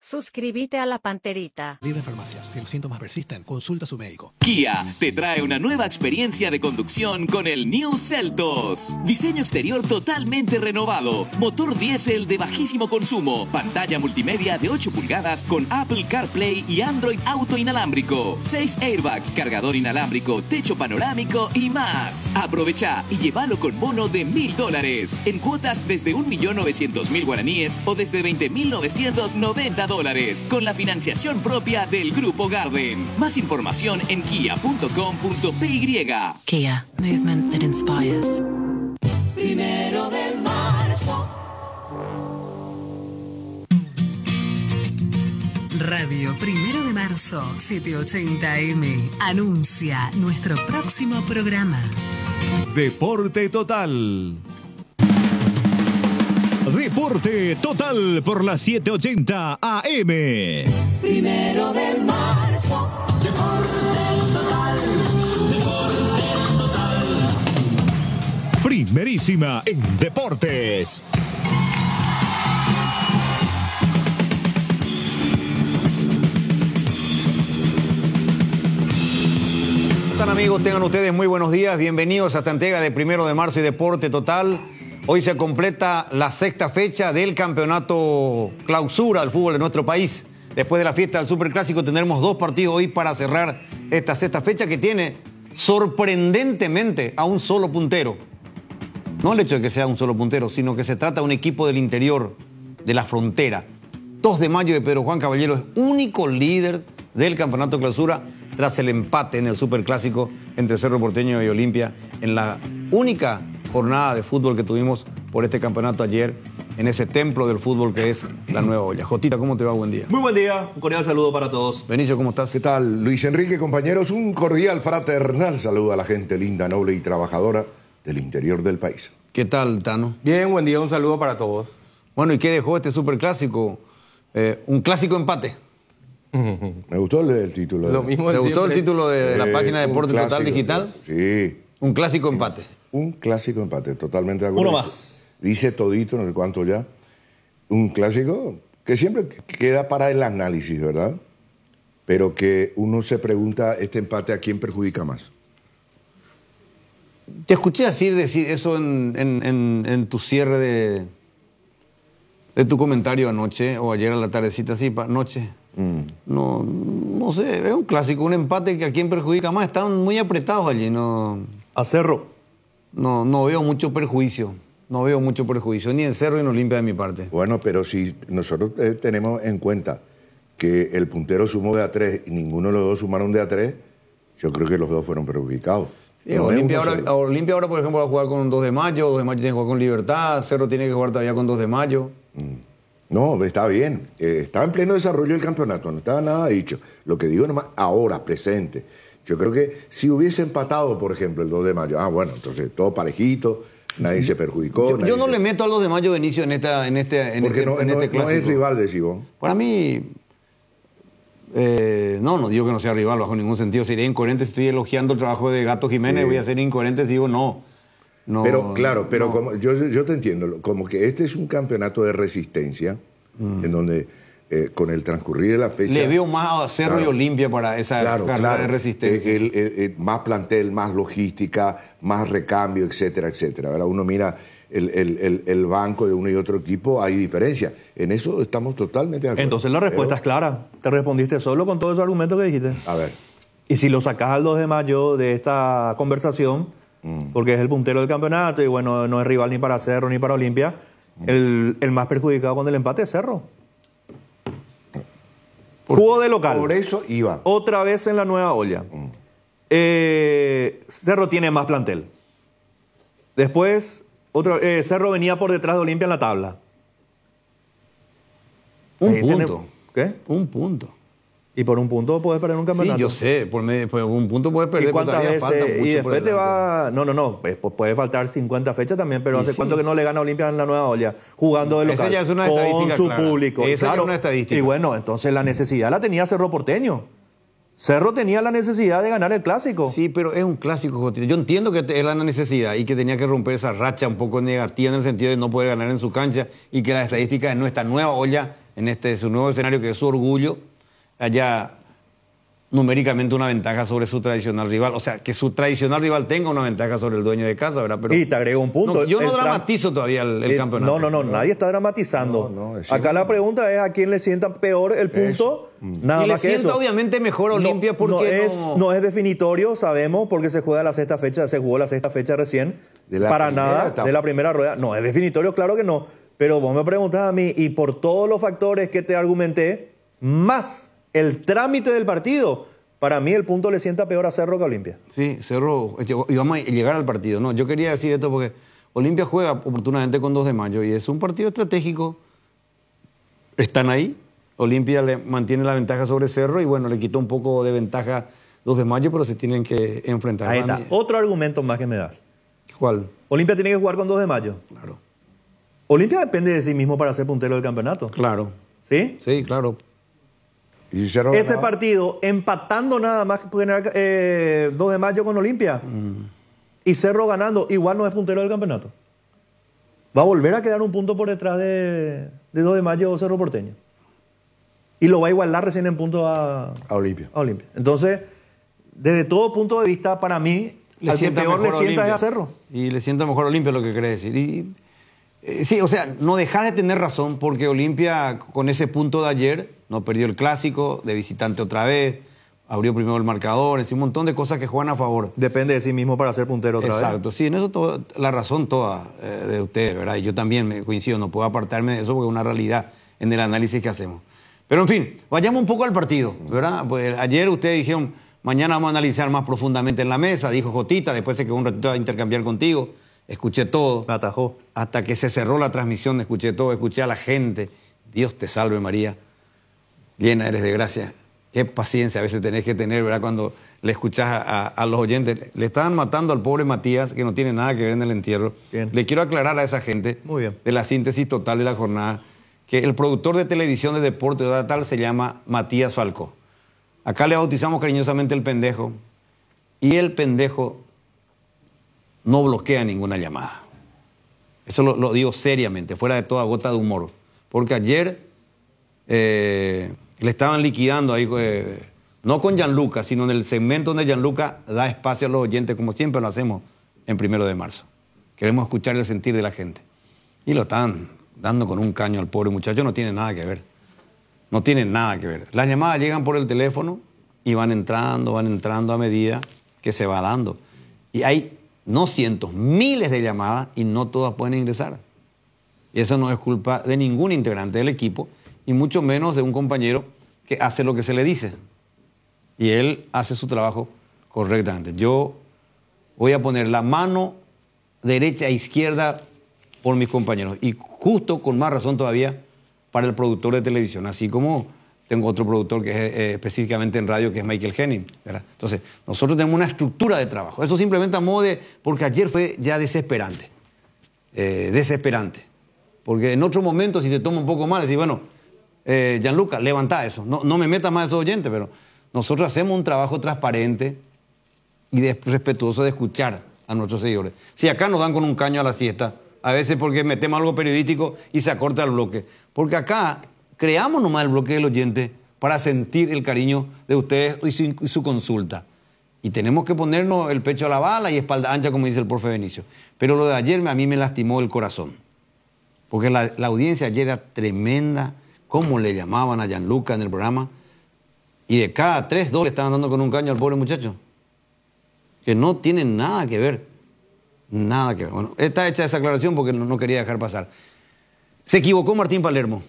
Suscríbete a La Panterita. Libre en farmacias. Si los síntomas persisten, consulta a su médico. Kia te trae una nueva experiencia de conducción con el New Seltos. Diseño exterior totalmente renovado, motor diésel de bajísimo consumo, pantalla multimedia de 8 pulgadas con Apple CarPlay y Android Auto inalámbrico, 6 airbags, cargador inalámbrico, techo panorámico y más. Aprovecha y llévalo con bono de $1.000 en cuotas desde 1.900.000 guaraníes o desde 20.990 con la financiación propia del Grupo Garden. Más información en kia.com.py. Kia, movement that inspires. 1 de marzo. Radio 1 de marzo, 780M, anuncia nuestro próximo programa. Deporte Total. Deporte Total por las 780 AM. 1 de marzo. Deporte Total. Deporte Total. Primerísima en deportes. ¿Cómo están, amigos? Tengan ustedes muy buenos días. Bienvenidos a esta entrega de 1 de marzo y Deporte Total. Hoy se completa la 6ª fecha del campeonato clausura del fútbol de nuestro país. Después de la fiesta del Superclásico tendremos 2 partidos hoy para cerrar esta 6ª fecha que tiene sorprendentemente a un solo puntero. No el hecho de que sea un solo puntero, sino que se trata de un equipo del interior, de la frontera. 2 de mayo de Pedro Juan Caballero es único líder del campeonato clausura tras el empate en el Superclásico entre Cerro Porteño y Olimpia en la única jornada de fútbol que tuvimos por este campeonato ayer en ese templo del fútbol que es la Nueva Olla. Jotita, ¿cómo te va? Buen día. Muy buen día, un cordial saludo para todos. Benicio, ¿cómo estás? ¿Qué tal, Luis Enrique, compañeros? Un cordial, fraternal saludo a la gente linda, noble y trabajadora del interior del país. ¿Qué tal, Tano? Bien, buen día, un saludo para todos. Bueno, ¿y qué dejó este Superclásico? Un clásico empate. Me gustó el título. Lo mismo ¿Te de gustó siempre. el título de la página de Deporte clásico, Total Digital? Sí. Un clásico empate. Un clásico empate, totalmente de acuerdo. Uno más. Dice todito, no sé cuánto ya. Un clásico que siempre queda para el análisis, ¿verdad? Pero que uno se pregunta, ¿este empate a quién perjudica más? Te escuché decir eso en tu cierre de tu comentario anoche, o ayer a la tardecita, sí, anoche. No sé, es un clásico, un empate que a quién perjudica más. Están muy apretados allí, A Cerro. No veo mucho perjuicio. No veo mucho perjuicio, ni en Cerro ni en Olimpia de mi parte. Bueno, pero si nosotros tenemos en cuenta que el puntero sumó de a 3 y ninguno de los dos sumaron de a 3, yo creo que los dos fueron perjudicados. Sí, Olimpia ahora, por ejemplo, va a jugar con 2 de mayo, 2 de mayo tiene que jugar con Libertad, Cerro tiene que jugar todavía con 2 de mayo. No, está bien. Está en pleno desarrollo el campeonato, no estaba nada dicho. Lo que digo nomás, ahora, presente. Yo creo que si hubiese empatado, por ejemplo, el 2 de mayo, bueno, entonces todo parejito, nadie se perjudicó. Yo no le meto al 2 de mayo, Benicio, en este Porque clásico. No es rival, decís vos. Para mí, no digo que no sea rival bajo ningún sentido. Sería incoherente si estoy elogiando el trabajo de Gato Jiménez, voy a ser incoherente si digo no. Pero claro, como yo te entiendo, como que este es un campeonato de resistencia, en donde con el transcurrir de la fecha... Le veo más a Cerro y Olimpia para esa carrera de resistencia. Más plantel, más logística, más recambio, etcétera, etcétera. ¿Verdad? Uno mira el banco de uno y otro equipo, hay diferencia. En eso estamos totalmente de acuerdo. Entonces la respuesta es clara. Te respondiste solo con todos esos argumentos que dijiste. A ver. Y si lo sacás al 2 de mayo de esta conversación, porque es el puntero del campeonato y bueno, no es rival ni para Cerro ni para Olimpia, el más perjudicado con el empate es Cerro. Jugó de local. Por eso iba. Otra vez en la Nueva Olla. Cerro tiene más plantel. Después, Cerro venía por detrás de Olimpia en la tabla. Un punto. ¿Qué? Un punto. Y por un punto puedes perder un campeonato. Sí, yo sé, por un punto puedes perder. ¿Y cuántas veces? Falta mucho Y después por te va... No, pues puede faltar 50 fechas también, pero ¿hace cuánto que no le gana a Olimpia en la Nueva Olla? Jugando de local. Esa ya es una con estadística su clara. público. Esa claro, ya es una estadística. Y bueno, entonces la necesidad la tenía Cerro Porteño. Cerro tenía la necesidad de ganar el clásico. Sí, pero es un clásico, Jotito. Yo entiendo que es la necesidad y que tenía que romper esa racha un poco negativa en el sentido de no poder ganar en su cancha y que las estadísticas de nuestra Nueva Olla en su nuevo escenario que es su orgullo, haya numéricamente una ventaja sobre su tradicional rival. O sea, que su tradicional rival tenga una ventaja sobre el dueño de casa, ¿verdad? Pero y te agrego un punto. no, yo no dramatizo todavía el campeonato. No, nadie está dramatizando. Acá la pregunta es a quién le sienta peor el punto. Nada y más le que sienta eso. obviamente mejor a Olimpia porque no es definitorio, sabemos, porque se jugó la sexta fecha recién. Para nada, de la primera rueda. No es definitorio, claro que no. Pero vos me preguntás a mí, y por todos los factores que te argumenté, más el trámite del partido, para mí el punto le sienta peor a Cerro que a Olimpia. Sí, Cerro, y vamos a llegar al partido. No, yo quería decir esto porque Olimpia juega oportunamente con 2 de mayo y es un partido estratégico. Están ahí, Olimpia le mantiene la ventaja sobre Cerro y bueno, le quitó un poco de ventaja 2 de mayo, pero se tienen que enfrentar. Ahí está, otro argumento más que me das. ¿Cuál? Olimpia tiene que jugar con 2 de mayo. Claro. Olimpia depende de sí mismo para ser puntero del campeonato. Claro. ¿Sí? Sí, claro. ¿Y Cerro ese ganaba? partido, empatando nada más que 2 de mayo con Olimpia, y Cerro ganando, igual no es puntero del campeonato. Va a volver a quedar un punto por detrás de 2 de mayo Cerro Porteño. Y lo va a igualar recién en punto a Olimpia. Entonces, desde todo punto de vista, para mí, al que peor le sienta es a Cerro. Y le sienta mejor a Olimpia, lo que quiere decir. Sí, o sea, no dejas de tener razón porque Olimpia con ese punto de ayer no perdió el clásico, de visitante otra vez, abrió primero el marcador, es un montón de cosas que juegan a favor. Depende de sí mismo para ser puntero otra vez. Exacto, sí, en eso la razón toda de ustedes, ¿verdad? Y yo también me coincido, no puedo apartarme de eso porque es una realidad en el análisis que hacemos. Pero en fin, vayamos un poco al partido, ¿verdad? Pues ayer ustedes dijeron, mañana vamos a analizar más profundamente en la mesa, dijo Jotita, después se quedó un ratito a intercambiar contigo. Escuché todo. Me atajó. Hasta que se cerró la transmisión, escuché todo, escuché a la gente. Dios te salve, María. Llena eres de gracia. Qué paciencia a veces tenés que tener, ¿verdad? Cuando le escuchás a los oyentes. Le estaban matando al pobre Matías, que no tiene nada que ver en el entierro. Bien. Le quiero aclarar a esa gente, muy bien, de la síntesis total de la jornada, que el productor de televisión de deporte de tal se llama Matías Falcó. Acá le bautizamos cariñosamente el pendejo. Y el pendejo no bloquea ninguna llamada. Eso lo digo seriamente, fuera de toda gota de humor. Porque ayer le estaban liquidando ahí, no con Gianluca, sino en el segmento donde Gianluca da espacio a los oyentes, como siempre lo hacemos en 1 de marzo. Queremos escuchar el sentir de la gente. Y lo están dando con un caño al pobre muchacho, no tiene nada que ver. No tiene nada que ver. Las llamadas llegan por el teléfono y van entrando a medida que se va dando. Y hay no cientos, miles de llamadas y no todas pueden ingresar. Y eso no es culpa de ningún integrante del equipo y mucho menos de un compañero que hace lo que se le dice. Y él hace su trabajo correctamente. Yo voy a poner la mano derecha e izquierda por mis compañeros y justo con más razón todavía para el productor de televisión, así como tengo otro productor que es específicamente en radio, que es Michael Henning, ¿verdad? Entonces, nosotros tenemos una estructura de trabajo. Eso simplemente a modo de... Porque ayer fue ya desesperante. Desesperante. Porque en otro momento, si te toma un poco mal, decís, bueno, Gianluca, levantá eso. No me metas más a esos oyentes, pero nosotros hacemos un trabajo transparente y respetuoso de escuchar a nuestros seguidores. Si acá nos dan con un caño a la siesta, a veces porque metemos algo periodístico y se acorta el bloque. Porque acá creamos nomás el bloque del oyente para sentir el cariño de ustedes y su consulta. Y tenemos que ponernos el pecho a la bala y espalda ancha, como dice el profe Benicio. Pero lo de ayer a mí me lastimó el corazón. Porque la audiencia ayer era tremenda, cómo le llamaban a Gianluca en el programa. Y de cada 3, 2 le estaban dando con un caño al pobre muchacho. Que no tienen nada que ver. Nada que ver. Bueno, está hecha esa aclaración porque no quería dejar pasar. Se equivocó Martín Palermo.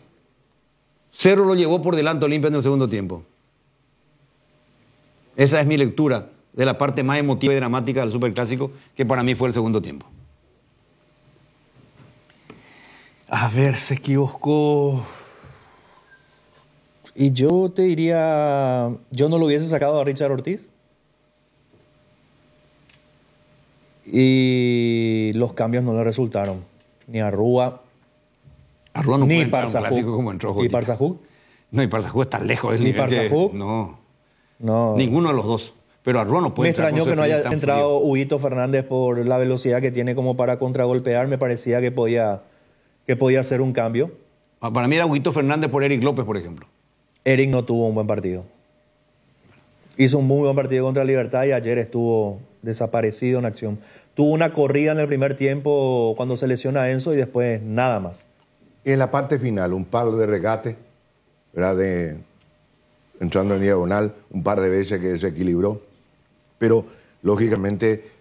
Cerro lo llevó por delante a Olimpia en el segundo tiempo. Esa es mi lectura de la parte más emotiva y dramática del Superclásico, que para mí fue el segundo tiempo. A ver, se equivocó. Y yo te diría, yo no lo hubiese sacado a Richard Ortiz. Y los cambios no le resultaron. Ni a Rúa. A Rúa no ni puede entrar a un clásico como entró Jotita. ¿Y Parzajú? No, y Parzajú está lejos del ¿Ni nivel Parzajú? No. Ninguno de los dos. Pero a Rúa no puede entrar. Me extrañó que no haya entrado Huguito Fernández por la velocidad que tiene como para contragolpear. Me parecía que podía hacer un cambio. Para mí era Huguito Fernández por Eric López, por ejemplo. Eric no tuvo un buen partido. Hizo un muy buen partido contra Libertad y ayer estuvo desaparecido en acción. Tuvo una corrida en el primer tiempo cuando se lesiona a Enzo y después nada más. Y en la parte final, un par de regates, ¿verdad? Entrando en diagonal, un par de veces que se equilibró. Pero, lógicamente,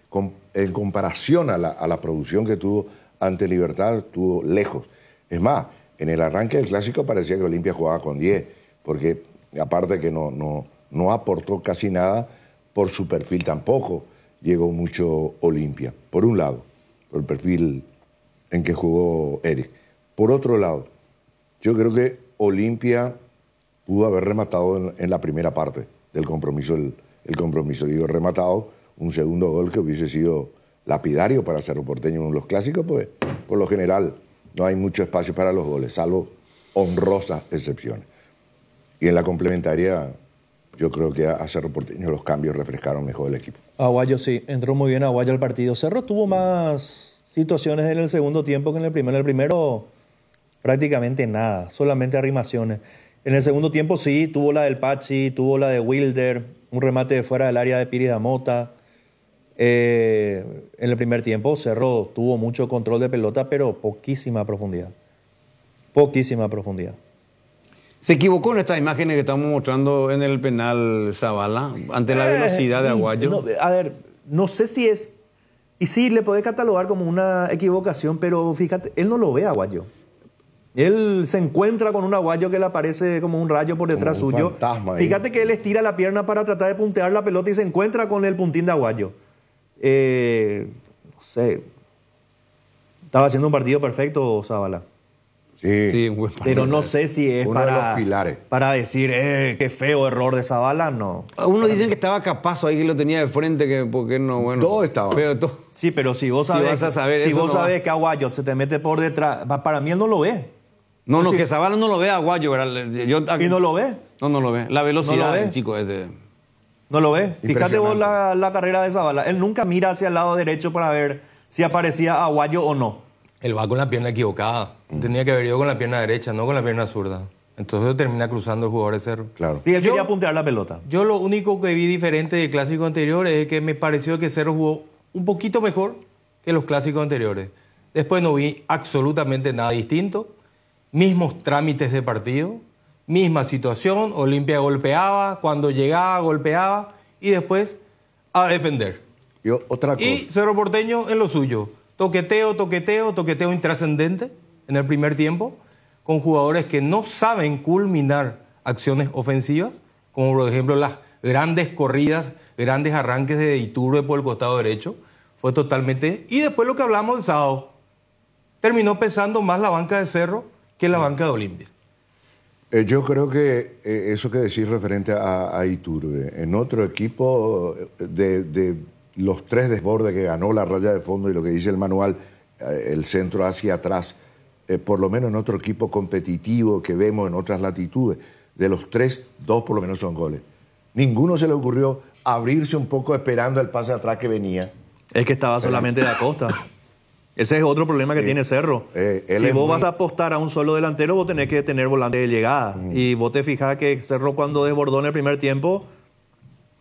en comparación a la producción que tuvo ante Libertad, estuvo lejos. Es más, en el arranque del Clásico parecía que Olimpia jugaba con 10, porque aparte que no aportó casi nada, por su perfil tampoco llegó mucho Olimpia. Por un lado, por el perfil en que jugó Eric. Por otro lado, yo creo que Olimpia pudo haber rematado en la primera parte del compromiso, el compromiso. Digo, rematado un segundo gol que hubiese sido lapidario para Cerro Porteño en los clásicos, pues por lo general no hay mucho espacio para los goles, salvo honrosas excepciones. Y en la complementaria, yo creo que a Cerro Porteño los cambios refrescaron mejor el equipo. Aguayo sí, entró muy bien Aguayo al partido. Cerro tuvo más situaciones en el segundo tiempo que en el primero. En el primero prácticamente nada, solamente arrimaciones. En el segundo tiempo sí, tuvo la del Pachi, tuvo la de Wilder, un remate de fuera del área de Piri da Mota. En el primer tiempo Cerro tuvo mucho control de pelota, pero poquísima profundidad. Poquísima profundidad. Se equivocó en estas imágenes que estamos mostrando en el penal Zavala, ante la velocidad de Aguayo. No, a ver, no sé si es... Y sí, le puede catalogar como una equivocación, pero fíjate, él no lo ve a Aguayo. Él se encuentra con un Aguayo que le aparece como un rayo por detrás suyo. Fíjate que él estira la pierna para tratar de puntear la pelota y se encuentra con el puntín de Aguayo. No sé. Estaba haciendo un partido perfecto, Zavala. Sí, un buen partido. Pero no sé si es uno de los pilares. Para decir, qué feo error de Zavala, no. Unos dicen que estaba Capazo ahí, que lo tenía de frente, que porque no, bueno. Todo estaba. Sí, pero si vos sabés, vas a saber, si eso vos no sabés que Aguayo se te mete por detrás, para mí él no lo ve. No, Sí. que Zavala no lo ve a Aguayo, ¿verdad? ¿Y no lo ve? No lo ve. La velocidad ¿No lo ve? del chico es de... No lo ve. Fíjate vos Impresionante. la carrera de Zavala. Él nunca mira hacia el lado derecho para ver si aparecía Aguayo o no. Él va con la pierna equivocada. Tenía que haber ido con la pierna derecha, no con la pierna zurda. Entonces termina cruzando el jugador de Cerro. Claro. Y él quería puntear la pelota. Yo lo único que vi diferente del clásico anterior es que me pareció que Cerro jugó un poquito mejor que los clásicos anteriores. Después no vi absolutamente nada distinto. Mismos trámites de partido, misma situación. Olimpia golpeaba, cuando llegaba golpeaba y después a defender. Y otra cosa. Y Cerro Porteño en lo suyo. Toqueteo intrascendente en el primer tiempo, con jugadores que no saben culminar acciones ofensivas, como por ejemplo las grandes corridas, grandes arranques de Iturbe por el costado derecho. Fue totalmente... Y después lo que hablamos el sábado, terminó pesando más la banca de Cerro que la banca de Olimpia. Yo creo que eso que decís referente a Iturbe, en otro equipo de los tres desbordes que ganó la raya de fondo y lo que dice el manual, el centro hacia atrás, por lo menos en otro equipo competitivo que vemos en otras latitudes, de los tres, dos por lo menos son goles. Ninguno se le ocurrió abrirse un poco esperando el pase atrás que venía. Es que estaba solamente de Acosta. Ese es otro problema que tiene Cerro. Si vos vas a apostar a un solo delantero, vos tenés que tener volante de llegada. Y vos te fijás que Cerro cuando desbordó en el primer tiempo,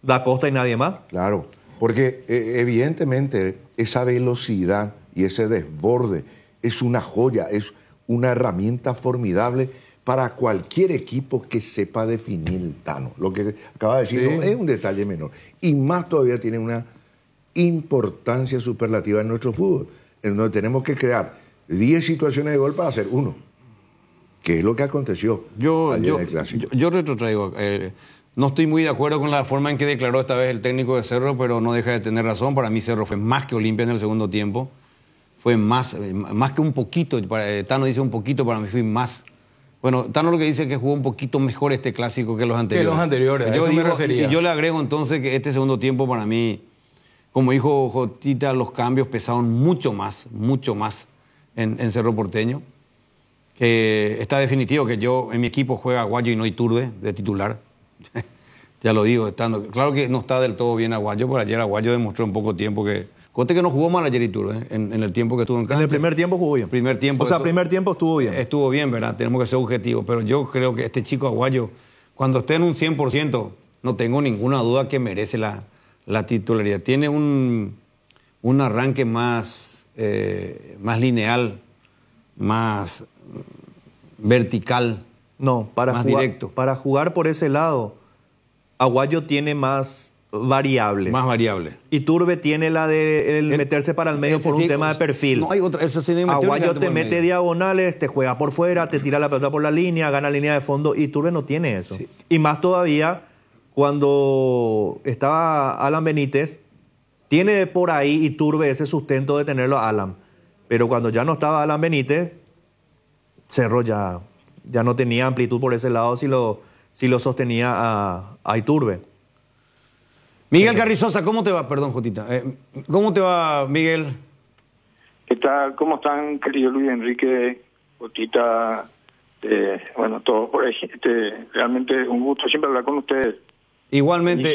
da Costa y nadie más. Claro, porque evidentemente esa velocidad y ese desborde es una joya, es una herramienta formidable para cualquier equipo que sepa definir el Tano. Lo que acaba de decir no es un detalle menor. Y más todavía tiene una importancia superlativa en nuestro fútbol, en donde tenemos que crear 10 situaciones de gol para hacer uno, que es lo que aconteció ayer en el Clásico. Yo retrotraigo. No estoy muy de acuerdo con la forma en que declaró esta vez el técnico de Cerro, pero no deja de tener razón. Para mí Cerro fue más que Olimpia en el segundo tiempo. Fue más que un poquito. Tano dice un poquito, para mí fue más. Bueno, Tano lo que dice es que jugó un poquito mejor este Clásico que los anteriores. Que los anteriores, a eso me refería. Y yo le agrego entonces que este segundo tiempo para mí, como dijo Jotita, los cambios pesaron mucho más en Cerro Porteño. Que está definitivo que yo en mi equipo juega Aguayo y no Iturbe de titular. Ya lo digo, claro que no está del todo bien Aguayo, pero ayer Aguayo demostró en poco tiempo que Conte que no jugó mal ayer Iturbe, en el tiempo que estuvo en cancha. En el primer tiempo jugó bien. Primer tiempo. Primer tiempo estuvo bien. Estuvo bien, ¿verdad? Tenemos que ser objetivos. Pero yo creo que este chico Aguayo, cuando esté en un 100%, no tengo ninguna duda que merece la titularidad. Tiene un arranque más lineal, más vertical, no, más directo. Para jugar por ese lado, Aguayo tiene más variables. Más variables. Iturbe tiene la de meterse para el medio por un tema de perfil. No hay otra. Eso sí, Aguayo te mete diagonales, te juega por fuera, te tira la pelota por la línea, gana línea de fondo. Iturbe no tiene eso. Sí. Y más todavía cuando estaba Alan Benítez, tiene por ahí Iturbe ese sustento de tenerlo a Alan. Pero cuando ya no estaba Alan Benítez, Cerro ya no tenía amplitud por ese lado si lo sostenía a Iturbe. Miguel Carrizosa, ¿cómo te va? Perdón, Jotita. ¿Cómo te va, Miguel? ¿Qué tal? ¿Cómo están, querido Luis Enrique, Jotita? Bueno, todos por ahí. Realmente un gusto siempre hablar con ustedes. Igualmente.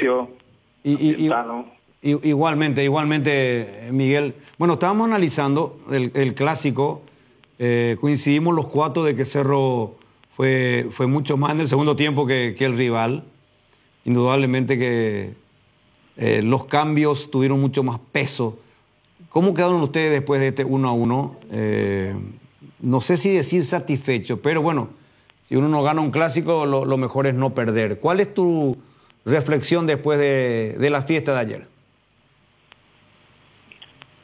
Igualmente, Miguel. Bueno, estábamos analizando el clásico. Coincidimos los cuatro de que Cerro fue mucho más en el segundo tiempo que el rival. Indudablemente que los cambios tuvieron mucho más peso. ¿Cómo quedaron ustedes después de este 1-1? No sé si decir satisfecho, pero bueno, si uno no gana un clásico, lo mejor es no perder. ¿Cuál es tu reflexión después de la fiesta de ayer?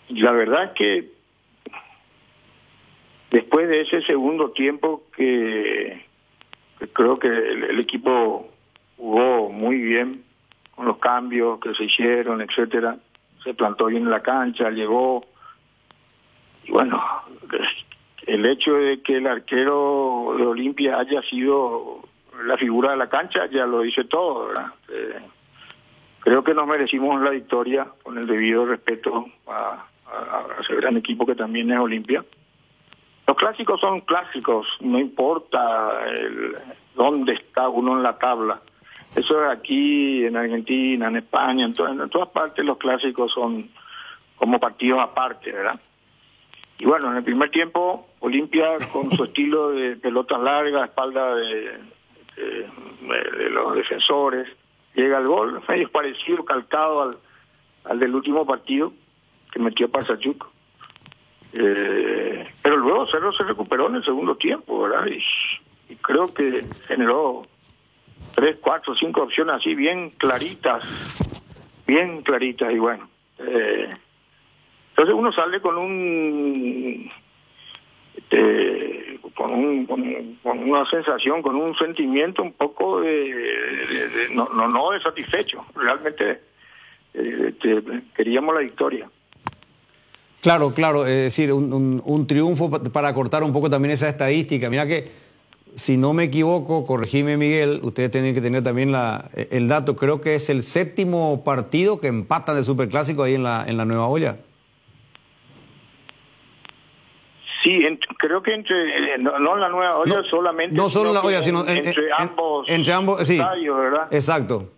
La verdad es que después de ese segundo tiempo que creo que el equipo jugó muy bien con los cambios que se hicieron, etcétera, se plantó bien en la cancha, llegó, y bueno, el hecho de que el arquero de Olimpia haya sido la figura de la cancha ya lo dice todo, ¿verdad? Creo que nos merecimos la victoria con el debido respeto a ese gran equipo que también es Olimpia. Los clásicos son clásicos, no importa dónde está uno en la tabla. Eso es aquí, en Argentina, en España, en todas partes los clásicos son como partidos aparte, ¿verdad? Y bueno, en el primer tiempo, Olimpia con su estilo de pelotas largas, espalda de los defensores, llega al gol, medio parecido, calcado al del último partido que metió Pasachuk. Pero luego Cerro se recuperó en el segundo tiempo, ¿verdad? Y creo que generó 3, 4, 5 opciones así bien claritas, y bueno. Entonces uno sale con una sensación, con un sentimiento un poco no de satisfecho. Realmente queríamos la victoria. Claro, es decir, un triunfo para cortar un poco también esa estadística. Mira que, si no me equivoco, corregime Miguel, ustedes tienen que tener también el dato, creo que es el 7º partido que empatan de Superclásico ahí en la Nueva Olla. Sí, creo que no en la Nueva Olla solamente. No solo en la olla, sino entre ambos sí, estadios, ¿verdad? Exacto.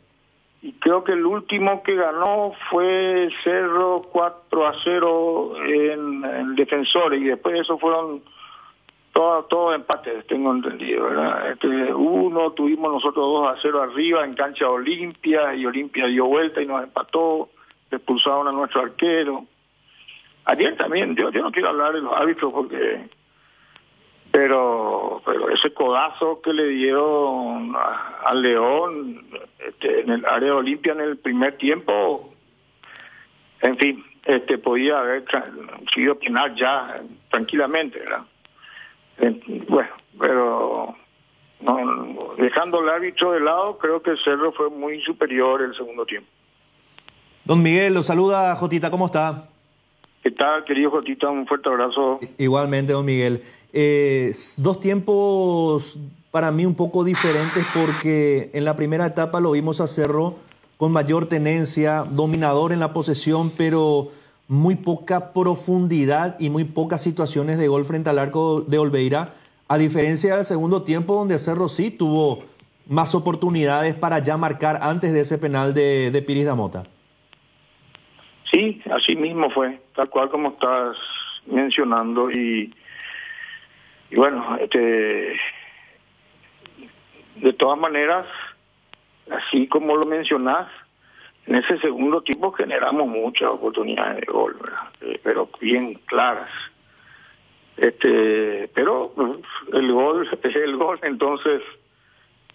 Y creo que el último que ganó fue Cerro 4-0 en Defensores, y después de eso fueron todos empates, tengo entendido, ¿verdad? Uno tuvimos nosotros 2-0 arriba en cancha Olimpia, y Olimpia dio vuelta y nos empató, expulsaron a nuestro arquero. Ayer también, yo no quiero hablar de los árbitros pero ese codazo que le dieron al León en el área de Olimpia en el primer tiempo, en fin, podía haber sido penal ya tranquilamente, ¿verdad? Bueno, pero no, dejando el árbitro de lado, creo que Cerro fue muy superior el segundo tiempo. Don Miguel, lo saluda Jotita, ¿cómo está? ¿Qué tal, querido Jotita? Un fuerte abrazo. Igualmente, don Miguel. 2 tiempos para mí un poco diferentes, porque en la primera etapa lo vimos a Cerro con mayor tenencia, dominador en la posesión, pero muy poca profundidad y muy pocas situaciones de gol frente al arco de Olveira, a diferencia del segundo tiempo, donde Cerro sí tuvo más oportunidades para ya marcar antes de ese penal de Piris Damota. Sí, así mismo fue, tal cual como estás mencionando y bueno, de todas maneras, así como lo mencionás, en ese segundo tiempo generamos muchas oportunidades de gol, ¿verdad? Pero bien claras. Pero el gol es el gol, entonces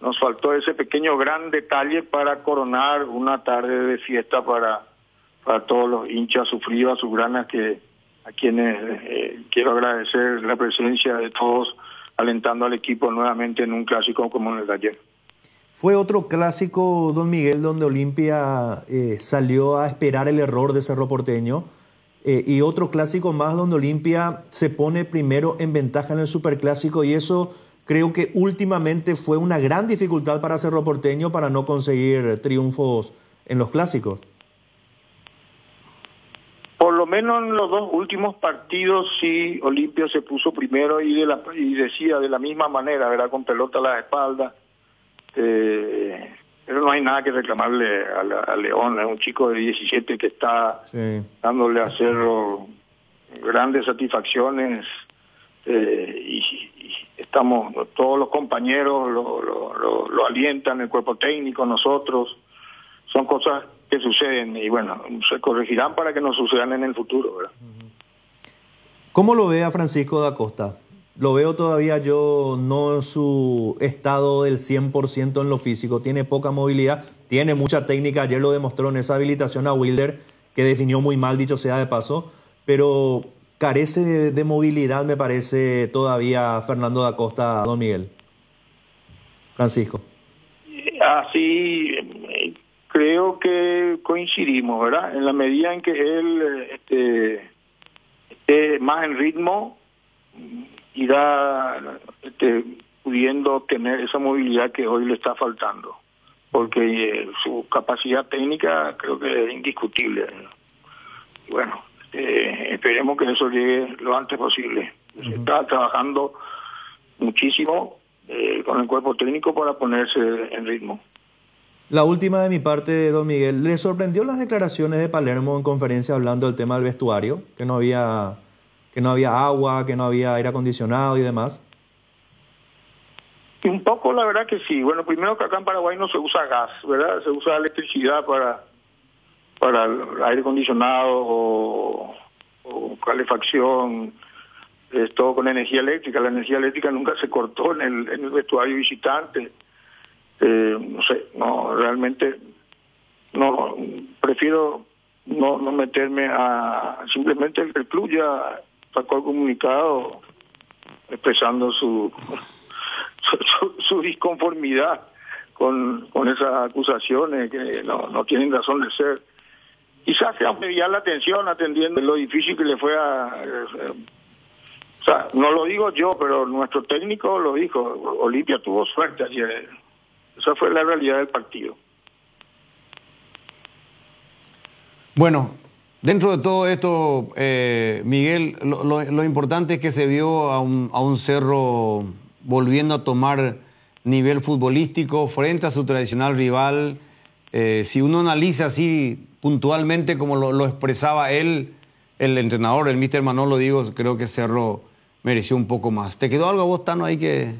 nos faltó ese pequeño gran detalle para coronar una tarde de fiesta para todos los hinchas sufridos, azulgranas, a quienes quiero agradecer la presencia de todos, alentando al equipo nuevamente en un clásico como el de ayer. Fue otro clásico, don Miguel, donde Olimpia salió a esperar el error de Cerro Porteño, y otro clásico más donde Olimpia se pone primero en ventaja en el Superclásico, y eso creo que últimamente fue una gran dificultad para Cerro Porteño para no conseguir triunfos en los clásicos. Por lo menos en los dos últimos partidos sí, Olimpia se puso primero y decía de la misma manera, ¿verdad? Con pelota a la espalda. Pero no hay nada que reclamarle a León, es un chico de 17 que está dándole a Cerro grandes satisfacciones, y estamos, todos los compañeros lo alientan, el cuerpo técnico, nosotros, son cosas que suceden y bueno, se corregirán para que no sucedan en el futuro, ¿verdad? ¿Cómo lo ve a Francisco da Costa? Lo veo todavía yo no en su estado del 100% en lo físico, tiene poca movilidad, tiene mucha técnica, ayer lo demostró en esa habilitación a Wilder, que definió muy mal, dicho sea de paso, pero carece de movilidad, me parece, todavía Fernando da Costa, don Miguel. Francisco. Así creo que coincidimos, ¿verdad? En la medida en que él esté más en ritmo, irá pudiendo tener esa movilidad que hoy le está faltando, porque su capacidad técnica creo que es indiscutible. Y bueno, esperemos que eso llegue lo antes posible. Se está trabajando muchísimo con el cuerpo técnico para ponerse en ritmo. La última de mi parte, don Miguel, ¿le sorprendió las declaraciones de Palermo en conferencia hablando del tema del vestuario? Que no había agua, que no había aire acondicionado y demás. Un poco, la verdad que sí. Bueno, primero que acá en Paraguay no se usa gas, ¿verdad? Se usa electricidad para el aire acondicionado o calefacción. Es todo con energía eléctrica. La energía eléctrica nunca se cortó en el vestuario visitante. No sé, no, realmente no, prefiero no meterme simplemente el club ya sacó el comunicado expresando su disconformidad con esas acusaciones que no tienen razón de ser. Quizás sea mediar la atención atendiendo lo difícil que le fue o sea, no lo digo yo, pero nuestro técnico lo dijo. Olimpia tuvo suerte ayer. Esa fue la realidad del partido. Bueno, dentro de todo esto, Miguel, lo importante es que se vio a un Cerro volviendo a tomar nivel futbolístico frente a su tradicional rival. Si uno analiza así puntualmente como lo expresaba él, el entrenador, el míster Manolo, digo, creo que Cerro mereció un poco más. ¿Te quedó algo a vos, Tano, ahí que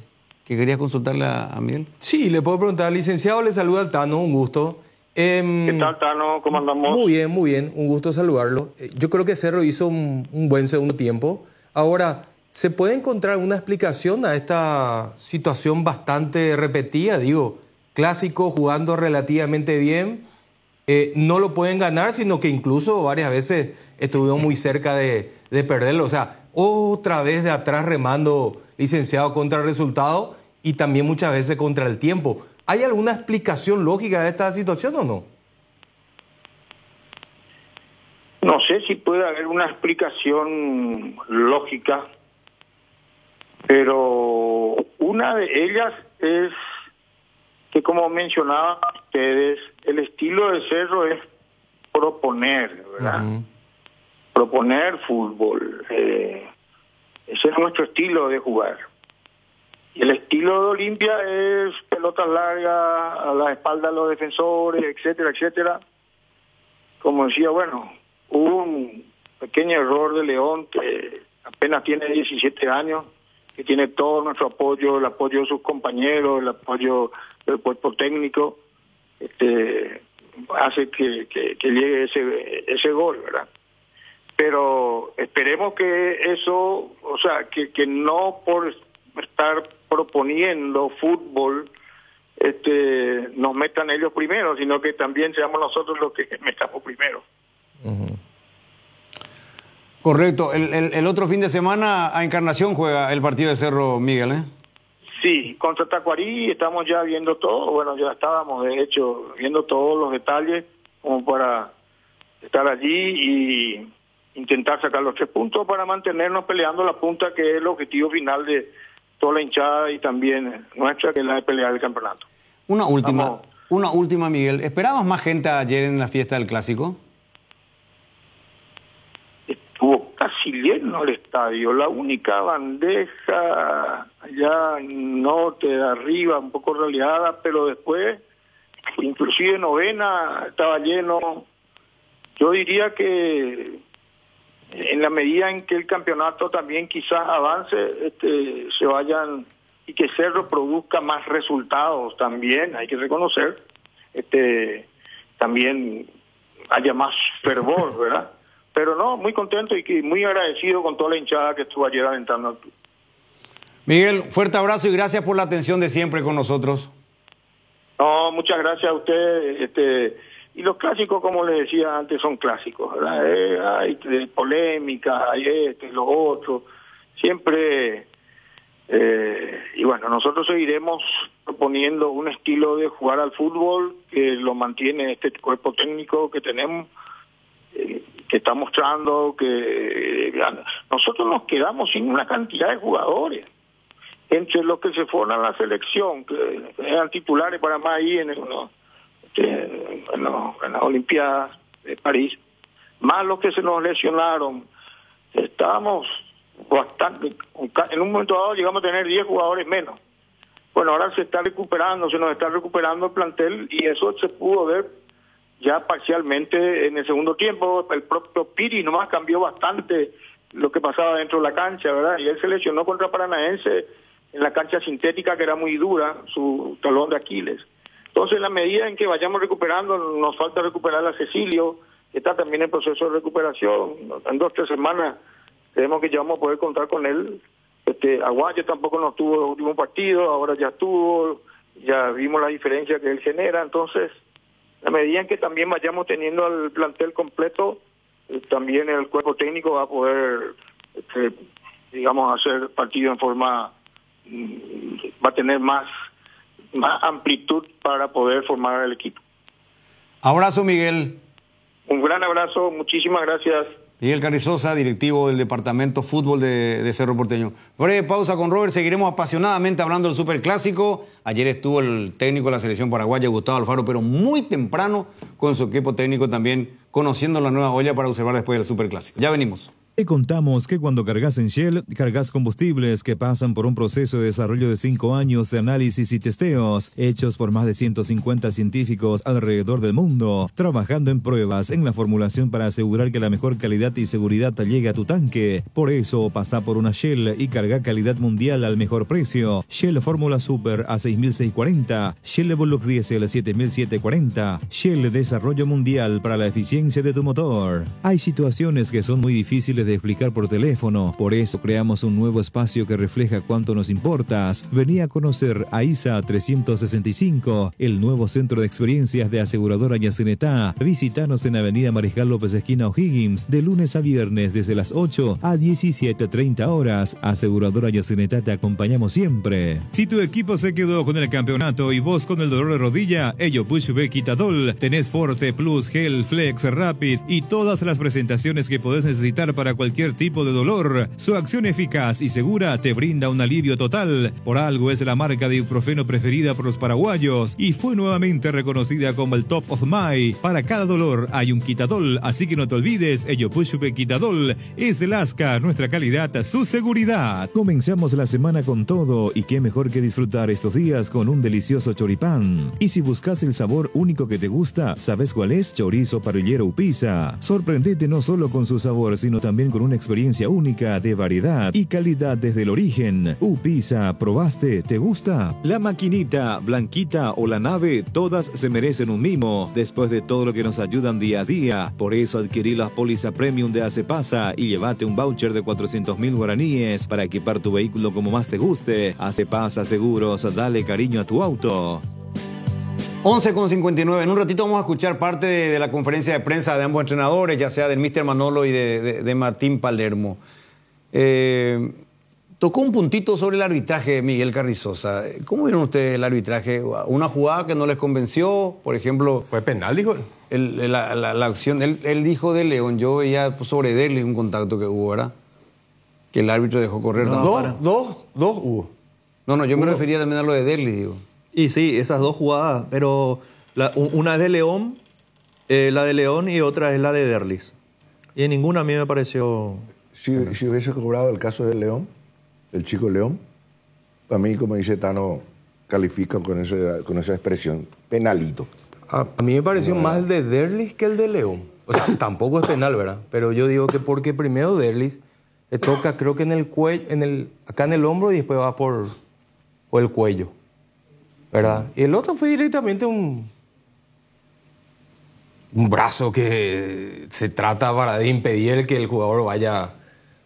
querías consultarle a Miguel? Sí, le puedo preguntar. Licenciado, le saluda al Tano, un gusto. ¿Qué tal, Tano? ¿Cómo andamos? Muy bien, un gusto saludarlo. Yo creo que Cerro hizo un buen segundo tiempo. Ahora, ¿se puede encontrar una explicación a esta situación bastante repetida? Digo, clásico jugando relativamente bien, no lo pueden ganar, sino que incluso varias veces estuvieron muy cerca de perderlo. O sea, otra vez de atrás remando, licenciado, contra el resultado y también muchas veces contra el tiempo. ¿Hay alguna explicación lógica de esta situación o no? No sé si puede haber una explicación lógica, pero una de ellas es que, como mencionaban ustedes, el estilo de Cerro es proponer, ¿verdad? Uh-huh. Proponer fútbol. Ese es nuestro estilo de jugar. Y el estilo de Olimpia es pelotas largas, a la espalda de los defensores, etcétera, etcétera. Como decía, bueno, hubo un pequeño error de León, que apenas tiene 17 años, que tiene todo nuestro apoyo, el apoyo de sus compañeros, el apoyo del cuerpo técnico, hace que llegue ese gol, ¿verdad? Pero esperemos que eso, o sea, que no por estar proponiendo fútbol nos metan ellos primero, sino que también seamos nosotros los que metamos primero. Correcto. El otro fin de semana a Encarnación juega el partido de Cerro, Miguel, ¿eh? Sí, contra Tacuarí estamos ya viendo todo. Bueno, ya estábamos, de hecho, viendo todos los detalles como para estar allí y intentar sacar los 3 puntos para mantenernos peleando la punta, que es el objetivo final de toda la hinchada y también nuestra, que es la de pelear el campeonato. Una última, Miguel. ¿Esperabas más gente ayer en la fiesta del Clásico? Estuvo casi lleno el estadio. La única bandeja allá en norte, arriba, un poco relegada, pero después, inclusive novena, estaba lleno. Yo diría que en la medida en que el campeonato también quizás avance, se vayan y que Cerro produzca más resultados también, hay que reconocer, también haya más fervor, ¿verdad? Pero no, muy contento y muy agradecido con toda la hinchada que estuvo ayer alentando al club. Miguel, fuerte abrazo y gracias por la atención de siempre con nosotros. No, muchas gracias a usted. Y los clásicos, como les decía antes, son clásicos, ¿verdad? Hay polémica, hay lo otro, siempre. Y bueno, nosotros seguiremos proponiendo un estilo de jugar al fútbol que lo mantiene este cuerpo técnico que tenemos, que está mostrando que nosotros nos quedamos sin una cantidad de jugadores. Entre los que se fueron a la selección, que eran titulares para más ahí en las Olimpiadas de París, más los que se nos lesionaron, estábamos bastante, en un momento dado llegamos a tener 10 jugadores menos. Bueno, ahora se nos está recuperando el plantel y eso se pudo ver ya parcialmente en el segundo tiempo. El propio Piri nomás cambió bastante lo que pasaba dentro de la cancha, ¿verdad? Y él se lesionó contra Paranaense en la cancha sintética, que era muy dura, su talón de Aquiles. Entonces, en la medida en que vayamos recuperando, nos falta recuperar a Cecilio, que está también en proceso de recuperación. En 2 o 3 semanas creemos que ya vamos a poder contar con él. Aguayo tampoco no estuvo en el último partido, ahora ya estuvo, ya vimos la diferencia que él genera. Entonces, a medida en que también vayamos teniendo el plantel completo, también el cuerpo técnico va a poder, digamos, hacer partido en forma, va a tener más amplitud para poder formar el equipo. Abrazo, Miguel. Un gran abrazo, muchísimas gracias. Miguel Carrizosa, directivo del Departamento Fútbol de Cerro Porteño. Breve pausa con Robert, seguiremos apasionadamente hablando del Superclásico. Ayer estuvo el técnico de la selección paraguaya, Gustavo Alfaro, pero muy temprano con su equipo técnico también, conociendo la nueva olla para observar después del Superclásico. Ya venimos. Te contamos que cuando cargas en Shell, cargas combustibles que pasan por un proceso de desarrollo de 5 años de análisis y testeos, hechos por más de 150 científicos alrededor del mundo, trabajando en pruebas en la formulación para asegurar que la mejor calidad y seguridad llegue a tu tanque. Por eso, pasa por una Shell y carga calidad mundial al mejor precio. Shell Fórmula Super a 6.640, Shell Evolux Diesel 7.740, Shell Desarrollo Mundial para la eficiencia de tu motor. Hay situaciones que son muy difíciles de explicar por teléfono, por eso creamos un nuevo espacio que refleja cuánto nos importas. Vení a conocer a ISA 365, el nuevo centro de experiencias de aseguradora Yacenetá. Visítanos en Avenida Mariscal López esquina O'Higgins, de lunes a viernes desde las 8 a 17:30 horas. Aseguradora Yacenetá, te acompañamos siempre. Si tu equipo se quedó con el campeonato y vos con el dolor de rodilla, ello Pushbe Quitadol, tenés Forte Plus, Gel, Flex, Rapid y todas las presentaciones que podés necesitar para para cualquier tipo de dolor. Su acción eficaz y segura te brinda un alivio total. Por algo es la marca de ibuprofeno preferida por los paraguayos y fue nuevamente reconocida como el Top of Mind. Para cada dolor hay un Quitadol, así que no te olvides, Ellopuchupe Quitadol es de Lasca, nuestra calidad, su seguridad. Comenzamos la semana con todo y qué mejor que disfrutar estos días con un delicioso choripán. Y si buscas el sabor único que te gusta, ¿sabes cuál es? Chorizo parrillero Upisa. Sorprendete no solo con su sabor, sino también con una experiencia única de variedad y calidad desde el origen. Upisa, ¿probaste? ¿Te gusta? La maquinita, Blanquita o la nave, todas se merecen un mimo después de todo lo que nos ayudan día a día. Por eso adquirí la póliza premium de Acepasa y llévate un voucher de 400.000 guaraníes para equipar tu vehículo como más te guste. Acepasa Seguros, dale cariño a tu auto. 11:59. En un ratito vamos a escuchar parte de la conferencia de prensa de ambos entrenadores, ya sea del Mr. Manolo y de Martín Palermo. Tocó un puntito sobre el arbitraje de Miguel Carrizosa. ¿Cómo vieron ustedes el arbitraje? ¿Una jugada que no les convenció? Por ejemplo... ¿Fue penal, dijo? La acción. Él dijo de León. Yo veía sobre Derlis un contacto que hubo, ¿verdad? Que el árbitro dejó correr. Dos hubo. No, yo me refería también a lo de Derlis, digo. Y sí, esas dos jugadas, pero una es de León, la de León y otra es la de Derlis. Y en ninguna a mí me pareció... Si hubiese cobrado el caso de León, el chico León, para mí, como dice Tano, califican con esa expresión, penalito. A mí me pareció más el de Derlis que el de León. O sea, tampoco es penal, ¿verdad? Pero yo digo que porque primero Derlis le toca, creo que en el cuello, acá en el hombro y después va por el cuello, ¿verdad? Y el otro fue directamente un brazo que se trata de impedir que el jugador vaya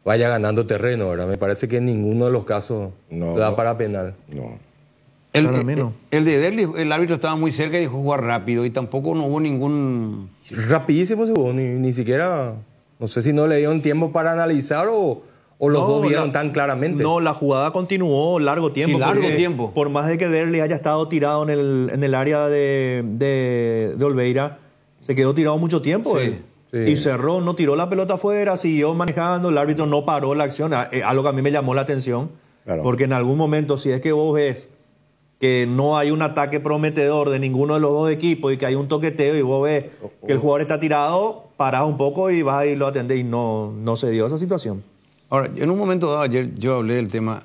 ganando terreno, ¿verdad? Me parece que en ninguno de los casos da para penal. No. El de Derlis, el árbitro estaba muy cerca y dijo jugar rápido y tampoco no hubo ningún... Rapidísimo se jugó, ni siquiera... No sé si no le dieron tiempo para analizar o los dos vieron tan claramente. No, la jugada continuó largo tiempo. Sí, largo tiempo. Por más de que Derlis haya estado tirado en el área de Olveira, se quedó tirado mucho tiempo. Sí. Y cerró, no tiró la pelota afuera, siguió manejando, el árbitro no paró la acción, algo que a mí me llamó la atención, claro. Porque en algún momento, si es que vos ves que no hay un ataque prometedor de ninguno de los dos equipos y que hay un toqueteo y vos ves que el jugador está tirado, parás un poco y vas y lo atendés y no se dio esa situación. Ahora, en un momento dado, ayer yo hablé del tema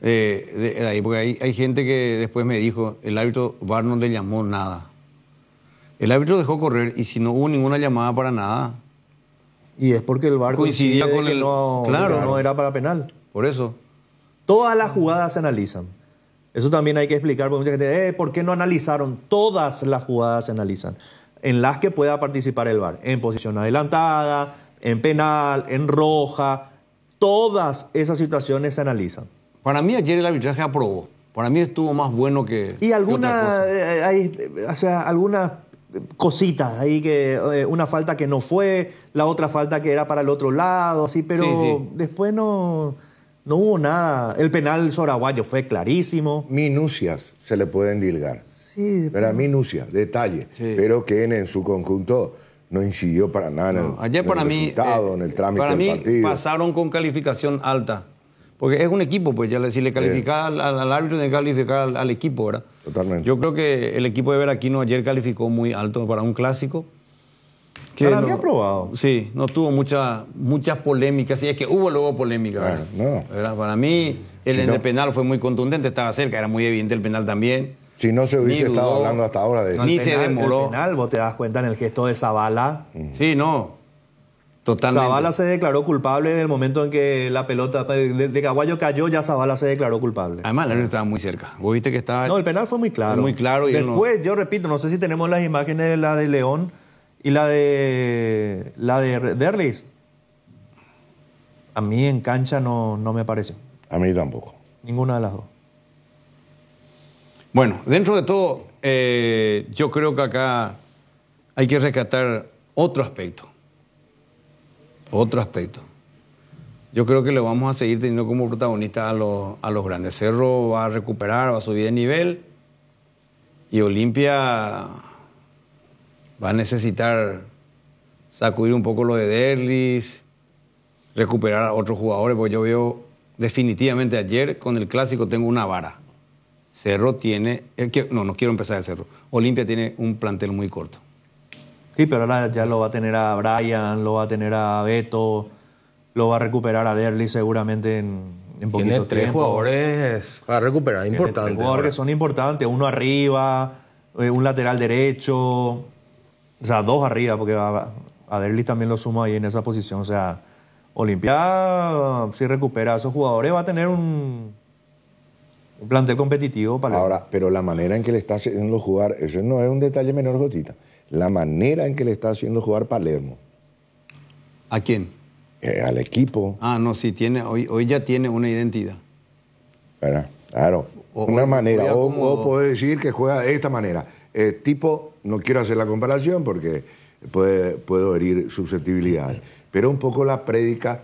de ahí, porque hay gente que después me dijo, el árbitro VAR no le llamó nada. El árbitro dejó correr y si no hubo ninguna llamada para nada. Y es porque el VAR coincidía con el... Claro, no era para penal. Por eso. Todas las jugadas se analizan. Eso también hay que explicar, porque mucha gente dice, ¿por qué no analizaron? Todas las jugadas se analizan. En las que pueda participar el VAR. En posición adelantada, en penal, en roja. Todas esas situaciones se analizan. Para mí ayer el arbitraje aprobó. Para mí estuvo más bueno que... Y algunas cositas ahí, que una falta que no fue, la otra falta que era para el otro lado, así, pero sí. Después no hubo nada. El penal soraguayo fue clarísimo. Minucias se le pueden dilgar. Sí. Pero minucias, detalle. Sí. Pero que en su conjunto no incidió para nada en el resultado, en el trámite del partido. Para mí pasaron con calificación alta. Porque es un equipo, pues ya si le calificaba al árbitro, tiene que calificar al equipo, ¿verdad? Totalmente. Yo creo que el equipo de Veraquino ayer calificó muy alto para un clásico. Que para mí aprobado. Sí, no tuvo muchas polémicas. Sí, es que hubo luego polémicas. ¿Verdad? Para mí, el penal fue muy contundente, estaba cerca, era muy evidente el penal también. Si no se hubiese estado hablando hasta ahora de eso. Ni se demoró. El penal, vos te das cuenta en el gesto de Zavala. Sí, no. Totalmente. Zavala se declaró culpable en el momento en que la pelota de Caguayo cayó, ya Zavala se declaró culpable. Además, el árbitro estaba muy cerca. Vos viste que estaba... No, el penal fue muy claro. Muy claro. Después, yo repito, no sé si tenemos las imágenes de la de León y la de Derlis. A mí en cancha no me parece. A mí tampoco. Ninguna de las dos. Bueno, dentro de todo, yo creo que acá hay que rescatar otro aspecto. Yo creo que lo vamos a seguir teniendo como protagonista a los grandes. Cerro va a recuperar, va a subir de nivel y Olimpia va a necesitar sacudir un poco lo de Derlis, recuperar a otros jugadores, porque yo veo definitivamente ayer con el Clásico tengo una vara. Cerro tiene, no quiero empezar de Cerro. Olimpia tiene un plantel muy corto. Sí, pero ahora ya lo va a tener a Brian, lo va a tener a Beto, lo va a recuperar a Derli seguramente en poquito tiene tiempo. Tres jugadores para recuperar, importantes. Tres jugadores que son importantes, uno arriba, un lateral derecho, o sea, dos arriba, porque a Derli también lo sumo ahí en esa posición. O sea, Olimpia, si recupera a esos jugadores, va a tener un plantel competitivo para ahora, pero la manera en que le está haciendo jugar, eso no es un detalle menor, Jotita. La manera en que le está haciendo jugar Palermo. ¿A quién? Al equipo. Ah, no, sí, hoy ya tiene una identidad. ¿Verdad? Claro. Una manera. O puede decir que juega de esta manera. Tipo, no quiero hacer la comparación porque puedo herir susceptibilidades, pero un poco la prédica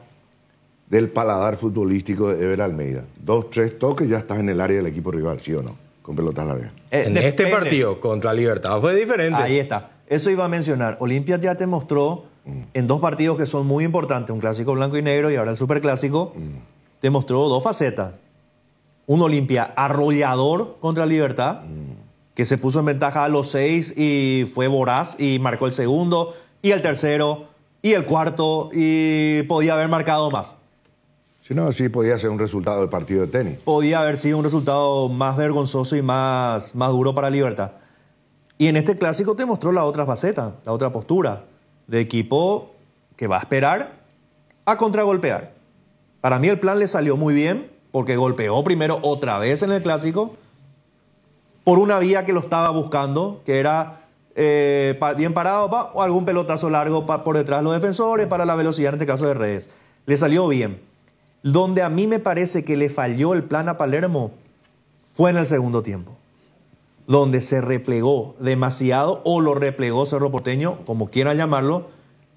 del paladar futbolístico de Ever Almeida. 2, 3 toques, ya estás en el área del equipo rival, ¿sí o no? Con pelotas largas. En este partido contra Libertad fue diferente. Ahí está. Eso iba a mencionar. Olimpia ya te mostró en 2 partidos que son muy importantes, un clásico blanco y negro y ahora el superclásico, te mostró 2 facetas. Un Olimpia arrollador contra Libertad, que se puso en ventaja a los 6 y fue voraz y marcó el segundo y el tercero y el cuarto y podía haber marcado más. Si no, sí podía ser un resultado de partido de tenis. Podía haber sido un resultado más vergonzoso y más duro para Libertad. Y en este clásico te mostró la otra faceta, la otra postura de equipo que va a esperar a contragolpear. Para mí el plan le salió muy bien porque golpeó primero otra vez en el clásico por una vía que lo estaba buscando, que era bien parado o algún pelotazo largo por detrás de los defensores para la velocidad, en este caso de Redes. Le salió bien. Donde a mí me parece que le falló el plan a Palermo fue en el segundo tiempo, donde se replegó demasiado o lo replegó Cerro Porteño, como quieran llamarlo,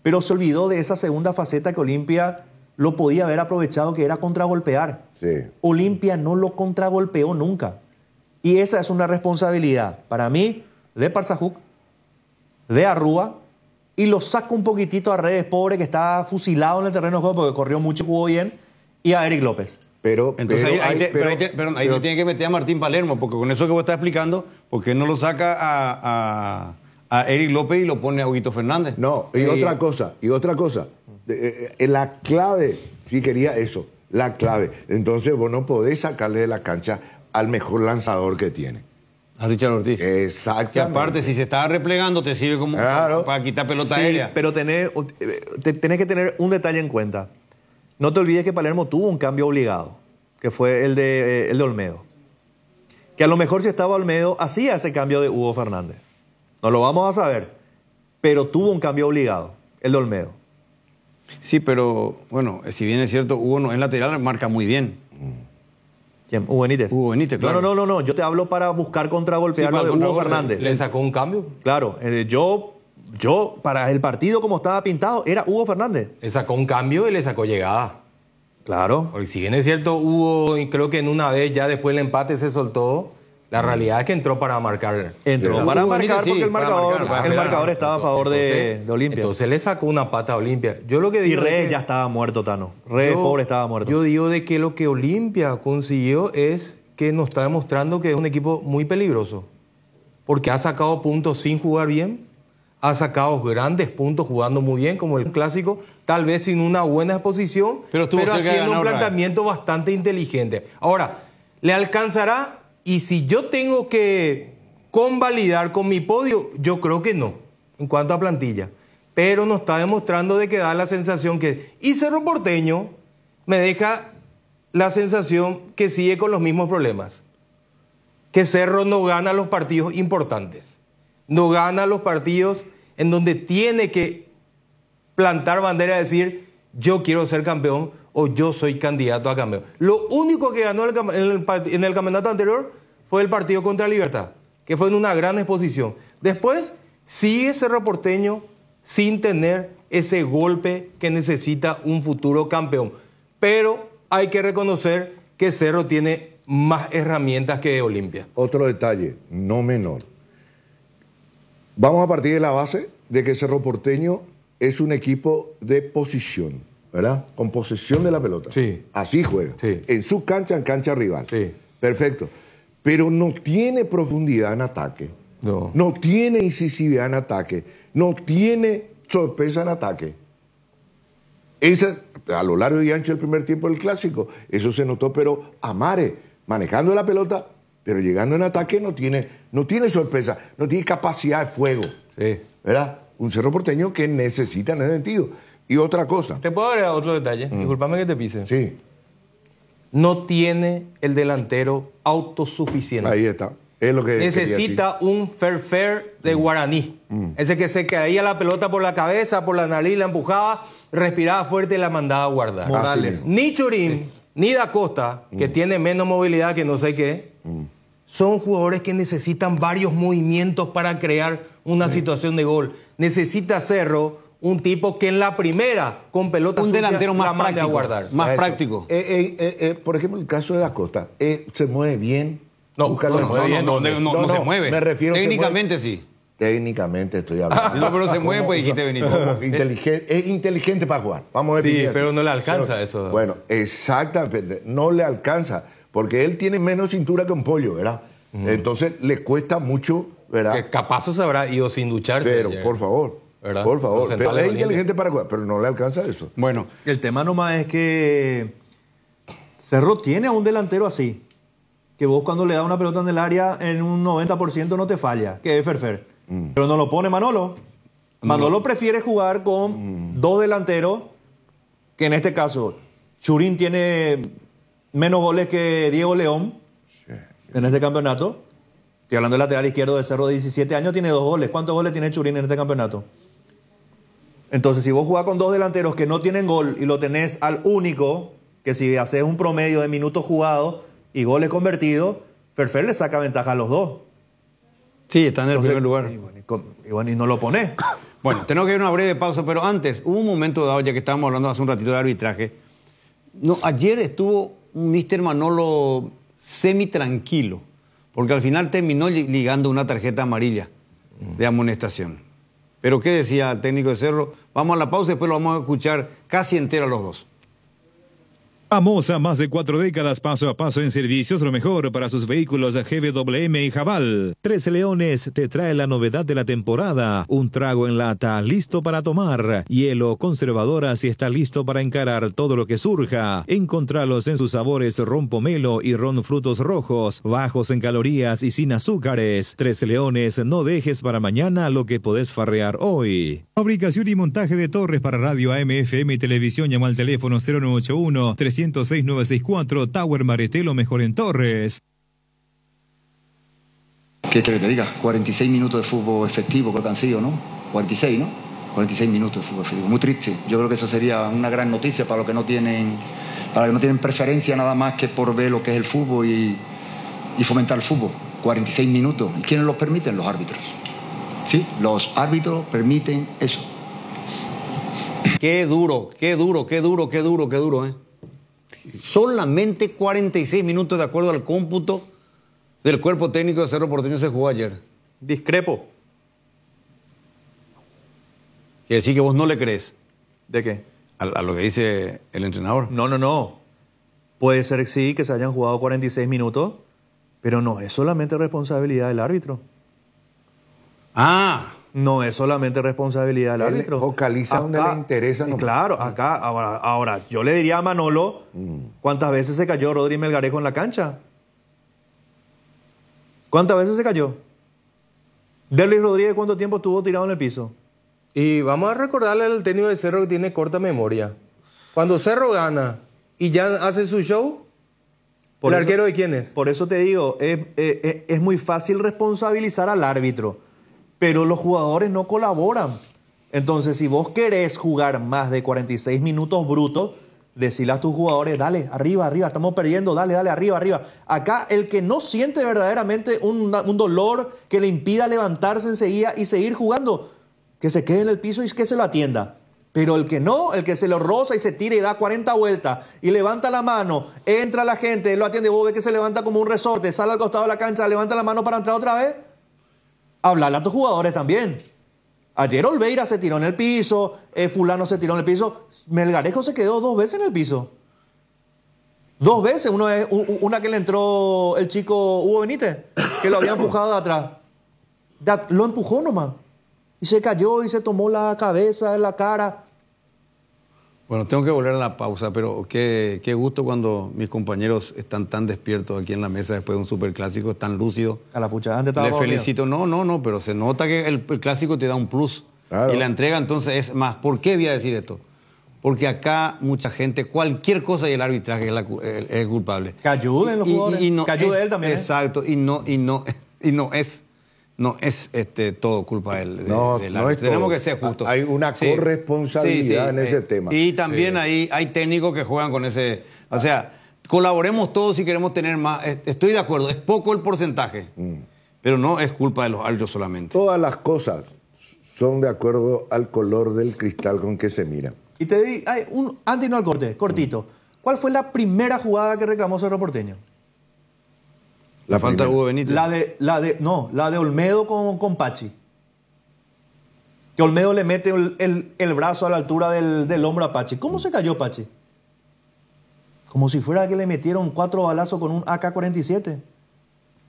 pero se olvidó de esa segunda faceta que Olimpia lo podía haber aprovechado, que era contragolpear. Sí. Olimpia no lo contragolpeó nunca. Y esa es una responsabilidad, para mí, de Parzajuk, de Arrúa, y lo saco un poquitito a Redes, pobre, que está fusilado en el terreno de juego porque corrió mucho y jugó bien, y a Eric López. Pero ahí te tiene que meter a Martín Palermo, porque con eso que vos estás explicando, ¿por qué no lo saca a Eric López y lo pone a Huguito Fernández? No, otra cosa. La clave, sí quería eso, la clave. Entonces vos no podés sacarle de la cancha al mejor lanzador que tiene. A Richard Ortiz. Exactamente. Que aparte, si se estaba replegando, te sirve como para quitar pelota aérea. Pero tenés que tener un detalle en cuenta. No te olvides que Palermo tuvo un cambio obligado, que fue el de Olmedo. Que a lo mejor si estaba Olmedo, hacía ese cambio de Hugo Fernández. No lo vamos a saber. Pero tuvo un cambio obligado, el de Olmedo. Sí, pero bueno, si bien es cierto, Hugo en lateral marca muy bien. ¿Quién? Hugo Benítez. Hugo Benítez, claro. No. Yo te hablo para buscar contragolpear lo de Hugo Fernández. ¿Le sacó un cambio? Claro. Yo, para el partido como estaba pintado, era Hugo Fernández. Le sacó un cambio y le sacó llegada. Claro. Porque si bien es cierto, Hugo, y creo que en una vez ya después del empate se soltó, la realidad es que entró para marcar. Entró para marcar porque el marcador estaba a favor de Olimpia. Entonces le sacó una pata a Olimpia. Yo lo que digo y Reyes ya estaba muerto, Tano. Reyes, pobre, estaba muerto. Yo digo de que lo que Olimpia consiguió es que nos está demostrando que es un equipo muy peligroso. Porque ha sacado puntos sin jugar bien, ha sacado grandes puntos jugando muy bien, como el clásico, tal vez sin una buena exposición, pero haciendo un planteamiento bastante inteligente. Ahora, ¿le alcanzará? Y si yo tengo que convalidar con mi podio, yo creo que no, en cuanto a plantilla. Pero nos está demostrando de que da la sensación que... Y Cerro Porteño me deja la sensación que sigue con los mismos problemas. Que Cerro no gana los partidos importantes. No gana los partidos en donde tiene que plantar bandera y decir, yo quiero ser campeón o yo soy candidato a campeón. Lo único que ganó en el campeonato anterior fue el partido contra Libertad, que fue en una gran exposición. Después sigue Cerro Porteño sin tener ese golpe que necesita un futuro campeón. Pero hay que reconocer que Cerro tiene más herramientas que Olimpia. Otro detalle, no menor. Vamos a partir de la base de que Cerro Porteño es un equipo de posición. ¿verdad? Con posesión de la pelota. Sí. Así juega. Sí. En su cancha, en cancha rival. Sí. Perfecto. Pero no tiene profundidad en ataque. No. No tiene incisividad en ataque. No tiene sorpresa en ataque. Esa, a lo largo y ancho del primer tiempo del Clásico, eso se notó, pero Amare, manejando la pelota, pero llegando en ataque, no tiene sorpresa, no tiene capacidad de fuego. Sí. ¿Verdad? Un Cerro Porteño que necesita en ese sentido. Y otra cosa. ¿Te puedo agregar otro detalle? Disculpame que te pise. Sí. No tiene el delantero autosuficiente. Ahí está. Es lo que necesita un fair de Guaraní. Ese que se caía la pelota por la cabeza, por la nariz, la empujaba, respiraba fuerte y la mandaba a guardar. Morales. Ni Churín, ni Da Costa, que tiene menos movilidad que no sé qué, son jugadores que necesitan varios movimientos para crear una situación de gol. Necesita Cerro un tipo que en la primera, con pelota un sucia, delantero más la mande práctico, a guardar. más Eso. práctico. Por ejemplo, el caso de Da Costa. Se mueve bien. No, Busca no, la- no se mueve. Me refiero Técnicamente sí. Técnicamente estoy hablando. No, pero se mueve, pues dijiste Benito. Es inteligente para jugar. Vamos a ver. Sí, pero no le alcanza eso. Bueno, exactamente. No le alcanza. Porque él tiene menos cintura que un pollo, ¿verdad? Entonces le cuesta mucho, ¿verdad? Que capaz se habrá ido sin ducharse. Pero, ayer. por favor. ¿Verdad? Por favor. Los Pero centrales es valientes. inteligente para jugar, pero no le alcanza eso. Bueno, El tema nomás es que Cerro tiene a un delantero así, que vos cuando le das una pelota en el área en un 90% no te falla, que es Ferfer. Pero no lo pone Manolo. Manolo prefiere jugar con dos delanteros, que en este caso Churín tiene menos goles que Diego León en este campeonato. Estoy hablando del lateral izquierdo de Cerro de 17 años, tiene 2 goles. ¿Cuántos goles tiene Churín en este campeonato? Entonces, si vos jugás con dos delanteros que no tienen gol y lo tenés al único, que si haces un promedio de minutos jugados y goles convertidos, Ferfer le saca ventaja a los dos. sí, está en el Entonces, primer lugar. Y no lo pones. Bueno, tenemos que ir a una breve pausa, pero antes, hubo un momento dado, ya que estábamos hablando hace un ratito de arbitraje. No, ayer estuvo un Mr. Manolo semi-tranquilo, porque al final terminó ligando una tarjeta amarilla de amonestación. Pero ¿qué decía el técnico de Cerro? Vamos a la pausa y después lo vamos a escuchar casi entero a los dos. Famosa más de 4 décadas, paso a paso en servicios, lo mejor para sus vehículos GWM y Jabal. 13 Leones te trae la novedad de la temporada, un trago en lata listo para tomar, hielo conservadora si está listo para encarar todo lo que surja. Encontralos en sus sabores ron pomelo y ron frutos rojos, bajos en calorías y sin azúcares. 13 Leones, no dejes para mañana lo que podés farrear hoy. Fabricación y montaje de torres para radio AM, FM y televisión. Llama al teléfono 0981-306-964, Tower Maretelo, mejor en Torres. ¿Qué quiere que te diga? 46 minutos de fútbol efectivo creo que han sido, ¿no? 46, ¿no? 46 minutos de fútbol efectivo. Muy triste. Yo creo que eso sería una gran noticia para los que no tienen, preferencia nada más que por ver lo que es el fútbol y fomentar el fútbol. 46 minutos. ¿Y quiénes los permiten? Los árbitros. Sí, los árbitros permiten eso. Qué duro, ¿eh? Solamente 46 minutos de acuerdo al cómputo del cuerpo técnico de Cerro Porteño se jugó ayer. Discrepo. Quiere decir que vos no le crees. ¿De qué? A lo que dice el entrenador. No. Puede ser sí que se hayan jugado 46 minutos, pero no es solamente responsabilidad del árbitro. No es solamente responsabilidad del árbitro. Focaliza donde le interesa. No. Claro, acá, ahora, yo le diría a Manolo, ¿cuántas veces se cayó Rodri Melgarejo en la cancha? ¿Cuántas veces se cayó? Derlis Rodríguez, ¿cuánto tiempo estuvo tirado en el piso? Y vamos a recordarle al técnico de Cerro que tiene corta memoria. Cuando Cerro gana y ya hace su show, ¿el arquero de quién es? Por eso te digo, es muy fácil responsabilizar al árbitro, pero los jugadores no colaboran. Entonces, si vos querés jugar más de 46 minutos brutos, decile a tus jugadores, dale, arriba, estamos perdiendo, dale, arriba. Acá, el que no siente verdaderamente un dolor que le impida levantarse enseguida y seguir jugando, que se quede en el piso y que se lo atienda. Pero el que no, el que se lo roza y se tira y da 40 vueltas y levanta la mano, entra la gente, lo atiende, vos ves que se levanta como un resorte, sale al costado de la cancha, levanta la mano para entrar otra vez, háblale a tus jugadores también. Ayer Olveira se tiró en el piso, fulano se tiró en el piso, Melgarejo se quedó 2 veces en el piso. 2 veces, una que le entró el chico Hugo Benítez, que lo había empujado de atrás. Lo empujó nomás. Y se cayó y se tomó la cabeza, la cara. Bueno, tengo que volver a la pausa, pero qué gusto cuando mis compañeros están tan despiertos aquí en la mesa después de un superclásico, tan lúcido. A la pucha, antes estaba Les felicito. No, pero se nota que el clásico te da un plus. Claro. Y la entrega entonces es más. ¿Por qué voy a decir esto? Porque acá mucha gente, cualquier cosa y el arbitraje es culpable. Que ayuden los jugadores, que ayude él también. Exacto, y no es todo culpa del árbitro. Tenemos que ser justos. Hay una corresponsabilidad en ese tema. Y también hay técnicos que juegan con ese... O sea, colaboremos todos si queremos tener más... Estoy de acuerdo, es poco el porcentaje, pero no es culpa de los árbitros solamente. Todas las cosas son de acuerdo al color del cristal con que se mira. Y te digo, antes no al corte, cortito. ¿Cuál fue la primera jugada que reclamó Cerro Porteño? La falta de Hugo Benítez. La de Olmedo con Pachi. Que Olmedo le mete el brazo a la altura del hombro a Pachi. ¿Cómo se cayó Pachi? Como si fuera que le metieron 4 balazos con un AK-47. O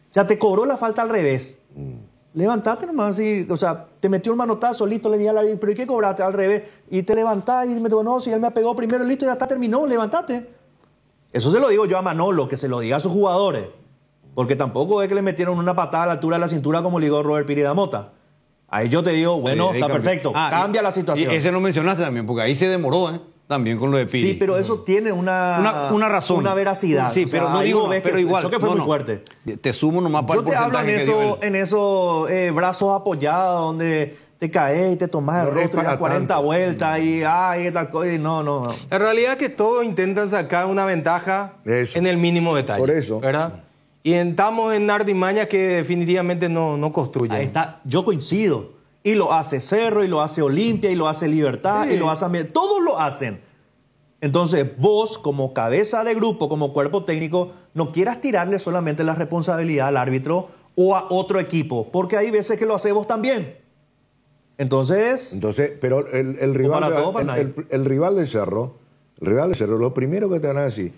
sea, te cobró la falta al revés. Levantate nomás, o sea, te metió el manotazo, listo, le dije al árbitro, pero ¿y qué cobraste? Al revés. Y te levantás y me dijo, no, si él me pegó primero, listo, ya está, terminó, levántate. Eso se lo digo yo a Manolo, que se lo diga a sus jugadores. Porque tampoco es que le metieron una patada a la altura de la cintura como ligó Robert Piri da Mota. Ahí yo te digo, bueno, está perfecto, cambia la situación. Y ese no mencionaste también, porque ahí se demoró, también con lo de Piri. Sí, pero eso tiene una razón. Una veracidad. Sí, pero no digo, pero igual. El choque fue muy fuerte. Te sumo nomás para el porcentaje. Yo te hablo en esos brazos apoyados donde te caes y te tomas el rostro y das 40 vueltas y tal cosa. No. En realidad es que todos intentan sacar una ventaja en el mínimo detalle. Por eso. ¿Verdad? Y estamos en artimañas que definitivamente no construyen. Ahí está. Yo coincido. Y lo hace Cerro, y lo hace Olimpia, y lo hace Libertad, y lo hace... Todos lo hacen. Entonces, vos, como cabeza de grupo, como cuerpo técnico, no quieras tirarle solamente la responsabilidad al árbitro o a otro equipo, porque hay veces que lo haces vos también. Entonces, pero el rival de Cerro, lo primero que te van a decir,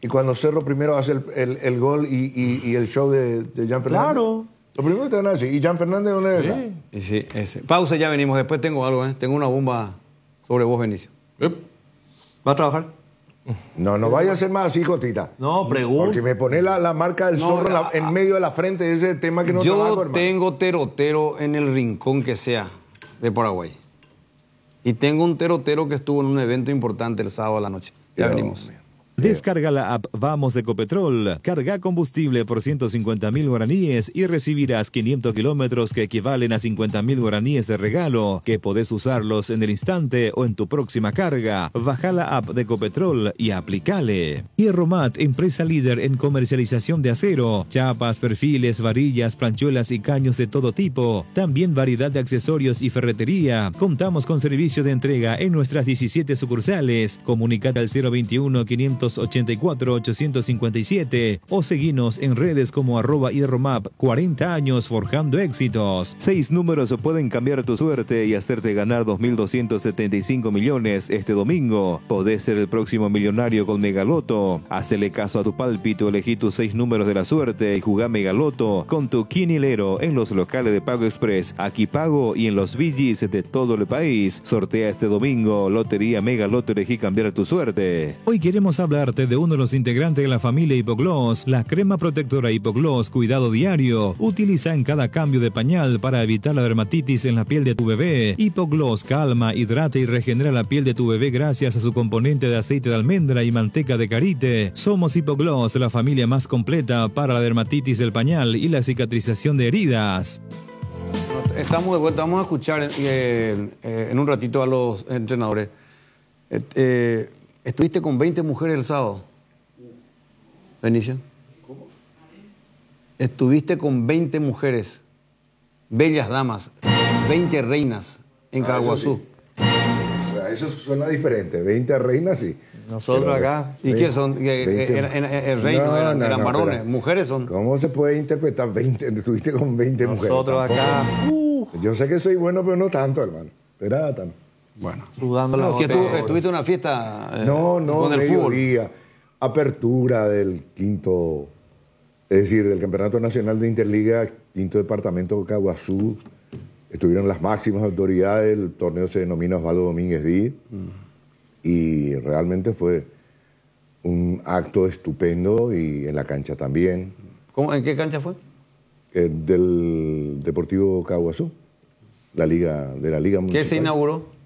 y cuando Cerro primero hace el gol y el show de Jean Fernández. Claro. Lo primero que te van a decir, ¿y Jean Fernández dónde está? Sí. Pausa, ya venimos. Después tengo algo, Tengo una bomba sobre vos, Benicio. ¿Va a trabajar? No vaya a ser más así, Cotita. No, pregunto. Porque me pone la marca del zorro en medio de la frente de ese tema que no trabajo, hermano. Yo tengo terotero en el rincón que sea de Paraguay. Y tengo un terotero que estuvo en un evento importante el sábado a la noche. Ya venimos. Descarga la app Vamos de Ecopetrol, carga combustible por 150.000 guaraníes y recibirás 500 kilómetros que equivalen a 50.000 guaraníes de regalo, que podés usarlos en el instante o en tu próxima carga. Baja la app de Ecopetrol y aplicale. Hierromat, empresa líder en comercialización de acero, chapas, perfiles, varillas, planchuelas y caños de todo tipo. También variedad de accesorios y ferretería. Contamos con servicio de entrega en nuestras 17 sucursales. Comunicate al 021-584-857 o seguinos en redes como @hierromap. 40 años forjando éxitos. 6 números pueden cambiar tu suerte y hacerte ganar 2.275 millones este domingo. Podés ser el próximo millonario con Megaloto. Hacele caso a tu pálpito, elegí tus 6 números de la suerte y jugá Megaloto con tu quinilero en los locales de Pago Express, Aquí Pago y en los VGs de todo el país. Sortea este domingo. Lotería Megaloto, elegí cambiar tu suerte. Hoy queremos hablarte de uno de los integrantes de la familia Hipogloss, la crema protectora Hipogloss Cuidado Diario. Utiliza en cada cambio de pañal para evitar la dermatitis en la piel de tu bebé. Hipogloss calma, hidrata y regenera la piel de tu bebé gracias a su componente de aceite de almendra y manteca de karité. Somos Hipogloss, la familia más completa para la dermatitis del pañal y la cicatrización de heridas. Estamos de vuelta, vamos a escuchar en un ratito a los entrenadores. Estuviste con 20 mujeres el sábado, Benicio. ¿Cómo? Estuviste con 20 mujeres, bellas damas, 20 reinas en Caguazú. Sí. O sea, eso suena diferente, 20 reinas sí. Nosotros pero, acá. ¿Y qué son? ¿El reino eran varones? ¿Mujeres son? ¿Cómo se puede interpretar 20? Estuviste con 20 mujeres. Nosotros acá. Yo sé que soy bueno, pero no tanto, hermano. Era tanto. Bueno. Sudando la ¿Que gota. ¿Tuviste una fiesta No, con el fútbol? mediodía. Apertura del quinto, es decir, del Campeonato Nacional de Interliga, quinto departamento de Caguazú. Estuvieron las máximas autoridades, el torneo se denomina Osvaldo Domínguez Díaz. Y realmente fue un acto estupendo y en la cancha también. ¿En qué cancha fue? Del Deportivo Caguazú, de la Liga Municipal. ¿Qué se inauguró?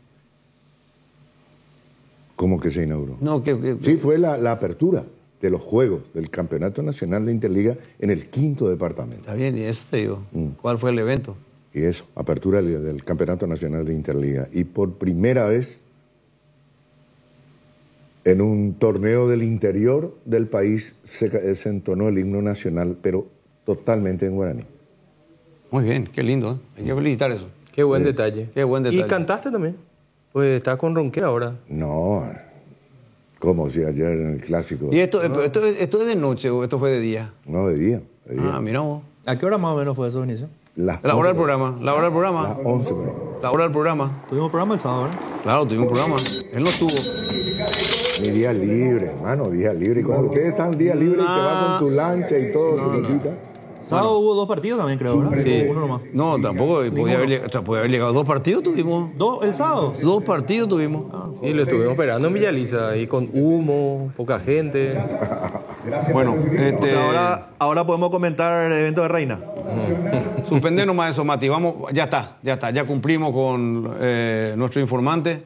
¿Cómo que se inauguró? No, Sí, fue la apertura de los Juegos del Campeonato Nacional de Interliga en el quinto departamento. Está bien, y eso te digo. ¿Cuál fue el evento? Y eso, apertura del Campeonato Nacional de Interliga. Y por primera vez en un torneo del interior del país se entonó el himno nacional, pero totalmente en guaraní. Muy bien, qué lindo, ¿eh? Hay que felicitar eso. Qué buen detalle. Qué buen detalle. ¿Y cantaste también? Pues estás con Ronquera ahora. No, como si ayer en el clásico. ¿Y esto es de noche o esto fue de día? No, de día. Ah, mira vos. ¿A qué hora más o menos fue eso, Benicio? La hora del programa. La hora del programa. Las 11 por ahí. La hora del programa. Tuvimos programa el sábado, ¿verdad? Claro, tuvimos programa. Él no estuvo. Mi día libre, hermano, día libre. Y cuando ustedes están día libre y te vas con tu lancha y todo, tu loquita. Sábado hubo 2 partidos también, creo, ¿verdad? Sí. Uno nomás. No, tampoco. Podía haber llegado 2 partidos, tuvimos. ¿El sábado? 2 partidos tuvimos. Y lo estuvimos esperando en Villaliza, ahí con humo, poca gente. Bueno, O sea, ahora podemos comentar el evento de Reina. Suspende nomás eso, Mati. Vamos, ya está. Ya cumplimos con nuestro informante.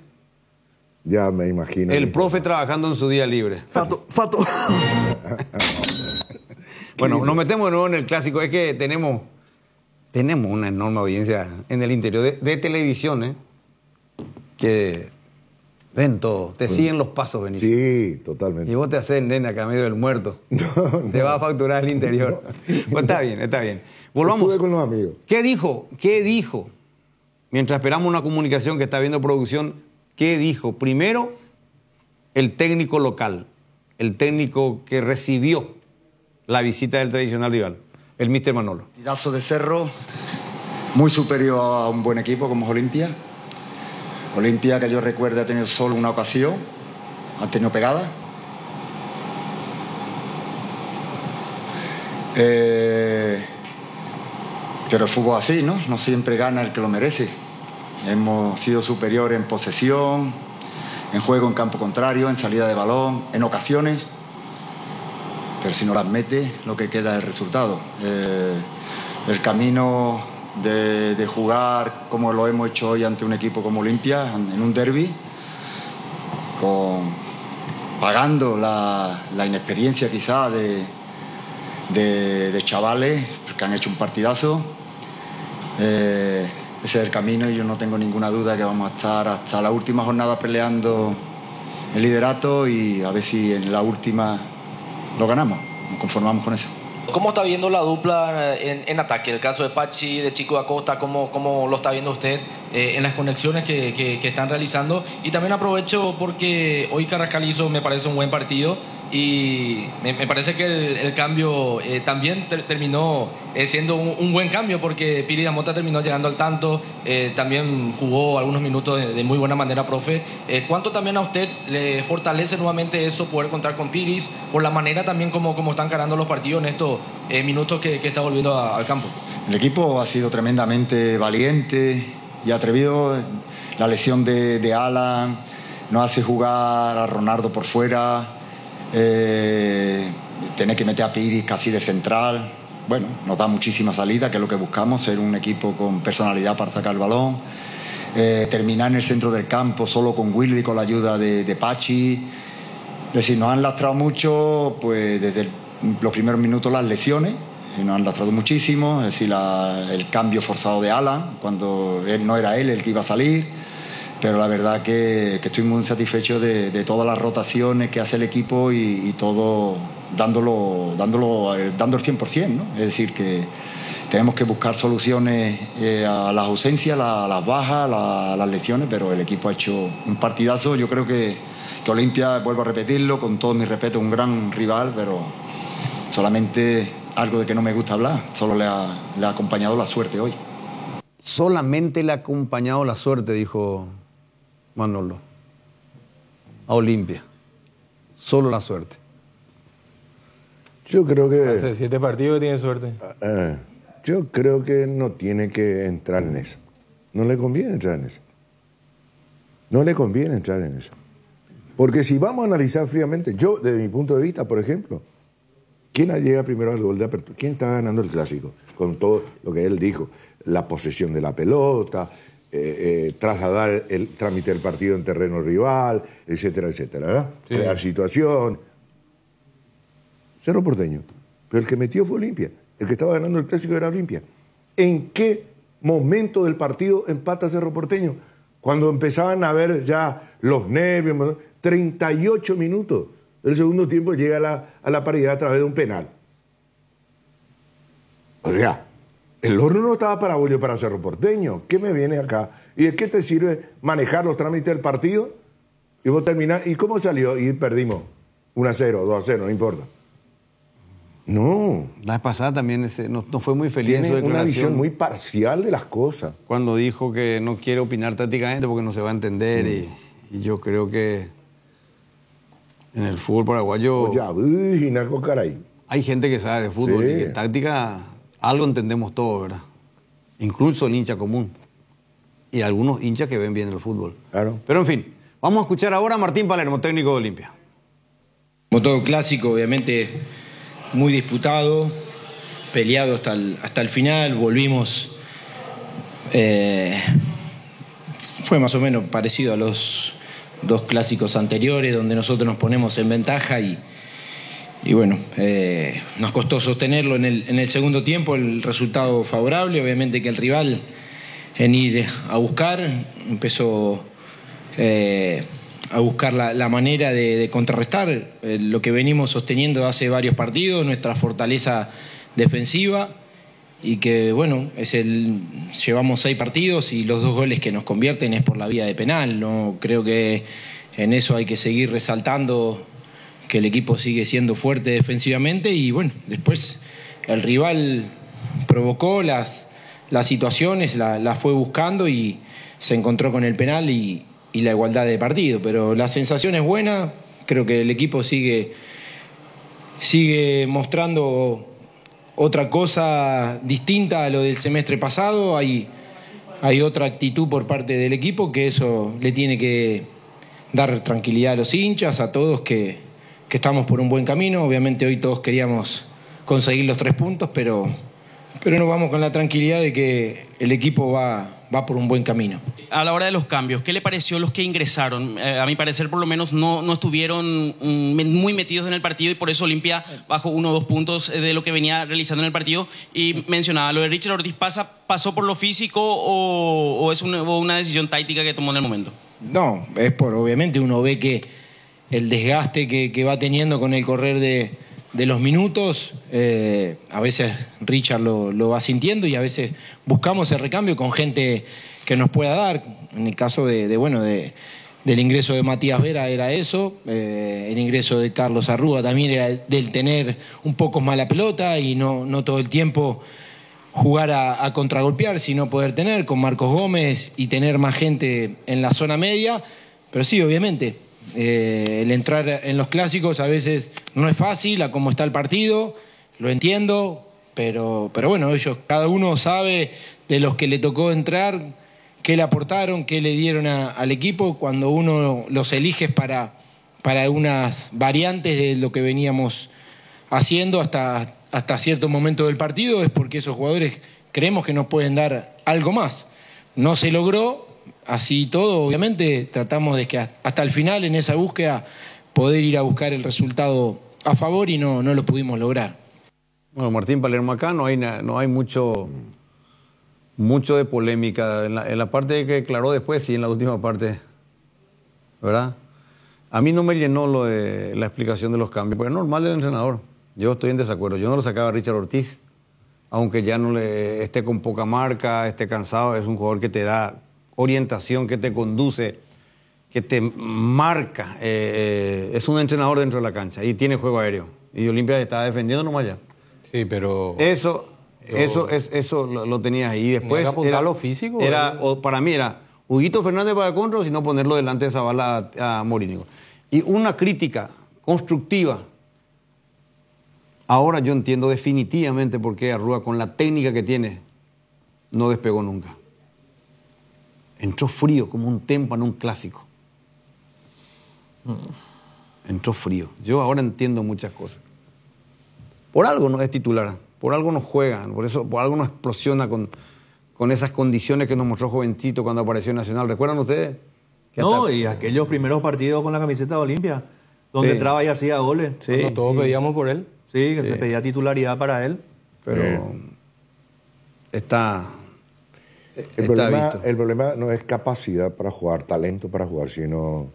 Ya me imagino. El profe trabajando en su día libre. Fato. Bueno, nos metemos de nuevo en el clásico. Es que tenemos una enorme audiencia en el interior de televisión, ¿eh? Que ven todo. Te siguen los pasos, Benicio. Sí, totalmente. Y vos te haces nene acá medio del muerto. Te va a facturar el interior. Pues está bien. Volvamos. Estuve con los amigos. ¿Qué dijo? Mientras esperamos una comunicación que está viendo producción, ¿qué dijo? Primero, el técnico local, el técnico que recibió la visita del tradicional rival, el Míster Manolo. Partidazo de Cerro, muy superior a un buen equipo como es Olimpia. Olimpia, que yo recuerde, ha tenido solo una ocasión, ha tenido pegada. Pero el fútbol así, ¿no? No siempre gana el que lo merece. Hemos sido superiores en posesión, en juego en campo contrario, en salida de balón, en ocasiones. Pero si no las mete, lo que queda es el resultado. El camino de jugar como lo hemos hecho hoy ante un equipo como Olimpia, en un derbi, pagando la inexperiencia quizá de chavales que han hecho un partidazo. Ese es el camino y yo no tengo ninguna duda que vamos a estar hasta la última jornada peleando el liderato y a ver si en la última lo ganamos, nos conformamos con eso. ¿Cómo está viendo la dupla en ataque? El caso de Pachi, de Chico Acosta, ¿cómo lo está viendo usted en las conexiones que están realizando? Y también aprovecho porque hoy Carrascal hizo, me parece, un buen partido y me parece que el cambio también terminó siendo un buen cambio porque Piri Damota terminó llegando al tanto, también jugó algunos minutos de muy buena manera, profe. ¿Cuánto también a usted le fortalece nuevamente eso, poder contar con Piris, por la manera también como están encarando los partidos en estos minutos que está volviendo al campo? El equipo ha sido tremendamente valiente y atrevido. La lesión de Alan nos hace jugar a Ronaldo por fuera, tener que meter a Piris casi de central. Bueno, nos da muchísima salida, que es lo que buscamos, ser un equipo con personalidad para sacar el balón. Terminar en el centro del campo solo con Wildy, con la ayuda de Pachi. Es decir, nos han lastrado mucho, pues desde los primeros minutos las lesiones, nos han lastrado muchísimo. Es decir, el cambio forzado de Alan, cuando no era él el que iba a salir. Pero la verdad que estoy muy satisfecho de todas las rotaciones que hace el equipo y todo dándolo el 100%, ¿no? Es decir, que tenemos que buscar soluciones a las ausencias, a las bajas, a las lesiones, pero el equipo ha hecho un partidazo. Yo creo que Olimpia, vuelvo a repetirlo, con todo mi respeto, un gran rival, pero solamente algo de que no me gusta hablar, solo le ha acompañado la suerte hoy. solamente le ha acompañado la suerte, dijo Manolo, a Olimpia. Solo la suerte. Yo creo que... Hace 7 partidos tiene suerte. Yo creo que no tiene que entrar en eso. No le conviene entrar en eso. No le conviene entrar en eso. Porque si vamos a analizar fríamente, yo, desde mi punto de vista, por ejemplo, ¿quién llega primero al gol de apertura? ¿Quién está ganando el clásico? Con todo lo que él dijo, la posesión de la pelota, trasladar el trámite del partido en terreno rival, etcétera, etcétera, ¿verdad? Sí. Crear situación. Cerro Porteño. Pero el que metió fue Olimpia. El que estaba ganando el clásico era Olimpia. ¿En qué momento del partido empata Cerro Porteño? Cuando empezaban a ver ya los nervios, 38 minutos del segundo tiempo llega a la paridad a través de un penal. O sea, el horno no estaba para bollo para Cerro Porteño. ¿Qué me viene acá? ¿Y de qué te sirve manejar los trámites del partido? Y vos terminás, ¿y cómo salió? Y perdimos 1-0, 2-0, no importa. No. La vez pasada también no fue muy feliz en su Tiene declaración. una visión muy parcial de las cosas. Cuando dijo que no quiere opinar tácticamente porque no se va a entender y yo creo que en el fútbol paraguayo hay gente que sabe de fútbol y que táctica algo entendemos todos, ¿verdad? Incluso el hincha común y algunos hinchas que ven bien el fútbol. Claro. Pero en fin, vamos a escuchar ahora a Martín Palermo, técnico de Olimpia. Como todo clásico, obviamente muy disputado, peleado hasta el final, volvimos, fue más o menos parecido a los 2 clásicos anteriores, donde nosotros nos ponemos en ventaja y bueno, nos costó sostenerlo en el segundo tiempo, el resultado favorable, obviamente que el rival en ir a buscar, empezó a buscar la manera de contrarrestar lo que venimos sosteniendo hace varios partidos, nuestra fortaleza defensiva, y que bueno, llevamos 6 partidos y los 2 goles que nos convierten es por la vía de penal. No creo que en eso hay que seguir resaltando que el equipo sigue siendo fuerte defensivamente y bueno, después el rival provocó las situaciones, las fue buscando y se encontró con el penal y la igualdad de partido, pero la sensación es buena, creo que el equipo sigue mostrando otra cosa distinta a lo del semestre pasado, hay otra actitud por parte del equipo que eso le tiene que dar tranquilidad a los hinchas, a todos que estamos por un buen camino, obviamente hoy todos queríamos conseguir los 3 puntos, pero nos vamos con la tranquilidad de que el equipo va por un buen camino. A la hora de los cambios, ¿qué le pareció los que ingresaron? A mi parecer, por lo menos, no estuvieron muy metidos en el partido y por eso Olimpia bajó 1 o 2 puntos de lo que venía realizando en el partido. Y mencionaba, ¿lo de Richard Ortiz pasó por lo físico o es una decisión táctica que tomó en el momento? No, es obviamente uno ve que el desgaste que va teniendo con el correr de los minutos, a veces Richard lo va sintiendo y a veces buscamos el recambio con gente que nos pueda dar. En el caso del ingreso de Matías Vera era eso, el ingreso de Carlos Arruga también era del tener un poco más la pelota y no todo el tiempo jugar a contragolpear, sino poder tener con Marcos Gómez y tener más gente en la zona media. Pero sí, obviamente, el entrar en los clásicos a veces no es fácil a cómo está el partido, lo entiendo, pero bueno, cada uno sabe de los que le tocó entrar, qué le aportaron, qué le dieron al equipo. Cuando uno los elige para unas variantes de lo que veníamos haciendo hasta cierto momento del partido, es porque esos jugadores creemos que nos pueden dar algo más. No se logró. Así todo, obviamente, tratamos de que hasta el final, en esa búsqueda, poder ir a buscar el resultado a favor y no lo pudimos lograr. Bueno, Martín Palermo, acá no hay mucho de polémica. En la parte que declaró después, sí, en la última parte, ¿verdad? A mí no me llenó lo de la explicación de los cambios, porque es normal del entrenador. Yo estoy en desacuerdo. Yo no lo sacaba a Richard Ortiz, aunque ya no le esté con poca marca, esté cansado, es un jugador que te da orientación, que te conduce, que te marca. Es un entrenador dentro de la cancha y tiene juego aéreo. Y Olimpia estaba defendiendo nomás ya. Sí, pero... Eso Eso lo tenías ahí. Después era lo físico. Para mí era Huguito Fernández para contra, sino ponerlo delante de Zabala a Morínigo. Y una crítica constructiva. Ahora yo entiendo definitivamente por qué Arrua, con la técnica que tiene, no despegó nunca. Entró frío, como un témpano, un clásico. Entró frío. Yo ahora entiendo muchas cosas. Por algo no es titular, por algo no juega, por algo no explosiona con esas condiciones que nos mostró jovencito cuando apareció en Nacional. ¿Recuerdan ustedes? No, y aquellos primeros partidos con la camiseta de Olimpia, donde entraba y hacía goles. Sí, todos pedíamos por él. Sí, que se pedía titularidad para él. Pero está el problema no es capacidad para jugar, talento para jugar, sino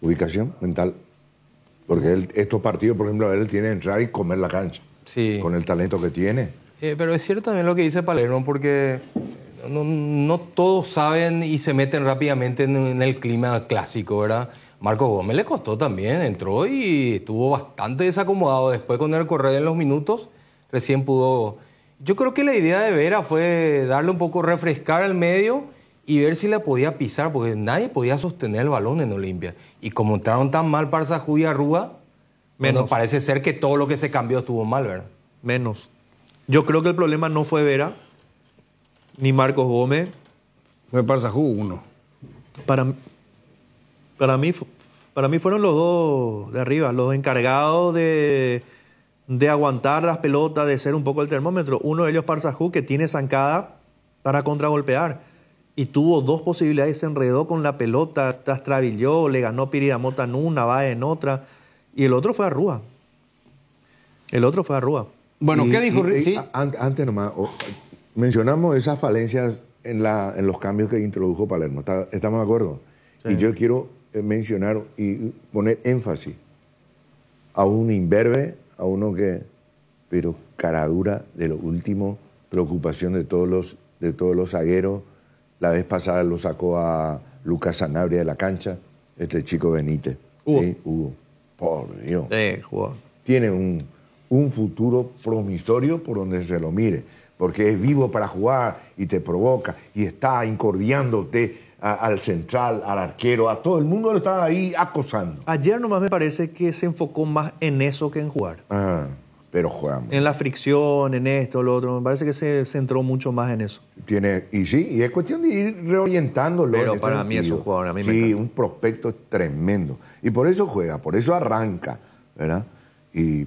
ubicación mental. Porque estos partidos, por ejemplo, él tiene que entrar y comer la cancha. Sí. Con el talento que tiene. Pero es cierto también lo que dice Palermo, porque no todos saben y se meten rápidamente en el clima clásico, ¿verdad? Marcos Gómez le costó también, entró y estuvo bastante desacomodado. Después, con el correr de los minutos, recién pudo... Yo creo que la idea de Vera fue darle un poco, refrescar al medio y ver si la podía pisar, porque nadie podía sostener el balón en Olimpia. Y como entraron tan mal Parzajú y Arrua, bueno, parece ser que todo lo que se cambió estuvo mal, ¿verdad? Menos. Yo creo que el problema no fue Vera, ni Marcos Gómez. Fue Parzajú uno. Para mí fueron los dos de arriba, los encargados de aguantar las pelotas, de ser un poco el termómetro. Uno de ellos, Parzajú, que tiene zancada para contragolpear. Y tuvo dos posibilidades, se enredó con la pelota, trastrabilló, le ganó Piridamota en una, va en otra. Y el otro fue Arrua. Bueno, ¿qué dijo? Sí. Antes nomás, mencionamos esas falencias en los cambios que introdujo Palermo. ¿Estamos de acuerdo? Sí. Y yo quiero mencionar y poner énfasis a un imberbe, a uno que, pero caradura de lo último, preocupación de todos los zagueros. La vez pasada lo sacó a Lucas Sanabria de la cancha, este chico Benítez. Hugo. Sí, Hugo. Por Dios. Sí, jugó. Tiene un futuro promisorio por donde se lo mire, porque es vivo para jugar y te provoca y está incordiándote al central, al arquero, a todo el mundo lo está ahí acosando. Ayer nomás me parece que se enfocó más en eso que en jugar. Pero jugamos. En la fricción, en esto, lo otro. Me parece que se centró mucho más en eso. Y es cuestión de ir reorientándolo. Pero para mí es un jugador, a mí me encanta. Un prospecto tremendo. Y por eso juega, por eso arranca, ¿verdad? Y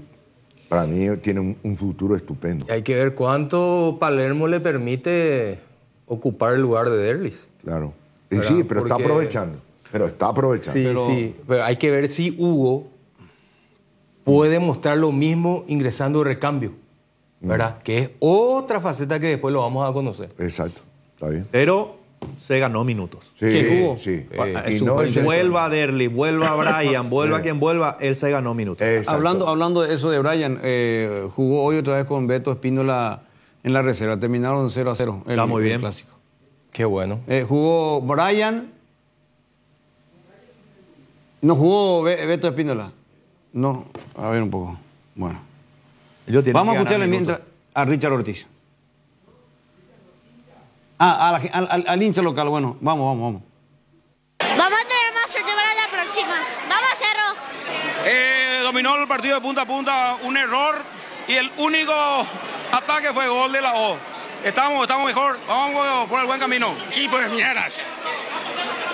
para mí tiene un futuro estupendo. Y hay que ver cuánto Palermo le permite ocupar el lugar de Derlis. Claro. Sí, pero está aprovechando. Sí, pero hay que ver si Hugo puede mostrar lo mismo ingresando de recambio, ¿verdad? Que es otra faceta que después lo vamos a conocer. Exacto, está bien. Pero se ganó minutos. Sí, Vuelva a Derlis, vuelva a Brian, vuelva a quien vuelva, él se ganó minutos. Hablando de eso de Brian, jugó hoy otra vez con Beto Espíndola en la reserva. Terminaron 0-0. Está muy bien. El clásico. Qué bueno. Jugó Brian. No jugó Beto Espíndola. No, a ver un poco. Bueno. Vamos a escucharle mientras a Richard Ortiz. Al hincha local, bueno, vamos. Vamos a tener más suerte para la próxima. ¡Vamos, Cerro! Dominó el partido de punta a punta, un error, y el único ataque fue gol de la O. Estamos mejor, vamos por el buen camino. Equipo de mierdas.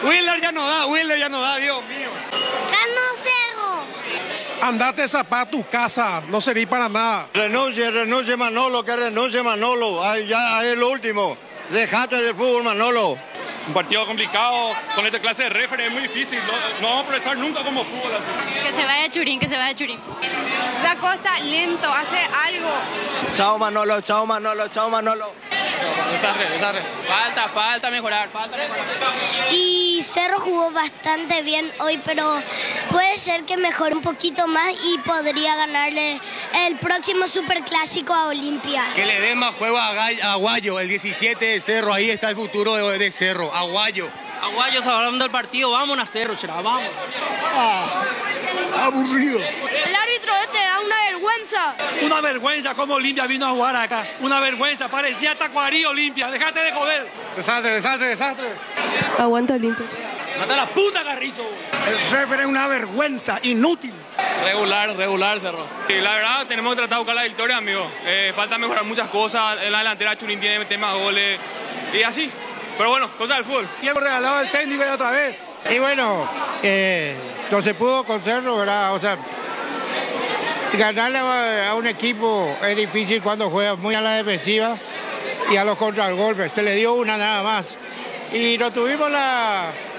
Wilder ya no da, Dios mío. ¡Ganó Cerro! Andate para tu casa, no serví para nada. Renuncie Manolo, que renuncie Manolo. Ay, ya es lo último. Dejate del fútbol, Manolo. Un partido complicado, con esta clase de referee es muy difícil. No vamos a progresar nunca como fútbol. Que se vaya Churín. La Costa lento, hace algo. Chao Manolo. Desarre. Falta mejorar. Y Cerro jugó bastante bien hoy, pero puede ser que mejore un poquito más y podría ganarle el próximo superclásico a Olimpia. Que le den más juego a Aguayo, el 17 de Cerro, ahí está el futuro de Cerro, Aguayo. Aguayo, hablando del partido, vamos a Cerro, vamos. Aburrido. El árbitro da una vergüenza. vergüenza. Una vergüenza cómo Olimpia vino a jugar acá. Una vergüenza, parecía Tacuarí Olimpia. Déjate de joder. Desastre. Aguanta Olimpia. Mata la puta, Carrizo. El referee es una vergüenza, inútil. Regular, Cerro. Y la verdad, tenemos que tratar de buscar la victoria, amigo. Falta mejorar muchas cosas. En la delantera Churín tiene que meter más goles. Y así. Pero bueno, cosas del fútbol. Tiempo regalado al técnico y otra vez. Y bueno, no se pudo con Cerro, ¿verdad? O sea, ganarle a un equipo es difícil cuando juega muy a la defensiva y a los contragolpes. Se le dio una nada más. Y no tuvimos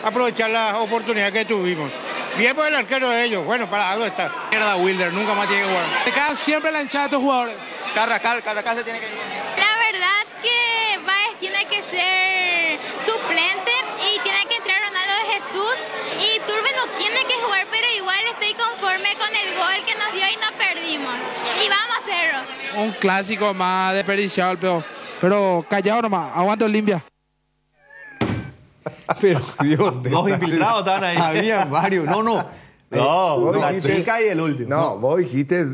aprovechar la oportunidad que tuvimos. Bien por el arquero de ellos. Bueno, para algo está. Mierda, Wilder, nunca más tiene que jugar. Se quedan siempre la hinchada de estos jugadores. Carrascal se tiene que ir. La verdad que Báez tiene que ser suplente y tiene que entrar Ronaldo de Jesús. Y Turbe no tiene que jugar, pero igual estoy conforme con el gol que nos dio y no perdimos. Y vamos a hacerlo. Un clásico más desperdiciado, pero callado nomás. Aguanta Olimpia. Pero Dios, Dos infiltrados estaban ahí. Había varios. No, la chica y el último. No, vos dijiste,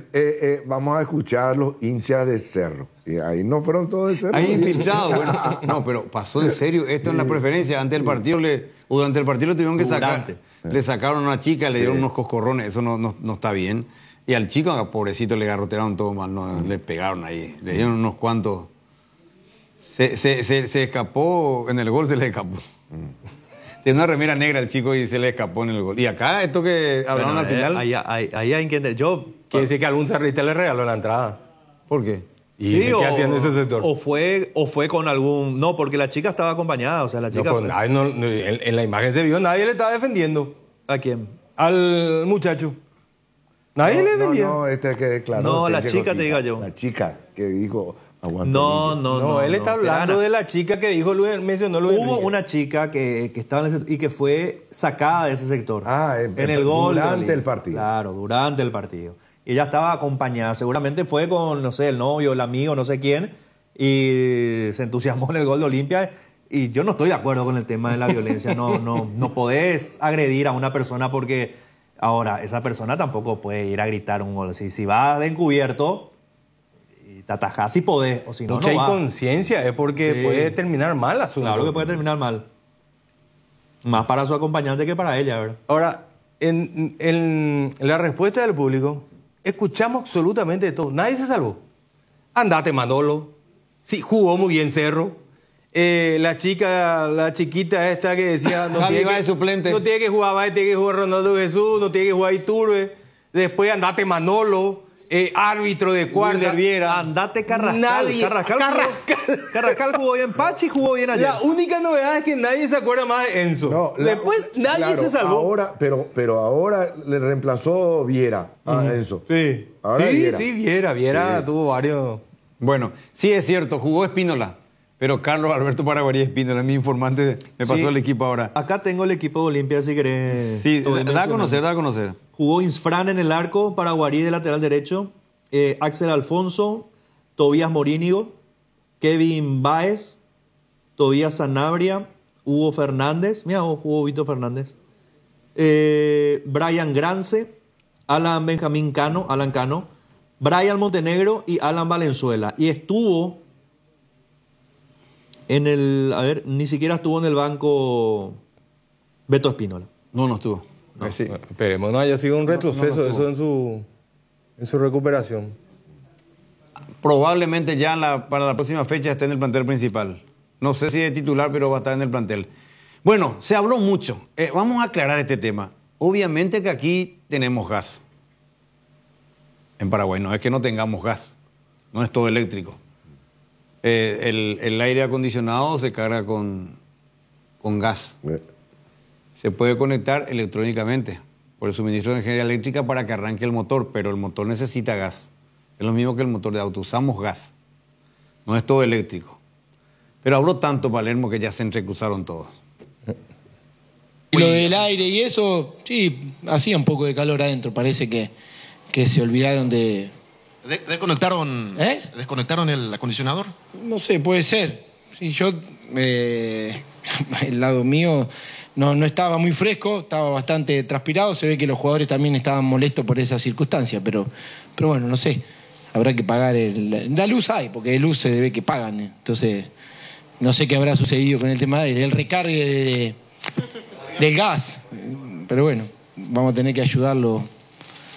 vamos a escuchar los hinchas de Cerro. Y ahí no fueron todos de Cerro. Ahí infiltrados, bueno. No, pero pasó en serio. Esto es una preferencia. Antes del partido, durante el partido le tuvieron que sacar. Le sacaron a una chica, le dieron unos coscorrones. Eso no está bien. Y al chico, pobrecito, le garrotearon todo mal. No, le pegaron ahí. Le dieron unos cuantos. Se escapó, en el gol se le escapó. Tiene una remera negra el chico y se le escapó en el gol. Y acá, esto que hablaron al final. Ahí hay que entender. Quiere decir que algún cerrista le regaló la entrada. ¿Por qué? ¿Y qué hacía en ese sector? O fue con algún... No, porque la chica estaba acompañada. O sea, la chica... En la imagen se vio, nadie le estaba defendiendo. ¿A quién? Al muchacho. Nadie le defendía. No, que claro. No, la chica, te diga yo. La chica que dijo... No, él está hablando de la chica que dijo mencionó Luis Hubo Enrique. una chica que estaba en ese, y que fue sacada de ese sector. En el gol. Durante el partido. Claro, durante el partido. Y ella estaba acompañada. Seguramente fue con, no sé, el novio, el amigo, no sé quién. Y se entusiasmó en el gol de Olimpia. Y yo no estoy de acuerdo con el tema de la violencia. No podés agredir a una persona porque... Ahora, esa persona tampoco puede ir a gritar un gol. Si va de encubierto... Te atajás si podés, o si no, mucha no va. inconsciencia, es porque puede terminar mal el asunto. Claro que puede terminar mal. Más para su acompañante que para ella, ¿verdad? Ahora, en la respuesta del público, escuchamos absolutamente de todo. Nadie se salvó. Andate, Manolo. Sí, jugó muy bien Cerro. La chiquita esta que decía... No tiene de suplente. No tiene que jugar Báez, tiene que jugar Ronaldo Jesús, no tiene que jugar Iturbe. Después andate, Manolo. Árbitro de cuarta. Viera. Andate Carrascal. Nadie. Carrascal jugó bien Pachi, jugó bien ayer. La única novedad es que nadie se acuerda más de Enzo. Después nadie se salvó. Ahora, pero ahora le reemplazó Viera a Enzo. Sí. Ahora Viera tuvo varios. Bueno, sí es cierto, jugó Espínola. Pero Carlos Alberto Paraguarí Espínola, mi informante, me pasó el equipo ahora. Acá tengo el equipo de Olimpia, si querés. Sí, da a conocer. Jugó Insfran en el arco, Paraguarí de lateral derecho, Axel Alfonso, Tobías Morínigo, Kevin Báez, Tobías Sanabria, Hugo Fernández, mira, jugó Vito Fernández, Brian Grance, Alan Cano, Brian Montenegro y Alan Valenzuela. Y estuvo ni siquiera estuvo en el banco Beto Espínola. No estuvo. Sí. Esperemos no haya sido un retroceso eso en su recuperación. Probablemente ya para la próxima fecha esté en el plantel principal. No sé si es titular, pero va a estar en el plantel. Bueno, se habló mucho. Vamos a aclarar este tema. Obviamente que aquí tenemos gas. En Paraguay no es que no tengamos gas. No es todo eléctrico. El aire acondicionado se carga con gas. Se puede conectar electrónicamente por el suministro de energía eléctrica para que arranque el motor, pero el motor necesita gas. Es lo mismo que el motor de auto, usamos gas. No es todo eléctrico. Pero habló tanto Palermo que ya se entrecruzaron todos. Y lo del aire y eso, sí, hacía un poco de calor adentro. Parece que se olvidaron de... ¿Desconectaron el acondicionador? No sé, puede ser. Sí, yo, el lado mío no estaba muy fresco, estaba bastante transpirado. Se ve que los jugadores también estaban molestos por esa circunstancia, pero bueno, no sé. habrá que pagar la luz hay, porque de luz se debe que pagan. Entonces, no sé qué habrá sucedido con el tema del recargue del gas. Pero bueno, vamos a tener que ayudarlo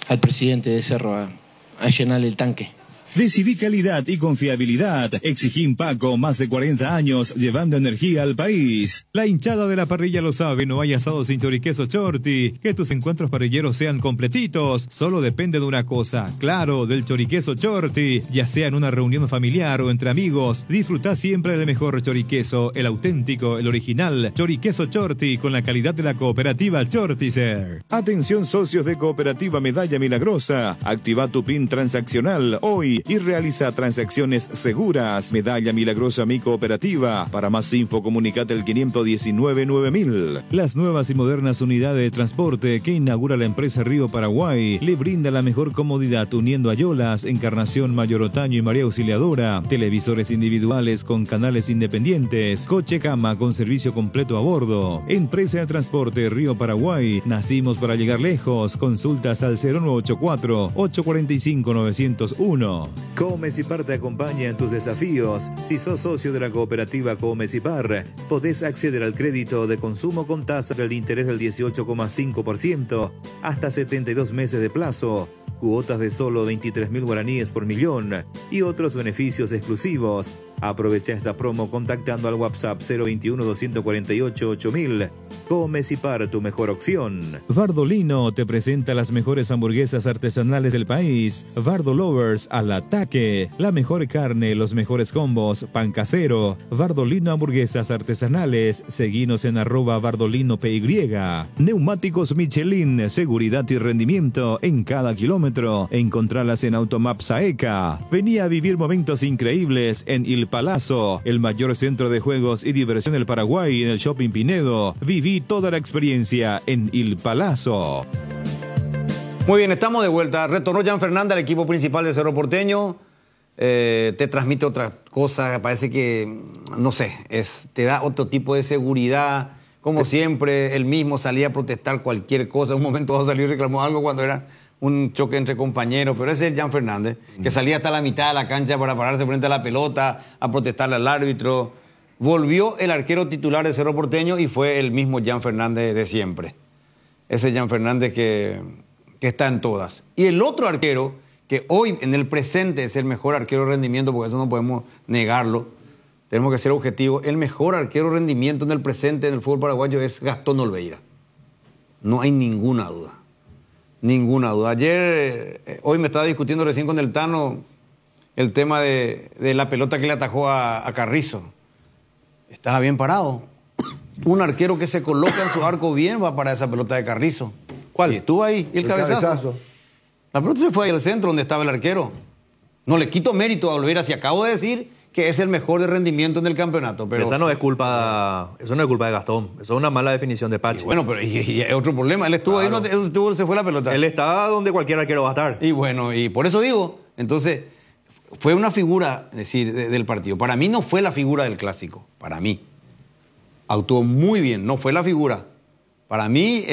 al presidente de Cerro a llenar el tanque. Decidí calidad y confiabilidad. Exigí Impaco, más de 40 años, llevando energía al país. La hinchada de la parrilla lo sabe, no hay asado sin choriqueso Chorti. Que tus encuentros parrilleros sean completitos, solo depende de una cosa, claro, del choriqueso Chorti. Ya sea en una reunión familiar o entre amigos, disfruta siempre del mejor choriqueso, el auténtico, el original, choriqueso Chorti, con la calidad de la cooperativa Chortizer. Atención socios de Cooperativa Medalla Milagrosa, activa tu PIN transaccional hoy y realiza transacciones seguras. Medalla Milagrosa Mi Cooperativa. Para más info, comunicate al 519-9000. Las nuevas y modernas unidades de transporte que inaugura la empresa Río Paraguay le brinda la mejor comodidad uniendo Ayolas, Encarnación, Mayor Otaño y María Auxiliadora. Televisores individuales con canales independientes. Coche cama con servicio completo a bordo. Empresa de transporte Río Paraguay. Nacimos para llegar lejos. Consultas al 0984-845-901. Comecipar te acompaña en tus desafíos. Si sos socio de la cooperativa Comecipar, podés acceder al crédito de consumo con tasa de interés del 18,5% hasta 72 meses de plazo, cuotas de solo 23.000 guaraníes por millón y otros beneficios exclusivos. Aprovecha esta promo contactando al WhatsApp 021-248-8000. Comecipar, tu mejor opción. Bardolino te presenta las mejores hamburguesas artesanales del país. Bardo Lovers al ataque. La mejor carne, los mejores combos, pan casero. Bardolino Hamburguesas Artesanales. Seguinos en @BardolinoPY. Neumáticos Michelin, seguridad y rendimiento en cada kilómetro. Encontralas en Automaps AECA. Vení a vivir momentos increíbles en Il Palazzo, el mayor centro de juegos y diversión del Paraguay, en el Shopping Pinedo. Viví toda la experiencia en Il Palazzo. Muy bien, estamos de vuelta. Retornó Jan Fernández al equipo principal de Cerro Porteño. Te transmite otra cosa, parece que, no sé, te da otro tipo de seguridad. Como siempre, él mismo salía a protestar cualquier cosa. En un momento salió y reclamó algo cuando era un choque entre compañeros, pero ese es Jan Fernández, que salía hasta la mitad de la cancha para pararse frente a la pelota, a protestarle al árbitro. Volvió el arquero titular de Cerro Porteño y fue el mismo Jan Fernández de siempre. Ese Jan Fernández que está en todas. Y el otro arquero, que hoy en el presente es el mejor arquero de rendimiento, porque eso no podemos negarlo, tenemos que ser objetivos, el mejor arquero de rendimiento en el presente en el fútbol paraguayo es Gastón Olveira. No hay ninguna duda. Ninguna duda. Ayer, hoy me estaba discutiendo recién con el Tano el tema de la pelota que le atajó a Carrizo. Estaba bien parado. Un arquero que se coloca en su arco bien va para esa pelota de Carrizo. ¿Cuál? Y estuvo ahí. ¿Y el cabezazo? La pelota se fue ahí al centro donde estaba el arquero. No le quito mérito a Olveira si acabo de decir que es el mejor de rendimiento en el campeonato. Pero esa no es culpa, eso no es culpa de Gastón. Eso es una mala definición de Pachi. Y bueno, pero y hay otro problema. Él estuvo ahí donde se fue la pelota. Él está donde cualquier arquero va a estar. Y bueno, y por eso digo, entonces, fue una figura, es decir, del partido. Para mí no fue la figura del clásico. Para mí. Actuó muy bien, no fue la figura. Para mí,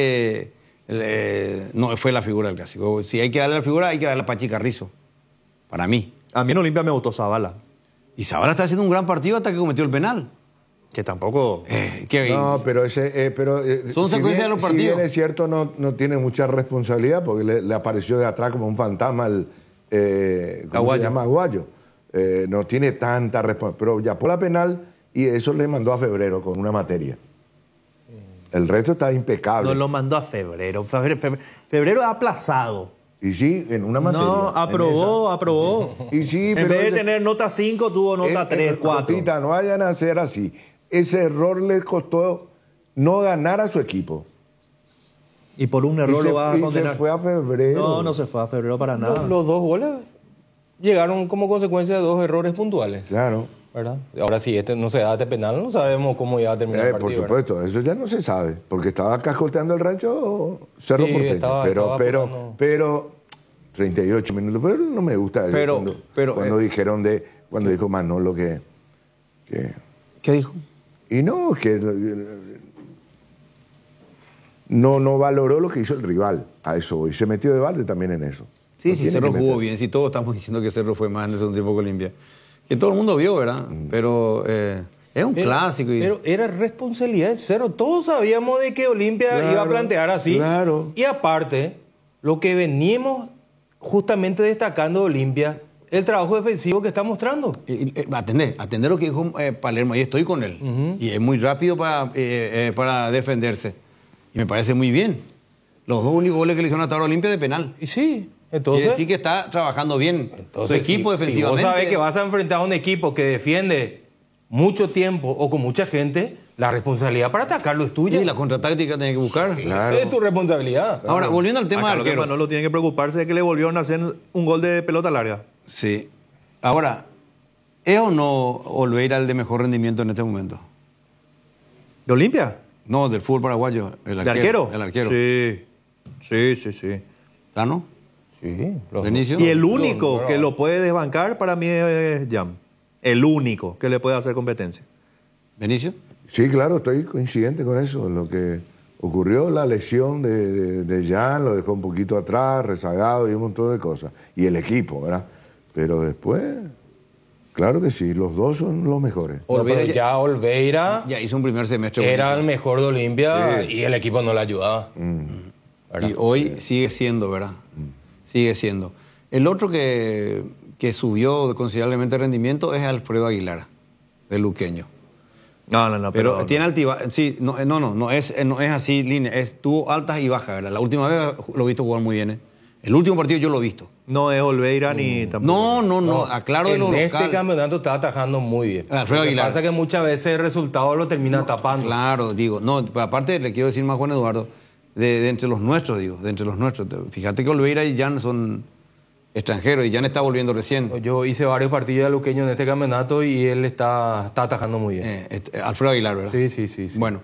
no fue la figura del clásico. Si hay que darle la figura, hay que darle a Pachi Carrizo. Para mí. A mí en Olimpia me gustó Zavala. Y Zavala está haciendo un gran partido hasta que cometió el penal. Que tampoco... No, pero son secuencias de los partidos. Si bien es cierto, no tiene mucha responsabilidad porque le apareció de atrás como un fantasma ¿cómo se llama? Aguayo. No tiene tanta responsabilidad. Pero ya por la penal y eso le mandó a Febrero con una materia. El resto está impecable. No lo mandó a Febrero. Febrero ha aplazado. Y sí, en una materia. No, aprobó. Y sí, en vez de tener nota 5, tuvo nota 3, 4. Tita, no vayan a hacer así. Ese error le costó no ganar a su equipo. Y por un error lo va a condenar. Se fue a Febrero. No se fue a Febrero para nada. Los dos goles llegaron como consecuencia de dos errores puntuales. Claro. ¿Verdad? Ahora si no se da este penal, no sabemos cómo iba a terminar el partido. Por supuesto, ¿verdad? Eso ya no se sabe, porque estaba cascoteando el rancho Cerro Porteño. Pero 38 minutos, pero no me gusta eso. Cuando dijo Manolo que... ¿Qué dijo? Y no, que no valoró lo que hizo el rival. A eso voy. Se metió de balde también en eso. Sí, sí, Cerro jugó bien. Sí, todos estamos diciendo que Cerro fue más en el segundo tiempo que Olimpia. Que todo el mundo vio, ¿verdad? Pero es un clásico. Pero era responsabilidad de Cerro. Todos sabíamos de que Olimpia iba a plantear así. Claro. Y aparte, lo que venimos justamente destacando de Olimpia, el trabajo defensivo que está mostrando. Atender lo que dijo Palermo, ahí estoy con él. Y es muy rápido para defenderse. Y me parece muy bien. Los dos únicos goles que le hicieron hasta ahora Olimpia de penal. Y sí, entonces... Quiere decir que está trabajando bien. Entonces, su equipo defensivamente. Si vos sabés que vas a enfrentar a un equipo que defiende mucho tiempo o con mucha gente, la responsabilidad para atacarlo es tuya. Y la contratáctica tenés que buscar. Claro. Esa es tu responsabilidad. Ahora, volviendo al tema Acá del lo que arquero. Manolo tiene que preocuparse de que le volvieron a hacer un gol de pelota larga. Sí. Ahora, ¿es o no Olveira el de mejor rendimiento en este momento? ¿De Olimpia? No, del fútbol paraguayo. ¿De arquero? El arquero. Sí. ¿Tano? Sí. Benicio. Y el único que lo puede desbancar para mí es Jam. El único que le puede hacer competencia. ¿Benicio? Sí, claro, estoy coincidente con eso. Lo que ocurrió, la lesión de Jan, lo dejó un poquito atrás, rezagado y un montón de cosas. Y el equipo, ¿verdad? Pero después, claro que sí, los dos son los mejores. Olveira ya hizo un primer semestre. Era el mejor de Olimpia y el equipo no le ayudaba. Y hoy sigue siendo, ¿verdad? Sigue siendo. El otro que subió considerablemente el rendimiento es Alfredo Aguilar, de Luqueño. No. Pero tiene altibajas. Sí, no es así, línea. Tuvo altas y bajas, ¿verdad? La última vez lo he visto jugar muy bien. El último partido yo lo he visto. No es Olveira ni tampoco. No. Aclaro de lo local. En este campeonato está atajando muy bien. Alfredo Aguilar. Lo que pasa es que muchas veces el resultado lo termina tapando. Claro, digo. No, pero aparte le quiero decir más, Juan Eduardo, de entre los nuestros, digo. De entre los nuestros. Fíjate que Olveira y Jan son extranjeros y Jan está volviendo recién. Yo hice varios partidos de Luqueño en este campeonato y él está atajando muy bien. Alfredo Aguilar, ¿verdad? Sí. Bueno,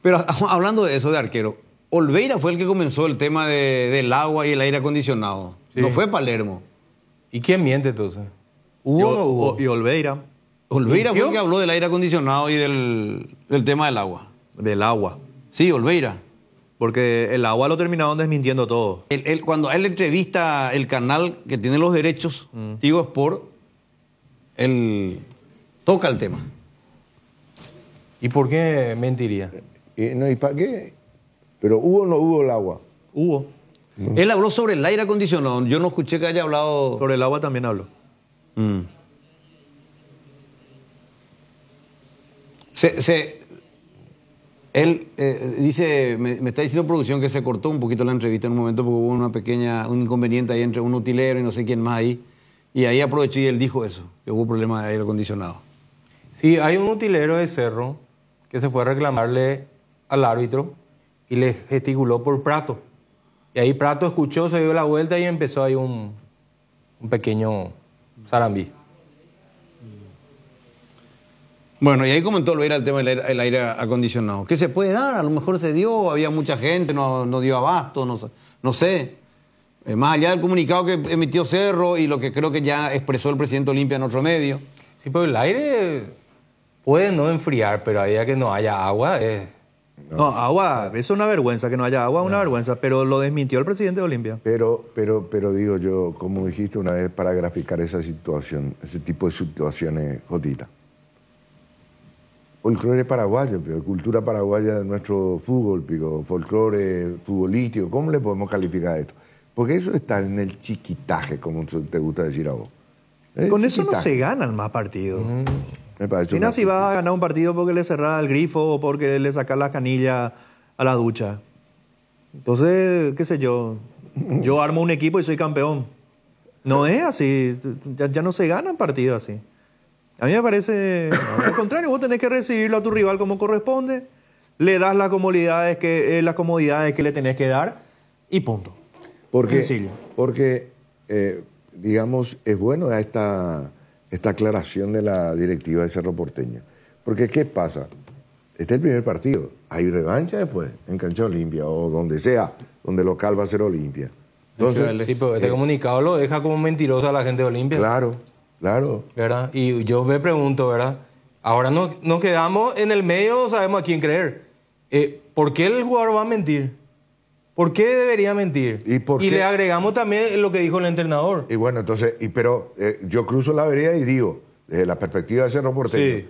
pero hablando de eso de arquero, Olveira fue el que comenzó el tema del agua y el aire acondicionado. Sí. No fue Palermo. ¿Y quién miente entonces? ¿Hubo o no hubo? Y Olveira. Olveira fue el que habló del aire acondicionado y del tema del agua. Del agua. Sí, Olveira. Porque el agua lo terminaron desmintiendo todo. Cuando a él entrevista el canal que tiene los derechos, Tigo Sport, él toca el tema. ¿Y por qué mentiría? ¿Y para qué? Pero ¿hubo o no hubo el agua? Hubo. Él habló sobre el aire acondicionado. Yo no escuché que haya hablado... Sobre el agua también habló. Él dice, me está diciendo producción que se cortó un poquito la entrevista en un momento porque hubo un inconveniente ahí entre un utilero y no sé quién más ahí. Y ahí aprovechó y él dijo eso, que hubo problema de aire acondicionado. Sí, hay un utilero de Cerro que se fue a reclamarle al árbitro y le gesticuló por Prato. Y ahí Prato escuchó, se dio la vuelta y empezó ahí un pequeño zarambí. Bueno, y ahí comentó Olveira el tema del aire acondicionado. ¿Qué se puede dar? A lo mejor se dio, había mucha gente, no dio abasto, no sé. Más allá del comunicado que emitió Cerro y lo que creo que ya expresó el presidente Olimpia en otro medio. Sí, pero el aire puede no enfriar, pero ahí que no haya agua es... No, agua, es una vergüenza que no haya agua, una vergüenza, pero lo desmintió el presidente de Olimpia. Pero digo yo, como dijiste una vez, para graficar esa situación, ese tipo de situaciones, Jotita. Folclore paraguayo, pero cultura paraguaya de nuestro fútbol, folclore futbolístico, ¿cómo le podemos calificar esto? Porque eso está en el chiquitaje, como te gusta decir a vos. Con eso no se ganan más partidos. Me parece Mira si va a ganar un partido porque le cerraba el grifo o porque le saca la canilla a la ducha. Entonces, qué sé yo armo un equipo y soy campeón. No es así, ya no se ganan partidos así. A mí me parece, al contrario, vos tenés que recibirlo a tu rival como corresponde, le das las comodidades que le tenés que dar y punto. Porque digamos, es bueno esta aclaración de la directiva de Cerro Porteño. Porque, ¿qué pasa? Este es el primer partido. Hay revancha después, en Cancha Olimpia o donde sea, donde local va a ser Olimpia. Entonces, sí, pero este comunicado lo deja como mentiroso a la gente de Olimpia. Claro. ¿Verdad? Y yo me pregunto, ¿verdad? Ahora nos quedamos en el medio, no sabemos a quién creer. ¿Por qué el jugador va a mentir? ¿Por qué debería mentir? ¿Y le agregamos también lo que dijo el entrenador. Y bueno, entonces, pero yo cruzo la vereda y digo, desde la perspectiva de Cerro Porteño, Sí.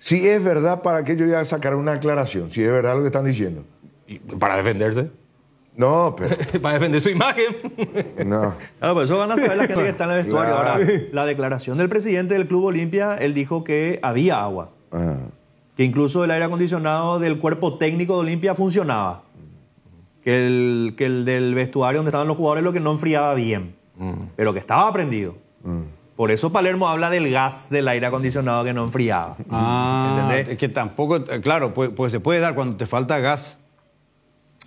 si es verdad, ¿para qué yo voy a sacar una aclaración? Si es verdad lo que están diciendo. Para defenderse. No, pero... Para defender su imagen. No. Claro, por eso van a saber la gente que está en el vestuario. Claro. Ahora, la declaración del presidente del Club Olimpia, él dijo que había agua. Que incluso el aire acondicionado del cuerpo técnico de Olimpia funcionaba. Que el del vestuario donde estaban los jugadores lo que no enfriaba bien. Pero que estaba prendido. Por eso Palermo habla del gas del aire acondicionado que no enfriaba. ¿Entendés? Es que tampoco, claro, pues se puede dar cuando te falta gas.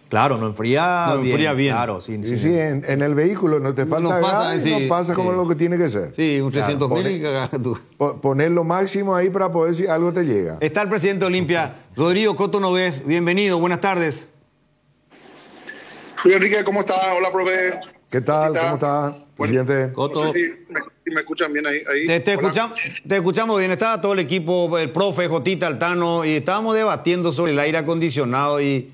Claro, no enfría, No enfría bien. Claro, Sí, en el vehículo no te falta gas, no pasa como lo que tiene que ser. Sí, un 300.000 y cagás tú. Poner lo máximo ahí para poder si algo te llega. Está el presidente de Olimpia, Rodrigo Coto Nogués. Bienvenido, buenas tardes. Julio Enrique, ¿cómo está? Hola, profe. ¿Qué tal? ¿Cómo está, presidente? No sé si me escuchan bien ahí. Te escuchamos bien. Estaba todo el equipo, el profe, Jotita, Altano, y estábamos debatiendo sobre el aire acondicionado. Y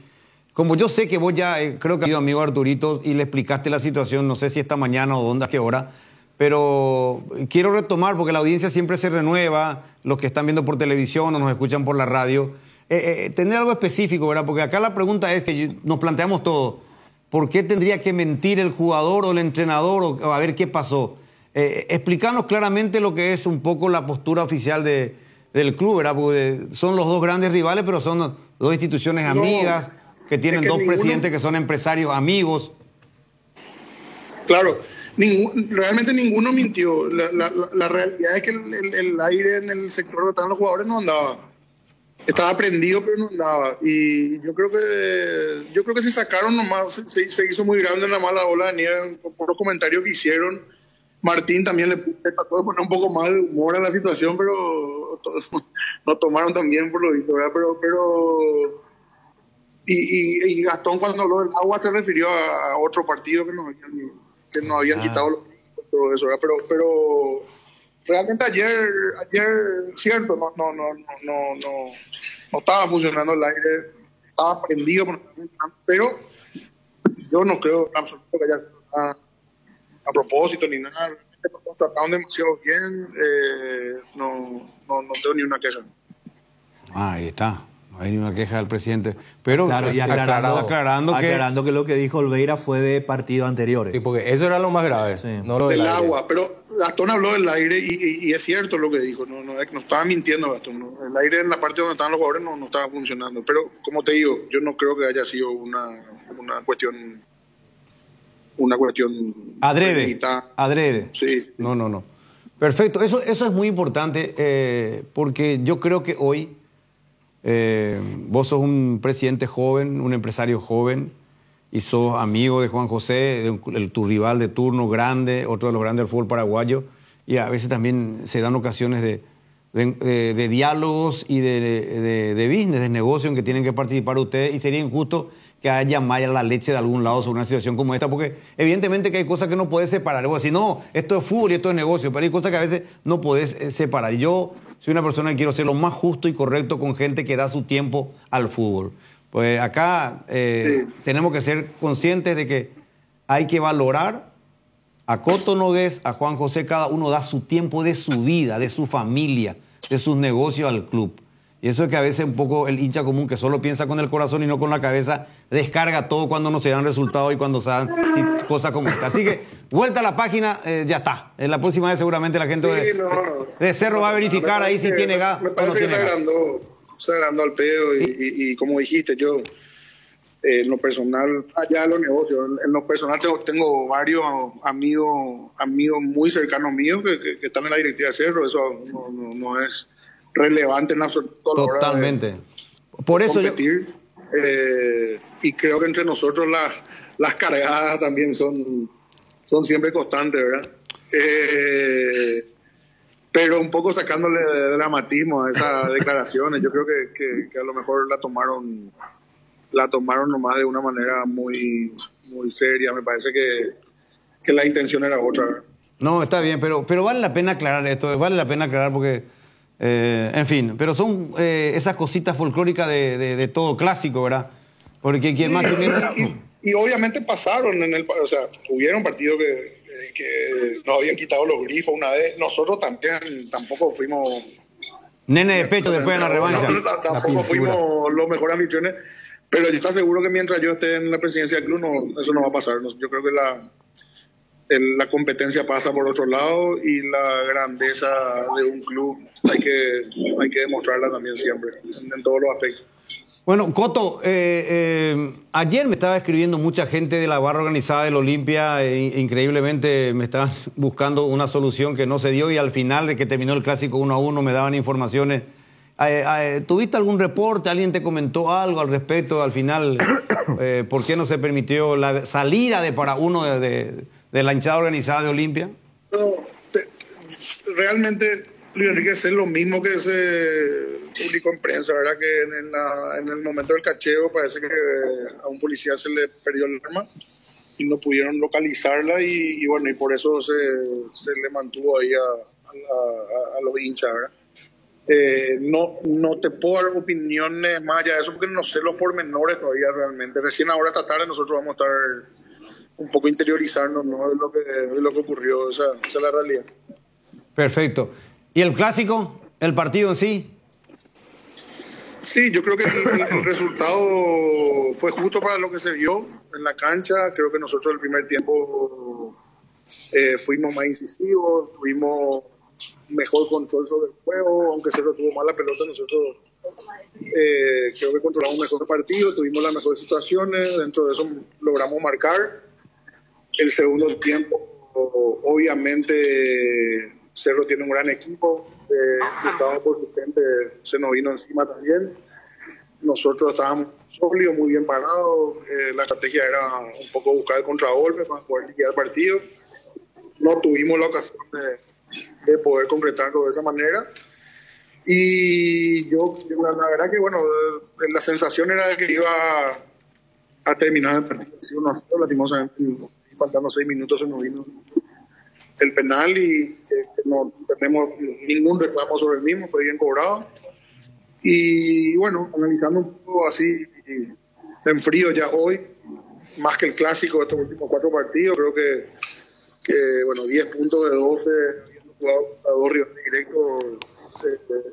como yo sé que vos ya, creo que has ido amigo Arturito y le explicaste la situación, no sé si esta mañana o dónde, a qué hora, pero quiero retomar porque la audiencia siempre se renueva, los que están viendo por televisión o nos escuchan por la radio. Tener algo específico, ¿verdad? Porque acá la pregunta es que nos planteamos todo. ¿Por qué tendría que mentir el jugador o el entrenador o a ver qué pasó? Explicarnos claramente lo que es un poco la postura oficial del club, ¿verdad? Porque son los dos grandes rivales, pero son dos instituciones amigas, que tienen dos presidentes que son empresarios amigos. Claro, realmente ninguno mintió. La realidad es que el aire en el sector donde estaban los jugadores no andaba. Estaba prendido, pero no andaba. Y yo creo que se sacaron nomás, se hizo muy grande la mala ola de nieve por los comentarios que hicieron. Martín también le trató de poner un poco más de humor a la situación, pero todos no tomaron también por lo visto, ¿verdad? Y Gastón, cuando habló del agua, se refirió a otro partido que nos habían quitado los todo eso, ¿verdad? Pero realmente ayer cierto, no estaba funcionando el aire, estaba prendido, pero yo no creo en absoluto que haya sido a propósito ni nada. Nos trataron demasiado bien, no tengo ni una queja. Ahí está. No hay ni una queja del presidente. Pero claro, y aclarando que lo que dijo Olveira fue de partidos anteriores. Sí, porque eso era lo más grave. Sí. No lo del agua. Pero Gastón habló del aire y es cierto lo que dijo. No estaba mintiendo Gastón. No. El aire en la parte donde estaban los jugadores no estaba funcionando. Pero, como te digo, yo no creo que haya sido una cuestión... Adrede. Sí. No. Perfecto. Eso es muy importante porque yo creo que hoy vos sos un presidente joven, un empresario joven y sos amigo de Juan José, tu rival de turno grande, otro de los grandes del fútbol paraguayo, y a veces también se dan ocasiones de diálogos y de business, de negocio en que tienen que participar ustedes, y sería injusto que haya mala leche de algún lado sobre una situación como esta, porque evidentemente que hay cosas que no puedes separar. Vos decís, no, esto es fútbol y esto es negocio, pero hay cosas que a veces no podés separar. Yo soy una persona que quiero ser lo más justo y correcto con gente que da su tiempo al fútbol. Pues acá tenemos que ser conscientes de que hay que valorar a Coto Nogués, a Juan José, cada uno da su tiempo de su vida, de su familia, de sus negocios al club. Y eso es que a veces un poco el hincha común que solo piensa con el corazón y no con la cabeza, descarga todo cuando no se dan resultados y cuando se dan cosas como esta. Así que, vuelta a la página, ya está. En la próxima vez seguramente la gente de Cerro va a verificar ahí si tiene gas. Me parece que se agrandó al pedo y como dijiste, yo en lo personal, allá en los negocios, en lo personal tengo varios amigos muy cercanos míos que están en la directiva de Cerro. Eso no es relevante en absoluto. Totalmente. Por eso competir, y creo que entre nosotros las cargadas también son siempre constantes, ¿verdad? Pero un poco sacándole de dramatismo a esas declaraciones. Yo creo que a lo mejor la tomaron nomás de una manera muy, muy seria. Me parece que la intención era otra, ¿verdad? No, está bien, pero vale la pena aclarar esto, porque en fin, pero son esas cositas folclóricas de todo clásico, ¿verdad? Porque quien más Y obviamente pasaron o sea, hubieron partidos que nos habían quitado los grifos una vez. Nosotros también tampoco fuimos nene de pecho después de la revancha. Tampoco fuimos los mejores anfitriones, pero yo estoy seguro que mientras yo esté en la presidencia del club eso no va a pasar. Yo creo que la competencia pasa por otro lado y la grandeza de un club hay que demostrarla también siempre, en todos los aspectos. Bueno, Coto, ayer me estaba escribiendo mucha gente de la barra organizada del Olimpia, increíblemente me estaban buscando una solución que no se dio y al final de que terminó el clásico 1-1 me daban informaciones. ¿Tuviste algún reporte? ¿Alguien te comentó algo al respecto? Al final, ¿por qué no se permitió la salida para uno de la hinchada organizada de Olimpia? No, realmente, Luis Enrique, es lo mismo que se publicó en prensa, ¿verdad? Que en el momento del cacheo parece que a un policía se le perdió el arma y no pudieron localizarla y bueno, y por eso se le mantuvo ahí a los hinchas, ¿verdad? No te puedo dar opiniones más allá de eso porque no sé los pormenores todavía realmente. Recién ahora esta tarde nosotros vamos a estar un poco interiorizarnos, ¿no? de lo que ocurrió, esa es la realidad. Perfecto. ¿Y el clásico? ¿El partido en sí? Sí, yo creo que el resultado fue justo para lo que se vio en la cancha. Creo que nosotros el primer tiempo fuimos más incisivos, tuvimos mejor control sobre el juego, aunque se tuvo mal la pelota, nosotros creo que controlamos mejor el partido, tuvimos las mejores situaciones, dentro de eso logramos marcar. El segundo tiempo, obviamente, Cerro tiene un gran equipo, Gustavo por su gente se nos vino encima también. Nosotros estábamos sólidos, muy bien parados, la estrategia era un poco buscar el contragolpe para poder liquidar el partido. No tuvimos la ocasión de poder concretarlo de esa manera. Y yo, la verdad que, bueno, la sensación era de que iba a terminar el partido. Lastimosamente, faltando 6 minutos se nos vino el penal y que no tenemos ningún reclamo sobre el mismo, fue bien cobrado. Y bueno, analizando un poco así en frío ya hoy, más que el clásico de estos últimos 4 partidos, creo que bueno, 10 puntos de 12 habiendo jugado a 2 rivales directos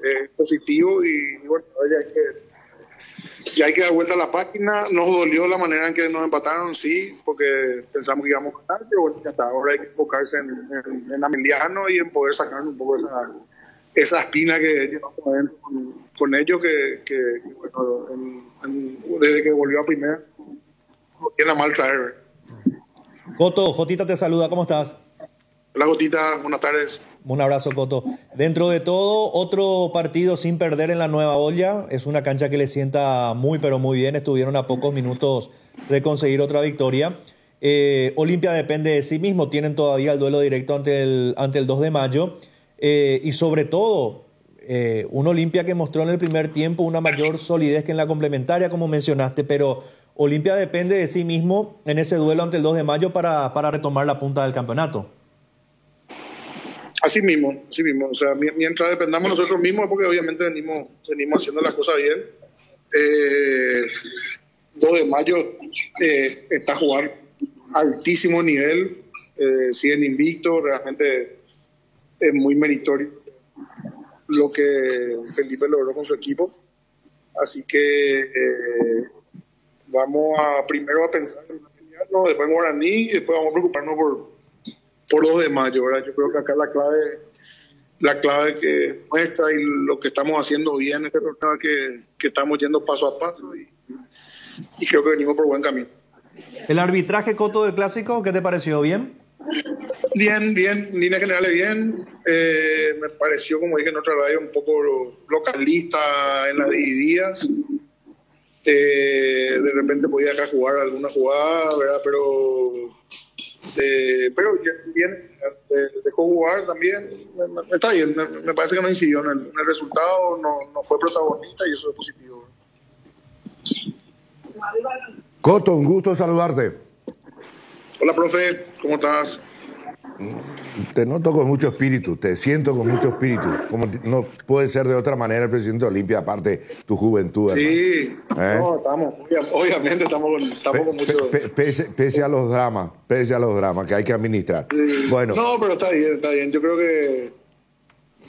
es positivo y bueno, ya hay que dar vuelta a la página. Nos dolió la manera en que nos empataron, sí, porque pensamos que íbamos a ganar, pero bueno, hasta ahora hay que enfocarse en Ameliano y en poder sacar un poco esa espina que llevamos adentro con ellos, que bueno, desde que volvió a primera, no tiene a mal traer. Coto, Jotita te saluda, ¿cómo estás? Hola Jotita, buenas tardes. Un abrazo, Coto. Dentro de todo, otro partido sin perder en la Nueva Olla. Es una cancha que le sienta muy, pero muy bien. Estuvieron a pocos minutos de conseguir otra victoria. Olimpia depende de sí mismo. Tienen todavía el duelo directo ante el 2 de mayo. Y sobre todo, un Olimpia que mostró en el primer tiempo una mayor solidez que en la complementaria, como mencionaste, pero Olimpia depende de sí mismo en ese duelo ante el 2 de mayo para retomar la punta del campeonato. Así mismo. O sea, mientras dependamos nosotros mismos, porque obviamente venimos haciendo las cosas bien. 2 de mayo está jugando altísimo nivel, siguen invictos, realmente es muy meritorio lo que Felipe logró con su equipo. Así que vamos primero a pensar en después en Guaraní y después vamos a preocuparnos por 2 de mayo, ¿verdad? Yo creo que acá la clave que muestra y lo que estamos haciendo bien este torneo es que estamos yendo paso a paso y creo que venimos por buen camino. ¿El arbitraje, Coto, del clásico, qué te pareció? ¿Bien? Bien, en líneas generales bien. Me pareció, como dije en otra radio, un poco localista en las divididas. De repente podía dejar jugar alguna jugada, ¿verdad? Pero bien, dejó jugar también, está bien, me parece que no incidió en el resultado, no fue protagonista y eso es positivo. Coto, un gusto saludarte. Hola, profe, ¿cómo estás? Te noto con mucho espíritu, te siento con mucho espíritu. Como no puede ser de otra manera el presidente de Olimpia, aparte tu juventud. Sí, no, obviamente estamos con mucho... Pese a los dramas que hay que administrar. Sí. Bueno. No, pero está bien.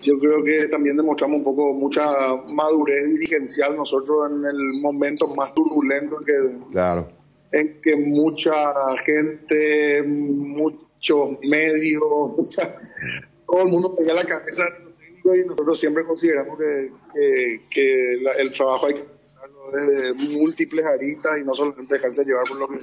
Yo creo que también demostramos un poco mucha madurez dirigencial nosotros en el momento más turbulento en que mucha gente, muchos medios, todo el mundo pedía la cabeza de los técnicos y nosotros siempre consideramos que el trabajo hay que empezarlo desde múltiples aristas y no solamente dejarse llevar por lo que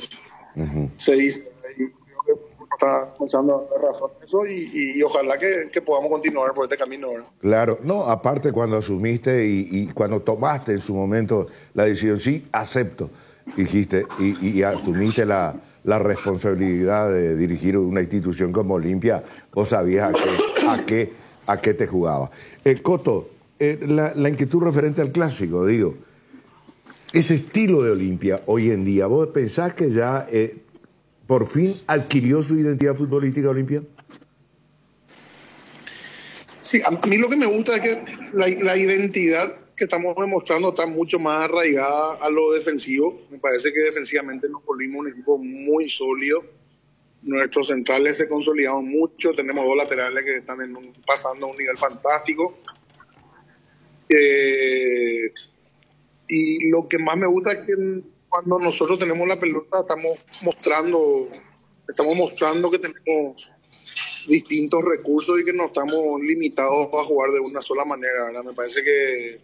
se dice. Y creo que está pensando la razón en eso y ojalá que podamos continuar por este camino, ¿verdad? Claro, no, aparte cuando asumiste y cuando tomaste en su momento la decisión, sí, acepto, dijiste, y asumiste la responsabilidad de dirigir una institución como Olimpia, vos sabías a qué te jugabas. Coto, la inquietud referente al clásico, digo, ese estilo de Olimpia hoy en día, ¿vos pensás que ya por fin adquirió su identidad futbolística Olimpia? Sí, a mí lo que me gusta es que la identidad que estamos demostrando está mucho más arraigada a lo defensivo. Me parece que defensivamente nos volvimos un equipo muy sólido. Nuestros centrales se consolidaron mucho. Tenemos dos laterales que están pasando a un nivel fantástico. Y lo que más me gusta es que cuando nosotros tenemos la pelota estamos mostrando que tenemos distintos recursos y que no estamos limitados a jugar de una sola manera, ¿verdad? Me parece que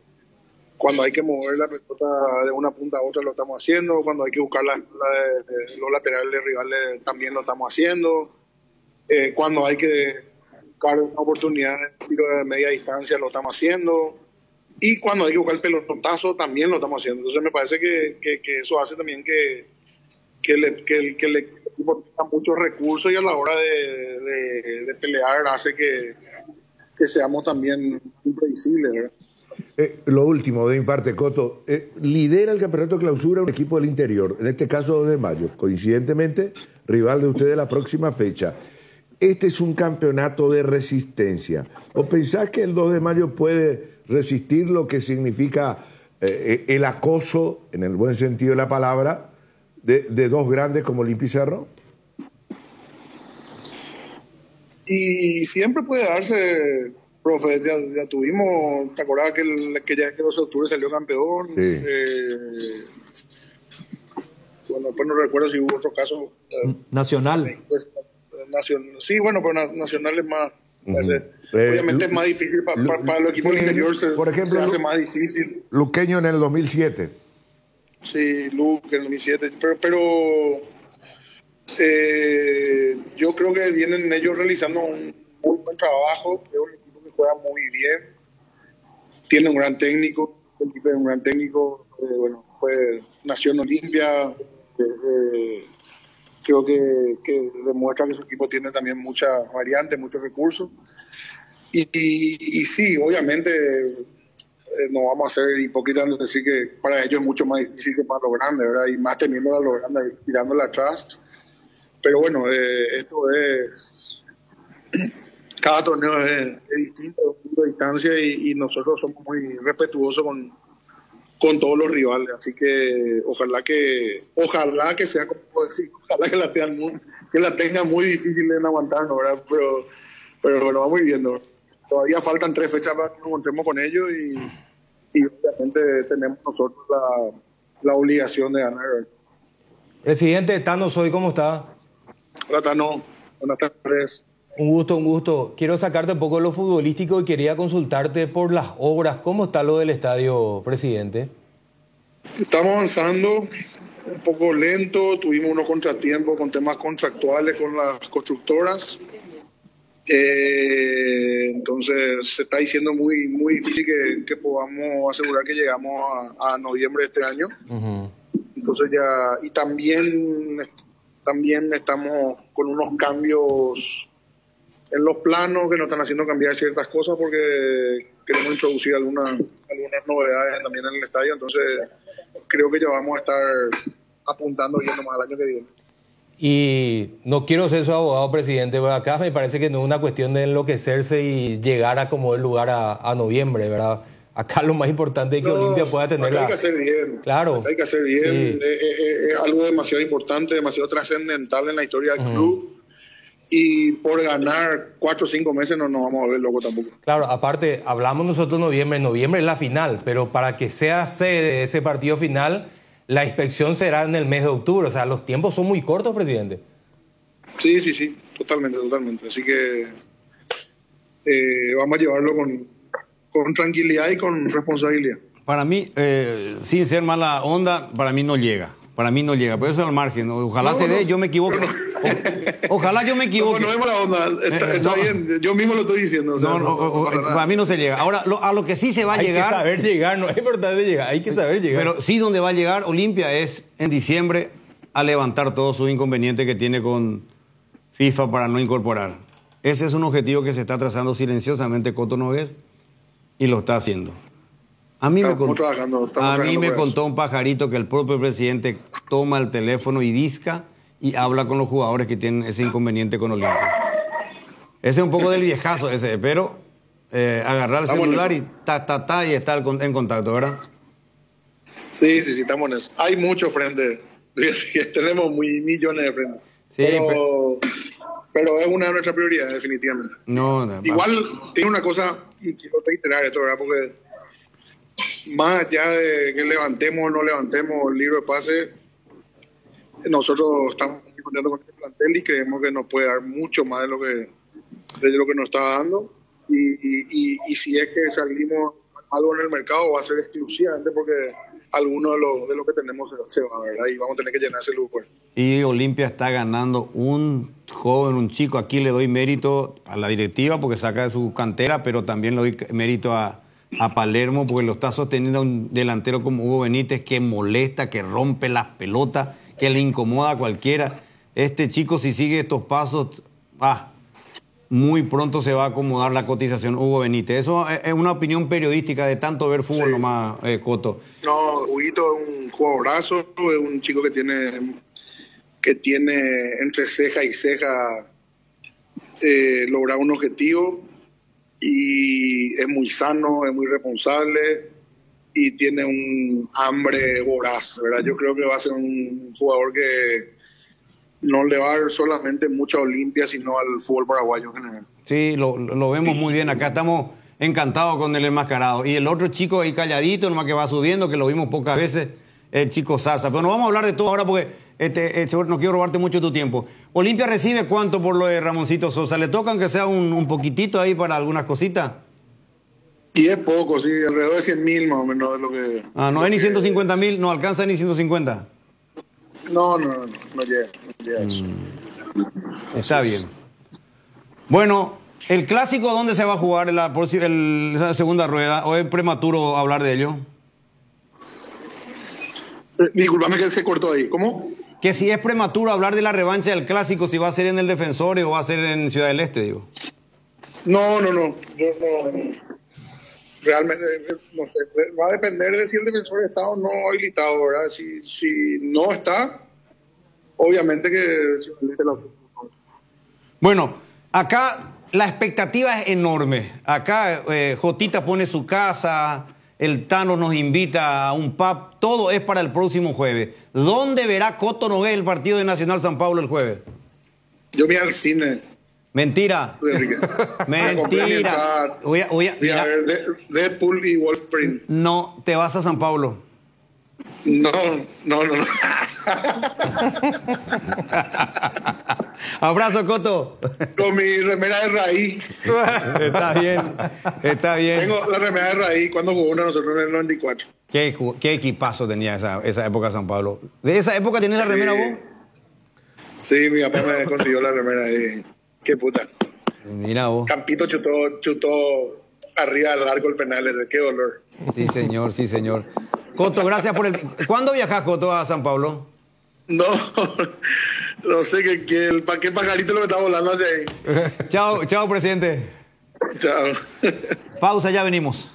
cuando hay que mover la pelota de una punta a otra lo estamos haciendo, cuando hay que buscar los laterales rivales también lo estamos haciendo, cuando hay que buscar una oportunidad en tiro de media distancia lo estamos haciendo, y cuando hay que buscar el pelotazo también lo estamos haciendo. Entonces me parece que eso hace también que el equipo tenga muchos recursos y a la hora de pelear hace que seamos también impredecibles, ¿verdad? Lo último de mi parte, Coto, lidera el campeonato de clausura un equipo del interior, en este caso 2 de mayo, coincidentemente rival de ustedes la próxima fecha. Este es un campeonato de resistencia. ¿O pensás que el 2 de mayo puede resistir lo que significa el acoso, en el buen sentido de la palabra, de dos grandes como Olimpia y Cerro? Y siempre puede darse, profe, ya tuvimos, ¿te acordás que ya el 12 de octubre salió campeón? Sí. Bueno, después no recuerdo si hubo otro caso. Nacional. Sí, bueno, pero Nacional es más... obviamente es más difícil para los equipos del interior, por ejemplo, se hace más difícil. Luqueño en el 2007. Sí, Luque en el 2007, pero yo creo que vienen ellos realizando un muy buen trabajo. Es un equipo que juega muy bien, tiene un gran técnico, pues nació en Olimpia, creo que demuestra que su equipo tiene también muchas variantes, muchos recursos. Y sí, obviamente no vamos a ser hipócritas en decir que para ellos es mucho más difícil que para los grandes, ¿verdad? Y más teniendo a los grandes tirándola atrás. Pero bueno, esto es... Cada torneo es distinto, de punto de distancia, y nosotros somos muy respetuosos con todos los rivales. Así que ojalá que sea, como decir, ojalá que la tengan muy difícil en aguantarnos, ¿verdad? Pero bueno, vamos viendo. Todavía faltan 3 fechas para que nos encontremos con ellos y obviamente tenemos nosotros la obligación de ganar. Presidente, Tano Soy, ¿cómo está? Hola, Tano. Buenas tardes. Un gusto. Quiero sacarte un poco de lo futbolístico y quería consultarte por las obras. ¿Cómo está lo del estadio, presidente? Estamos avanzando un poco lento. Tuvimos unos contratiempos con temas contractuales con las constructoras. Entonces se está diciendo muy difícil que podamos asegurar que llegamos a noviembre de este año. Entonces y también estamos con unos cambios en los planos que nos están haciendo cambiar ciertas cosas porque queremos introducir algunas novedades también en el estadio. Entonces creo que ya vamos a estar apuntando yendo más al año que viene. Y no quiero ser su abogado presidente, pero acá me parece que no es una cuestión de enloquecerse y llegar a como el lugar a noviembre, ¿verdad? Acá lo más importante es que Olimpia pueda tener Hay que hacer bien. Claro. Hay que hacer bien. Sí. Es algo demasiado importante, demasiado trascendental en la historia del club. Y por ganar 4 o 5 meses no nos vamos a ver locos tampoco. Claro, aparte, hablamos nosotros noviembre es la final, pero para que sea sede de ese partido final, la inspección será en el mes de octubre. O sea, los tiempos son muy cortos, presidente. Sí, totalmente. Así que vamos a llevarlo con tranquilidad y con responsabilidad. Para mí, sin ser mala onda, para mí no llega. Por eso al margen. Ojalá se dé, yo me equivoque. Ojalá yo me equivoque. No es mala onda, está bien. Yo mismo lo estoy diciendo. O sea, no pasa nada. Para mí no se llega. Ahora, a lo que sí se va a llegar... Hay que saber llegar, no es importante llegar, hay que saber llegar. Pero sí donde va a llegar Olimpia es en diciembre a levantar todos sus inconvenientes que tiene con FIFA para no incorporar. Ese es un objetivo que se está trazando silenciosamente Coto Nogués y lo está haciendo. A mí me contó un pajarito que el propio presidente toma el teléfono y disca y habla con los jugadores que tienen ese inconveniente con Olimpia. Ese es un poco del viejazo ese, pero agarrar el celular y y estar en contacto, ¿verdad? Sí, estamos en eso. Hay muchos frentes. Tenemos millones de frentes. Sí, pero es una de nuestras prioridades, definitivamente. Igual tiene una cosa, y quiero reiterar esto, ¿verdad? Porque más allá de que levantemos o no levantemos el libro de pase, nosotros estamos muy contentos con este plantel y creemos que nos puede dar mucho más de lo que nos está dando. Y si es que salimos algo en el mercado, va a ser exclusivamente porque alguno de lo que tenemos se va, ¿verdad? Y vamos a tener que llenar ese lugar. Y Olimpia está ganando un joven, un chico. Aquí le doy mérito a la directiva porque saca de su cantera, pero también le doy mérito a Palermo porque lo está sosteniendo a un delantero como Hugo Benítez que molesta, que rompe las pelotas, que le incomoda a cualquiera. Este chico, si sigue estos pasos, muy pronto se va a acomodar la cotización Hugo Benítez. Eso es una opinión periodística de tanto ver fútbol nomás, Coto. No, Huguito es un jugadorazo, es un chico que tiene entre ceja y ceja lograr un objetivo. Y es muy sano, es muy responsable y tiene un hambre voraz, ¿verdad? Yo creo que va a ser un jugador que no le va a dar solamente mucha Olimpia, sino al fútbol paraguayo en general. Sí, lo vemos muy bien. Acá estamos encantados con el enmascarado. Y el otro chico ahí calladito, nomás que va subiendo, que lo vimos pocas veces, el chico Zarza. Pero no vamos a hablar de todo ahora porque no quiero robarte mucho tu tiempo. ¿Olimpia recibe cuánto por lo de Ramoncito Sosa? ¿Le toca aunque sea un poquitito ahí para algunas cositas? Y es poco, sí, alrededor de 100.000 más o menos de lo que... ¿No es ni 150.000? ¿No alcanza ni 150? No llega eso. Está bien. Bueno, ¿el clásico dónde se va a jugar en la segunda rueda? ¿O es prematuro hablar de ello? Disculpame que se cortó ahí. ¿Cómo? Que si es prematuro hablar de la revancha del clásico, si va a ser en el Defensores o va a ser en Ciudad del Este, digo. No. Realmente, no sé. Va a depender de si el Defensor está o no habilitado, ¿verdad? Si no está, obviamente que se habilite la opción. Bueno, acá la expectativa es enorme. Acá Jotita pone su casa... El Tano nos invita a un pub. Todo es para el próximo jueves. ¿Dónde verá Coto Nogués el partido de Nacional San Pablo el jueves? Yo voy al cine. Mentira. Mentira. Voy a ver Deadpool y Wolverine. No, te vas a San Pablo. No. Abrazo, Coto. Con mi remera de raíz. Está bien. Tengo la remera de raíz cuando jugó uno nosotros en el 94. ¿Qué equipazo tenía esa época San Pablo? ¿De esa época tenés la remera vos? Sí, mi papá me consiguió la remera ahí. Qué puta. Mira vos. Campito chutó arriba del arco el penal. Qué dolor. Sí, señor. Coto, gracias por el... ¿Cuándo viajás, Coto, a San Pablo? No sé qué pajarito lo que está volando hacia ahí. Chao, presidente. Chao. Pausa, ya venimos.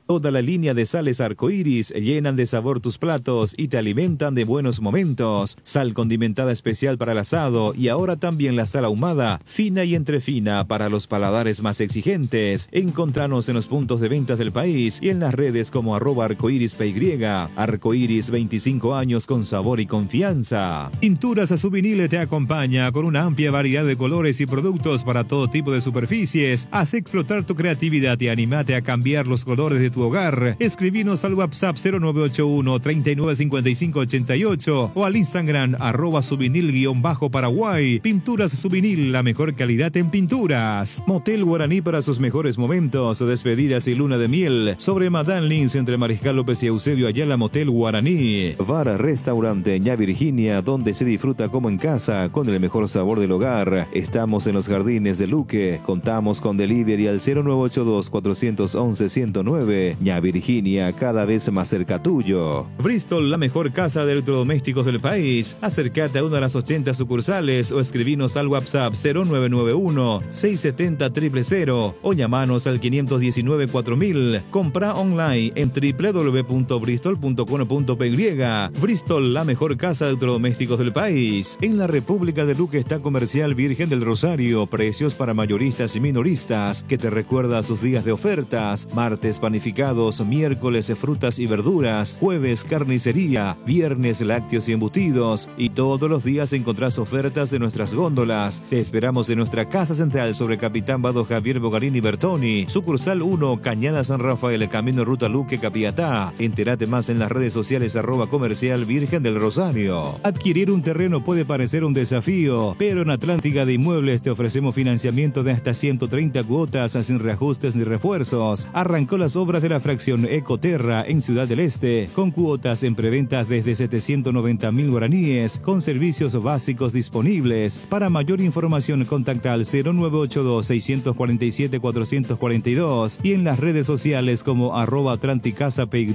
Toda la línea de sales Arcoiris llenan de sabor tus platos y te alimentan de buenos momentos. Sal condimentada especial para el asado y ahora también la sal ahumada, fina y entrefina para los paladares más exigentes. Encontranos en los puntos de ventas del país y en las redes como @arcoirispy. Arcoiris, 25 años con sabor y confianza. Pinturas Subinil te acompaña con una amplia variedad de colores y productos para todo tipo de superficies. Haz explotar tu creatividad y anímate a cambiar los colores de tu hogar. Escribinos al WhatsApp 0981 395588 o al Instagram @subinil_Paraguay. Pinturas Subinil, la mejor calidad en pinturas. Motel Guaraní para sus mejores momentos, despedidas y luna de miel. Sobre Madame Lins entre Mariscal López y Eusebio Ayala, Motel Guaraní. Bar Restaurante Ña Virginia, donde se disfruta como en casa con el mejor sabor del hogar. Estamos en los jardines de Luque. Contamos con delivery al 0982 411 109. Ña Virginia, cada vez más cerca tuyo. Bristol, la mejor casa de electrodomésticos del país. Acércate a una de las 80 sucursales o escribinos al WhatsApp 0991 670 000 o llamanos al 519 4000. Compra online en www.bristol.com.py. Bristol, la mejor casa de electrodomésticos del país. En la República de Luque está Comercial Virgen del Rosario. Precios para mayoristas y minoristas, que te recuerda sus días de ofertas. Martes panificados, miércoles frutas y verduras, jueves carnicería, viernes lácteos y embutidos, y todos los días encontrás ofertas de nuestras góndolas. Te esperamos en nuestra casa central sobre Capitán Vado Javier Bogarini Bertoni, sucursal 1, Cañada San Rafael, Camino Ruta Luque, Capiatá. Entérate más en las redes sociales @Comercial Virgen del Rosario. Adquirir un terreno puede parecer un desafío, pero en Atlántica de Inmuebles te ofrecemos financiamiento de hasta 130 cuotas sin reajustes ni refuerzos. Arrancó las obras de la fracción Ecoterra en Ciudad del Este, con cuotas en preventas desde 790.000 guaraníes, con servicios básicos disponibles. Para mayor información contacta al 0982 647 442 y en las redes sociales como @AtlanticasaPY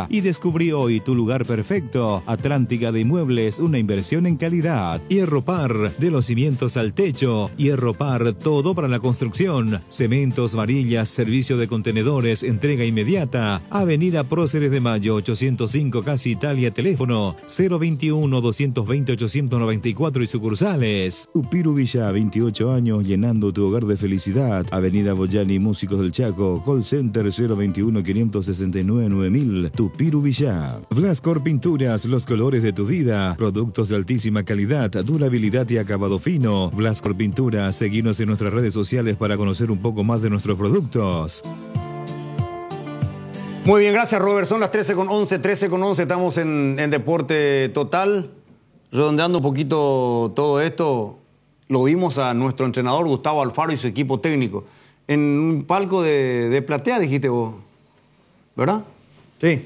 y descubrí hoy tu lugar perfecto. Atlántica de Inmuebles, una inversión en calidad. Hierropar, de los cimientos al techo. Hierropar, todo para la construcción. Cementos, varillas, servicio de contenedores, entrega inmediata. Avenida Próceres de Mayo 805, Casi Italia. Teléfono 021 220 894 y sucursales. Tupiru Villa, 28 años llenando tu hogar de felicidad. Avenida Boyani, Músicos del Chaco. Call Center 021 569 9000. Tupiru Villa. Blascor Pinturas, los colores de tu vida. Productos de altísima calidad, durabilidad y acabado fino. Blascor Pinturas, seguinos en nuestras redes sociales para conocer un poco más de nuestros productos. Muy bien, gracias Robert. Son las 13:11. Estamos en Deporte Total. Redondeando un poquito todo esto, lo vimos a nuestro entrenador Gustavo Alfaro y su equipo técnico en un palco de platea, dijiste vos, ¿verdad? Sí.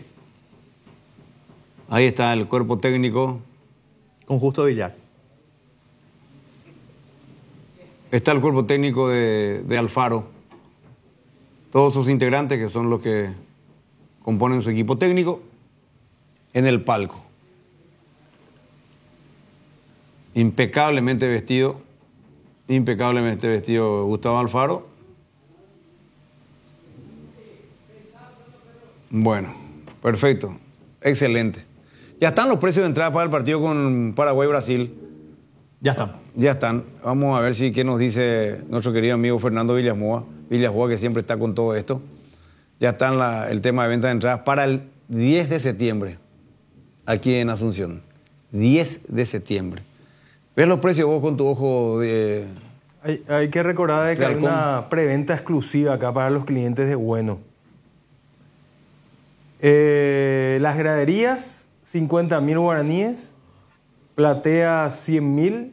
Ahí está el cuerpo técnico. Con Justo Villar. Está el cuerpo técnico de Alfaro. Todos sus integrantes, que son los que componen su equipo técnico, en el palco. Impecablemente vestido Gustavo Alfaro. Bueno, perfecto, excelente. Ya están los precios de entrada para el partido con Paraguay-Brasil. Ya están. Ya están. Vamos a ver qué nos dice nuestro querido amigo Fernando Villasmoa, que siempre está con todo esto. Ya está el tema de venta de entradas para el 10 de septiembre, aquí en Asunción. 10 de septiembre. ¿Ves los precios vos con tu ojo de...? Hay que recordar de que hay una preventa exclusiva acá para los clientes de Bueno. Las graderías, 50.000 guaraníes. Platea, 100.000.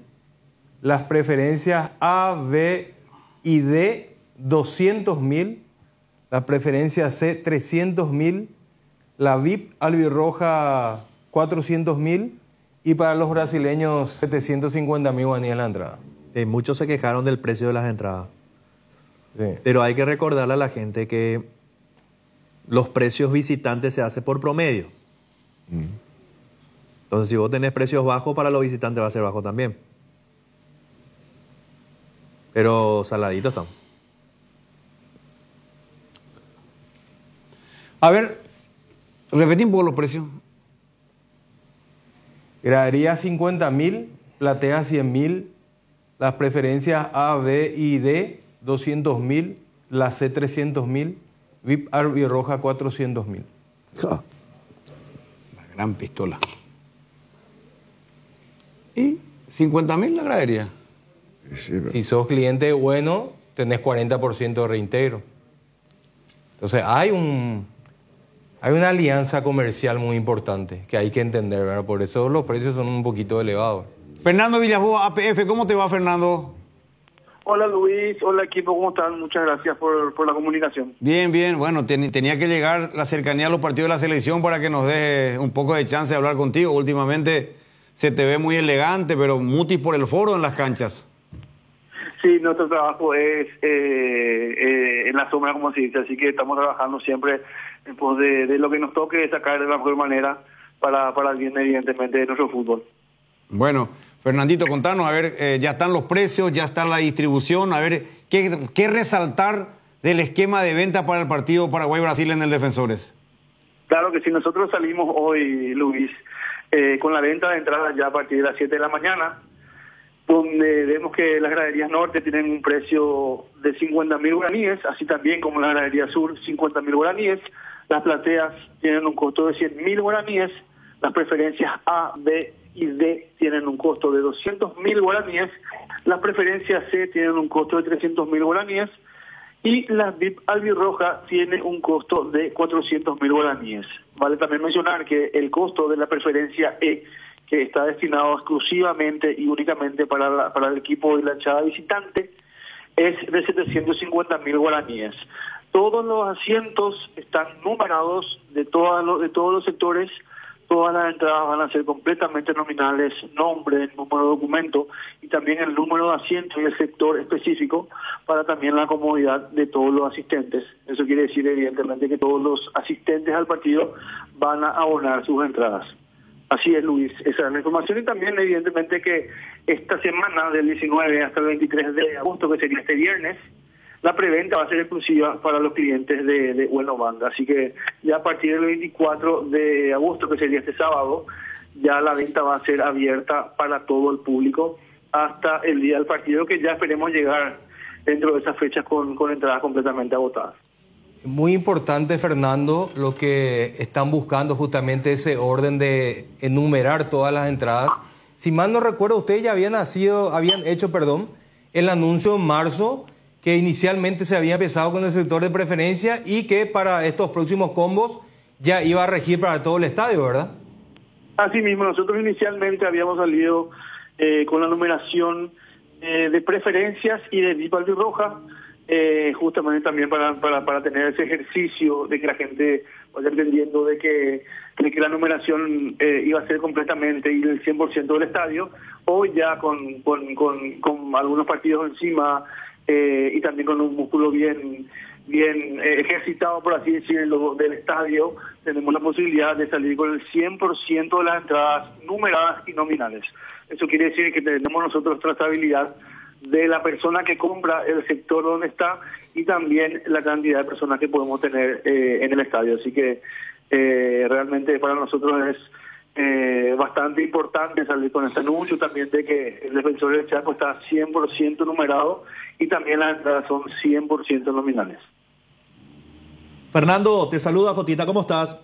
Las preferencias A, B y D, 200.000. La preferencia C, 300.000. La VIP albirroja, 400.000. Y para los brasileños, 750.000 guaraníes en la entrada. Muchos se quejaron del precio de las entradas. Sí. Pero hay que recordarle a la gente que los precios visitantes se hacen por promedio. Entonces, si vos tenés precios bajos, para los visitantes va a ser bajo también. Pero saladitos están. A ver, repetí un poco los precios. Gradería 50.000, platea 100.000, las preferencias A, B y D 200.000, la C 300.000, VIP albirroja 400.000. La gran pistola. ¿Y 50.000 la gradería? Si sos cliente bueno, tenés 40% de reintegro. Entonces hay una alianza comercial muy importante que hay que entender, ¿verdad? Por eso los precios son un poquito elevados. Fernando Villasboa, APF, ¿cómo te va, Fernando? Hola Luis, hola equipo, ¿cómo están? Muchas gracias por la comunicación. Bien, bien. Bueno, tenía que llegar la cercanía a los partidos de la selección para que nos dé un poco de chance de hablar contigo. Últimamente se te ve muy elegante, pero mutis por el foro en las canchas. Sí, nuestro trabajo es en la sombra, como se dice, así que estamos trabajando siempre en pos de lo que nos toque sacar de la mejor manera para el bien, evidentemente, de nuestro fútbol. Bueno, Fernandito, contanos, a ver, ya están los precios, ya está la distribución, a ver, ¿qué resaltar del esquema de venta para el partido Paraguay-Brasil en el Defensores? Claro que sí, nosotros salimos hoy, Luis, con la venta de entradas ya a partir de las 7 de la mañana, donde vemos que las graderías norte tienen un precio de 50.000 guaraníes, así también como la gradería sur, 50.000 guaraníes, las plateas tienen un costo de 100.000 guaraníes, las preferencias A, B y D tienen un costo de 200.000 guaraníes, las preferencias C tienen un costo de 300.000 guaraníes y la VIP albirroja tiene un costo de 400.000 guaraníes. Vale también mencionar que el costo de la preferencia E, que está destinado exclusivamente y únicamente para el equipo de la hinchada visitante, es de 750.000 guaraníes. Todos los asientos están numerados de todos los sectores. Todas las entradas van a ser completamente nominales, nombre, número de documento y también el número de asiento y el sector específico para también la comodidad de todos los asistentes. Eso quiere decir evidentemente que todos los asistentes al partido van a abonar sus entradas. Así es, Luis, esa es la información y también evidentemente que esta semana del 19 hasta el 23 de agosto, que sería este viernes, la preventa va a ser exclusiva para los clientes de Bueno Banda. Así que ya a partir del 24 de agosto, que sería este sábado, ya la venta va a ser abierta para todo el público hasta el día del partido, que ya esperemos llegar dentro de esas fechas con entradas completamente agotadas. Muy importante, Fernando, lo que están buscando justamente ese orden de enumerar todas las entradas. Si mal no recuerdo, ustedes ya habían hecho el anuncio en marzo, que inicialmente se había empezado con el sector de preferencia y que para estos próximos combos ya iba a regir para todo el estadio, ¿verdad? Así mismo, nosotros inicialmente habíamos salido con la numeración de preferencias y de VIP albirroja, justamente también para tener ese ejercicio de que la gente vaya entendiendo de que la numeración iba a ser completamente y el 100% del estadio. Hoy ya con algunos partidos encima, y también con un músculo bien ejercitado, por así decirlo, del estadio, tenemos la posibilidad de salir con el 100% de las entradas numeradas y nominales. Eso quiere decir que tenemos nosotros trazabilidad de la persona que compra, el sector donde está y también la cantidad de personas que podemos tener en el estadio. Así que realmente para nosotros es bastante importante salir con este anuncio también de que el Defensor del Chaco está 100% numerado y también las entradas son 100% nominales. Fernando, te saluda Jotita, ¿cómo estás?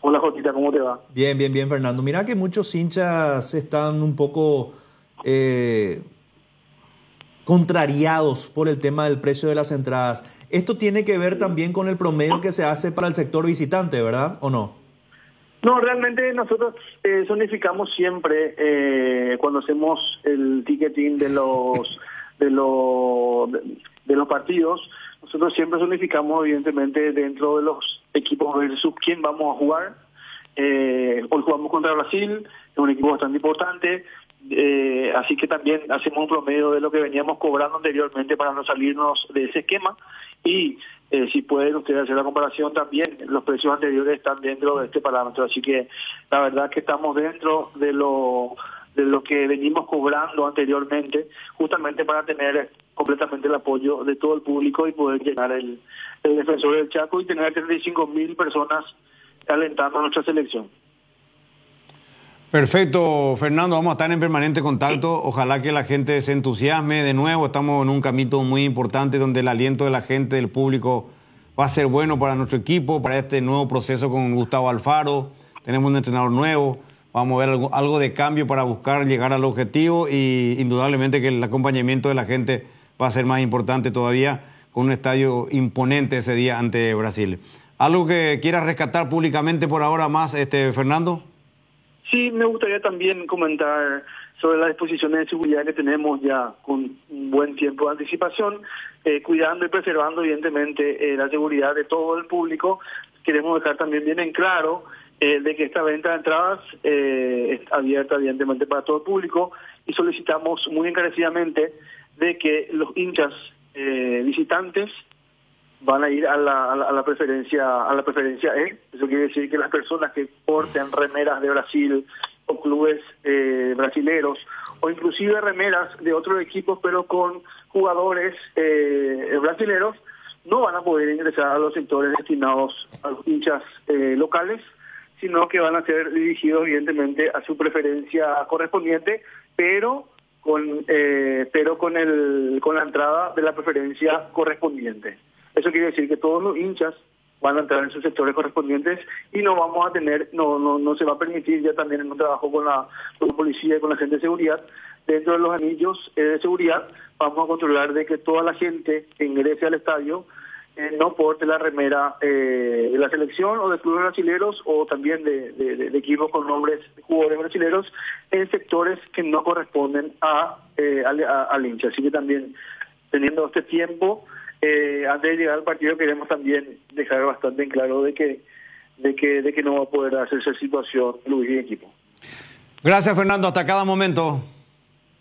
Hola Jotita, ¿cómo te va? Bien, Fernando. Mira que muchos hinchas están un poco contrariados por el tema del precio de las entradas. Esto tiene que ver también con el promedio que se hace para el sector visitante, ¿verdad? ¿O no? No, realmente nosotros zonificamos siempre cuando hacemos el ticketing de los partidos. Nosotros siempre zonificamos evidentemente dentro de los equipos versus quién vamos a jugar. Hoy jugamos contra Brasil, es un equipo bastante importante, así que también hacemos un promedio de lo que veníamos cobrando anteriormente para no salirnos de ese esquema y si pueden ustedes hacer la comparación también, los precios anteriores están dentro de este parámetro, así que la verdad que estamos dentro de lo que venimos cobrando anteriormente, justamente para tener completamente el apoyo de todo el público y poder llenar el Defensor del Chaco y tener 35.000 personas alentando a nuestra selección. Perfecto, Fernando, vamos a estar en permanente contacto. Ojalá que la gente se entusiasme de nuevo. Estamos en un camino muy importante donde el aliento de la gente, del público, va a ser bueno para nuestro equipo, para este nuevo proceso con Gustavo Alfaro. Tenemos un entrenador nuevo. Vamos a ver algo de cambio para buscar llegar al objetivo y indudablemente que el acompañamiento de la gente va a ser más importante todavía con un estadio imponente ese día ante Brasil. ¿Algo que quieras rescatar públicamente por ahora más, Fernando? Sí, me gustaría también comentar sobre las disposiciones de seguridad que tenemos ya con un buen tiempo de anticipación, cuidando y preservando evidentemente la seguridad de todo el público. Queremos dejar también bien en claro de que esta venta de entradas es abierta evidentemente para todo el público y solicitamos muy encarecidamente de que los hinchas visitantes van a ir a la preferencia E. Eso quiere decir que las personas que porten remeras de Brasil o clubes brasileros o inclusive remeras de otros equipos pero con jugadores brasileros no van a poder ingresar a los sectores destinados a los hinchas locales, sino que van a ser dirigidos evidentemente a su preferencia correspondiente, pero con la entrada de la preferencia correspondiente. Eso quiere decir que todos los hinchas van a entrar en sus sectores correspondientes y no vamos a tener, no se va a permitir ya también en un trabajo con la policía y con la gente de seguridad, dentro de los anillos de seguridad, vamos a controlar de que toda la gente que ingrese al estadio no porte la remera de la selección o de clubes brasileños o también de equipos con nombres de jugadores brasileños en sectores que no corresponden al hincha. Así que también, teniendo este tiempo, antes de llegar al partido queremos también dejar bastante en claro de que no va a poder hacerse esa situación Luis y equipo. Gracias, Fernando, hasta cada momento.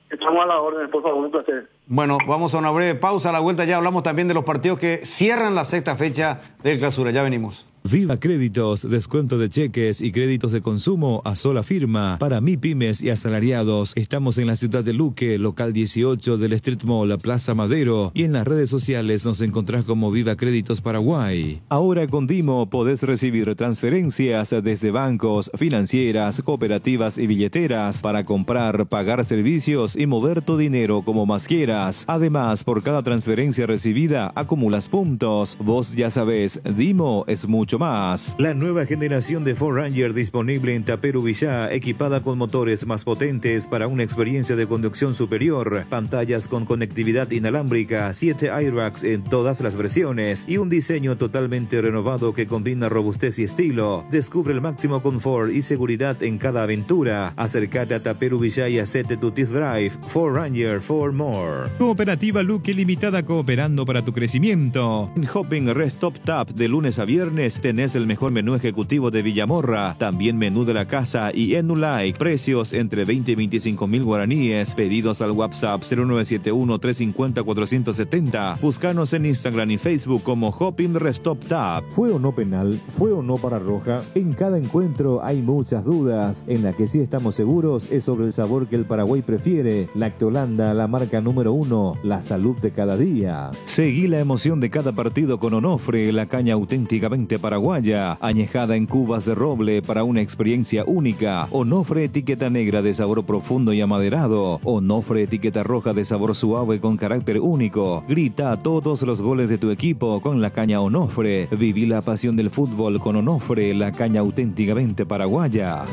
Estamos a la orden, por favor, un placer. Bueno, vamos a una breve pausa. A la vuelta ya hablamos también de los partidos que cierran la sexta fecha del Clausura. Ya venimos. Viva Créditos, descuento de cheques y créditos de consumo a sola firma para MIPYMES y asalariados. Estamos en la ciudad de Luque, local 18 del Street Mall, Plaza Madero, y en las redes sociales nos encontrás como Viva Créditos Paraguay. Ahora con Dimo podés recibir transferencias desde bancos, financieras, cooperativas y billeteras para comprar, pagar servicios y mover tu dinero como más quieras. Además, por cada transferencia recibida acumulas puntos. Vos ya sabés, Dimo es mucho más. La nueva generación de Ford Ranger disponible en Taperu Villá, equipada con motores más potentes para una experiencia de conducción superior, pantallas con conectividad inalámbrica, 7 airbags en todas las versiones y un diseño totalmente renovado que combina robustez y estilo. Descubre el máximo confort y seguridad en cada aventura. Acércate a Taperu Villá y hacete tu test drive. Ford Ranger for More. Cooperativa Luque Limitada, cooperando para tu crecimiento. En Hopping Rest Top Tap de lunes a viernes tenés el mejor menú ejecutivo de Villamorra, también menú de la casa y Enulike. Precios entre 20 y 25 mil guaraníes. Pedidos al WhatsApp 0971-350-470. Búscanos en Instagram y Facebook como Hopping Restop Tap. ¿Fue o no penal? ¿Fue o no para roja? En cada encuentro hay muchas dudas. En la que sí estamos seguros es sobre el sabor que el Paraguay prefiere. Lactolanda, la marca número 1. La salud de cada día. Seguí la emoción de cada partido con Onofre, la caña auténticamente paraguaya, añejada en cubas de roble para una experiencia única. Onofre etiqueta negra de sabor profundo y amaderado. Onofre etiqueta roja de sabor suave con carácter único. Grita todos los goles de tu equipo con la caña Onofre. Viví la pasión del fútbol con Onofre, la caña auténticamente paraguaya.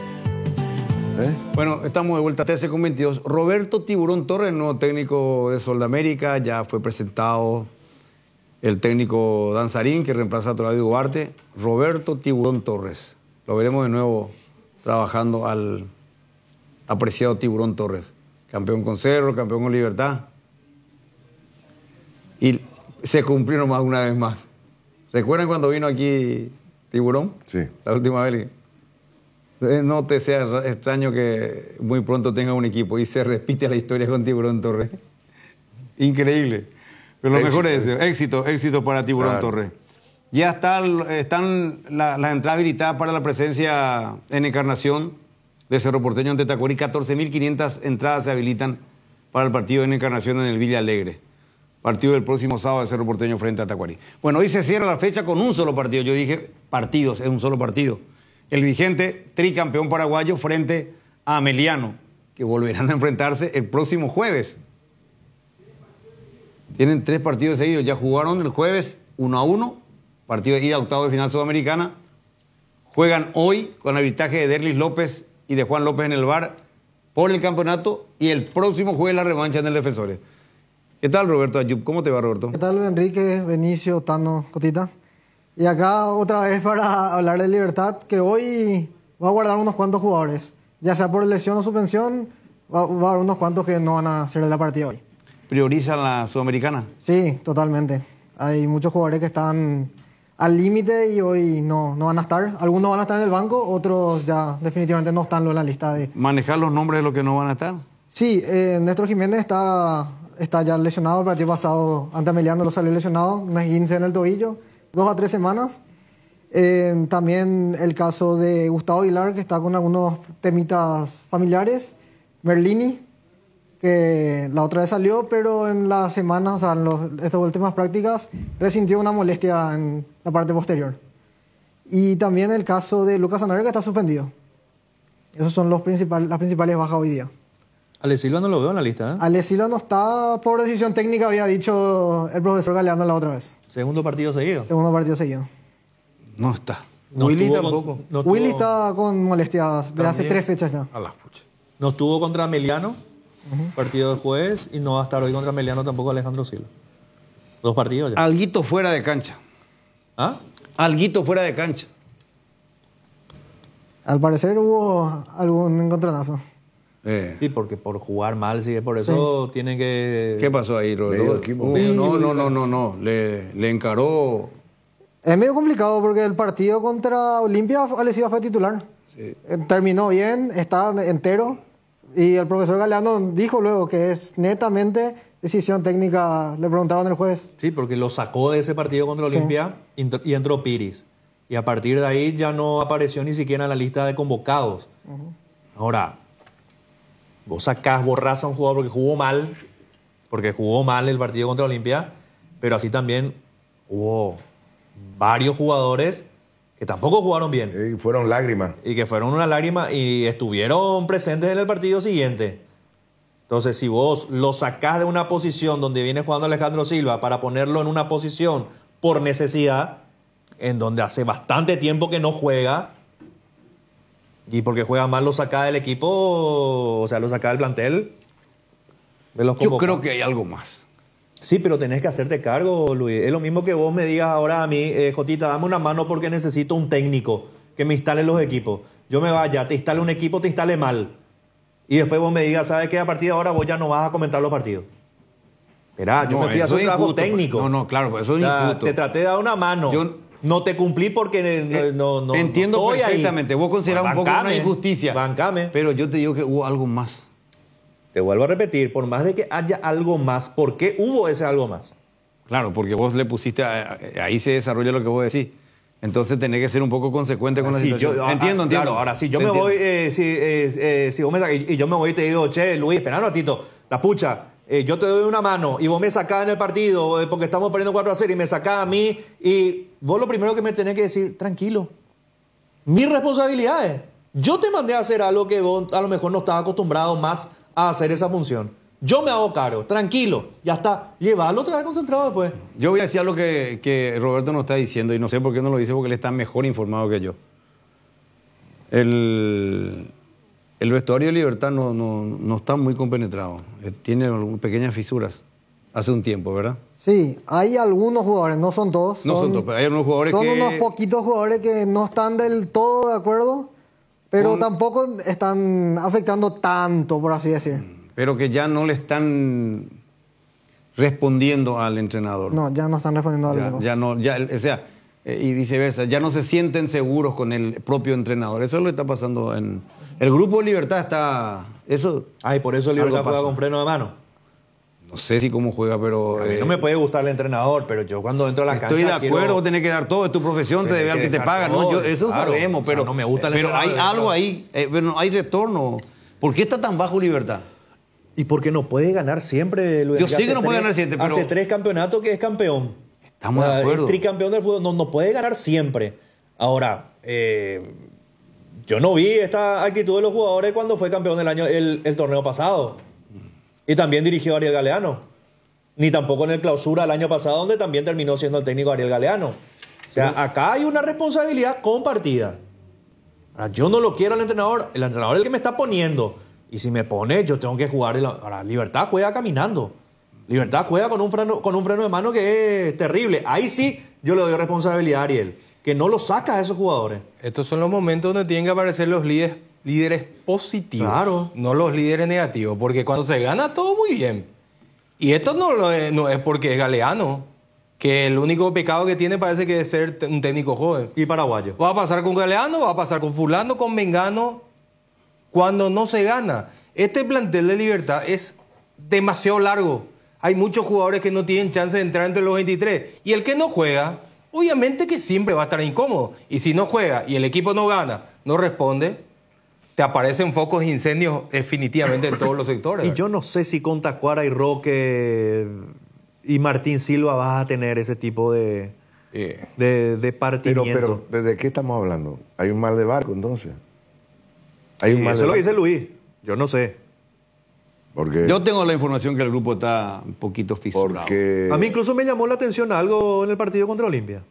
Bueno, estamos de vuelta a 13:22. Roberto Tiburón Torres, nuevo técnico de Soldamérica, ya fue presentado el técnico Danzarín, que reemplaza a Claudio Duarte. Roberto Tiburón Torres. Lo veremos de nuevo trabajando al apreciado Tiburón Torres. Campeón con Cerro, campeón con Libertad. Y se cumplió nomás una vez más. ¿Recuerdan cuando vino aquí Tiburón? Sí. La última vez. No te sea extraño que muy pronto tenga un equipo y se repite la historia con Tiburón Torres. Increíble. Pero lo mejor es eso. Éxito para Tiburón Torres. Ya están las entradas habilitadas para la presencia en Encarnación de Cerro Porteño ante Tacuarí. 14.500 entradas se habilitan para el partido en Encarnación en el Villa Alegre. Partido del próximo sábado de Cerro Porteño frente a Tacuarí. Bueno, hoy se cierra la fecha con un solo partido. Yo dije partidos, es un solo partido. El vigente tricampeón paraguayo frente a Ameliano, que volverán a enfrentarse el próximo jueves. Tienen 3 partidos seguidos. Ya jugaron el jueves 1-1, partido de ida a octavo de final sudamericana. Juegan hoy con el arbitraje de Derlis López y de Juan López en el VAR por el campeonato, y el próximo jueves la revancha en el Defensores. ¿Qué tal, Roberto Ayub? ¿Cómo te va, Roberto? ¿Qué tal, Enrique, Benicio, Tano, Cotita? Y acá otra vez para hablar de Libertad, que hoy va a guardar unos cuantos jugadores. Ya sea por lesión o suspensión, va a haber unos cuantos que no van a ser de la partida hoy. ¿Priorizan la Sudamericana? Sí, totalmente. Hay muchos jugadores que están al límite y hoy no van a estar. Algunos van a estar en el banco, otros ya definitivamente no están en la lista de... ¿Manejar los nombres de los que no van a estar? Sí, Néstor Jiménez está ya lesionado. El partido pasado ante Ameliano lo salió lesionado, un esguince en el tobillo, 2 a 3 semanas. También el caso de Gustavo Aguilar, que está con algunos temitas familiares. Merlini, que la otra vez salió, pero en la semana, o sea, en estas últimas prácticas, resintió una molestia en la parte posterior. Y también el caso de Lucas Sanabria, que está suspendido. Esos son las principales bajas hoy día. Ale Silva no lo veo en la lista, ¿eh? Ale Silva no está por decisión técnica, había dicho el profesor Galeano la otra vez. Segundo partido seguido. Segundo partido seguido. No está. Willy tampoco. Willy está con molestias de hace 3 fechas ya. A las puchas. No estuvo contra Ameliano, partido de jueves, y no va a estar hoy contra Ameliano tampoco Alejandro Silva. 2 partidos ya. Alguito fuera de cancha. ¿Ah? Alguito fuera de cancha. Al parecer hubo algún encontronazo. Sí, porque por jugar mal, sí, por eso tienen que... ¿Qué pasó ahí, Roberto? No. Le encaró... Es medio complicado porque el partido contra Olimpia, Ale Silva fue titular. Sí. Terminó bien, está entero. Y el profesor Galeano dijo luego que es netamente decisión técnica. Le preguntaron el jueves. Sí, porque lo sacó de ese partido contra Olimpia y entró Piris. Y a partir de ahí ya no apareció ni siquiera en la lista de convocados. Ahora, vos sacás, borrás a un jugador porque jugó mal el partido contra Olimpia, pero así también hubo varios jugadores que tampoco jugaron bien. Y fueron lágrimas. Y que fueron una lágrima y estuvieron presentes en el partido siguiente. Entonces, si vos lo sacás de una posición donde viene jugando Alejandro Silva para ponerlo en una posición por necesidad, en donde hace bastante tiempo que no juega, y porque juega mal lo sacás del equipo, o sea, lo sacás del plantel. Yo creo que hay algo más. Sí, pero tenés que hacerte cargo, Luis. Es lo mismo que vos me digas ahora a mí, Jotita, dame una mano porque necesito un técnico que me instale los equipos. Yo me vaya, te instale un equipo, te instale mal. Y después vos me digas, ¿sabes qué? A partir de ahora vos ya no vas a comentar los partidos. Esperá, yo me fui a hacer un trabajo técnico. No, claro, pues eso es injusto. Te traté de dar una mano. No te cumplí porque no entiendo no perfectamente. Vos considerás un poco una injusticia. Bancame. Pero yo te digo que hubo algo más. Te vuelvo a repetir, por más de que haya algo más, ¿por qué hubo ese algo más? Claro, porque vos le pusiste, ahí se desarrolla lo que vos decís. Entonces tenés que ser un poco consecuente con la situación. Entiendo. Claro, ahora si yo me voy, si vos y yo me voy y te digo, che, Luis, espera un ratito, la pucha, yo te doy una mano y vos me sacás en el partido porque estamos perdiendo 4-0 y me sacás a mí, y vos lo primero que me tenés que decir, tranquilo, mis responsabilidades. Yo te mandé a hacer algo que vos a lo mejor no estabas acostumbrado más a hacer esa función. Yo me hago cargo, tranquilo, ya está. Llévalo otra vez concentrado después. Yo voy a decir algo que Roberto nos está diciendo y no sé por qué no lo dice, porque él está mejor informado que yo. El vestuario de Libertad no está muy compenetrado. Tiene algunas pequeñas fisuras. Hace un tiempo, ¿verdad? Sí, hay algunos jugadores, no son todos. No son todos, pero hay unos jugadores son unos poquitos jugadores que no están del todo de acuerdo, pero tampoco están afectando tanto, por así decir. Pero que ya no le están respondiendo al entrenador. No, ya no están respondiendo a algunos. Y viceversa, ya no se sienten seguros con el propio entrenador. Eso es lo que está pasando en... El grupo de Libertad está... y por eso Libertad juega con freno de mano. No sé si cómo juega, pero... A mí no me puede gustar el entrenador, pero yo cuando entro a la cancha estoy de acuerdo, vos tenés que dar todo, es tu profesión, te debe al que te paga. No, eso claro, sabemos, pero... no me gusta el pero entrenador. Hay algo ahí, pero no hay retorno. ¿Por qué está tan bajo Libertad? Y porque no puede ganar siempre, Luis. Yo sé que no puede ganar siempre, pero... Hace 3 campeonatos que es campeón. Estamos de acuerdo. Es tricampeón del fútbol. No puede ganar siempre. Ahora, yo no vi esta actitud de los jugadores cuando fue campeón del año el torneo pasado. Y también dirigió a Ariel Galeano. Ni tampoco en el clausura el año pasado, donde también terminó siendo el técnico Ariel Galeano. O sea, acá hay una responsabilidad compartida. Ahora, yo no lo quiero al entrenador. El entrenador es el que me está poniendo. Y si me pone, yo tengo que jugar. Ahora, Libertad juega caminando. Libertad juega con un freno de mano que es terrible. Ahí sí yo le doy responsabilidad a Ariel, que no lo saca a esos jugadores. Estos son los momentos donde tienen que aparecer los líderes positivos, claro, no los líderes negativos, porque cuando se gana todo muy bien. Y esto no es porque es Galeano, que el único pecado que tiene parece que es ser un técnico joven. Y paraguayo. Va a pasar con Galeano, va a pasar con fulano, con Mengano, cuando no se gana. Este plantel de Libertad es demasiado largo. Hay muchos jugadores que no tienen chance de entrar entre los 23. Y el que no juega, obviamente que siempre va a estar incómodo. Y si no juega y el equipo no gana, no responde, te aparecen focos de incendios definitivamente en todos los sectores. Y yo no sé si con Tacuara y Roque y Martín Silva vas a tener ese tipo de partimiento. Pero, ¿de qué estamos hablando? ¿Hay un mal de barco entonces? ¿Hay un mal eso de lo barco? dice Luis. Yo no sé. Porque, yo tengo la información que el grupo está un poquito fisurado. A mí incluso me llamó la atención algo en el partido contra Olimpia.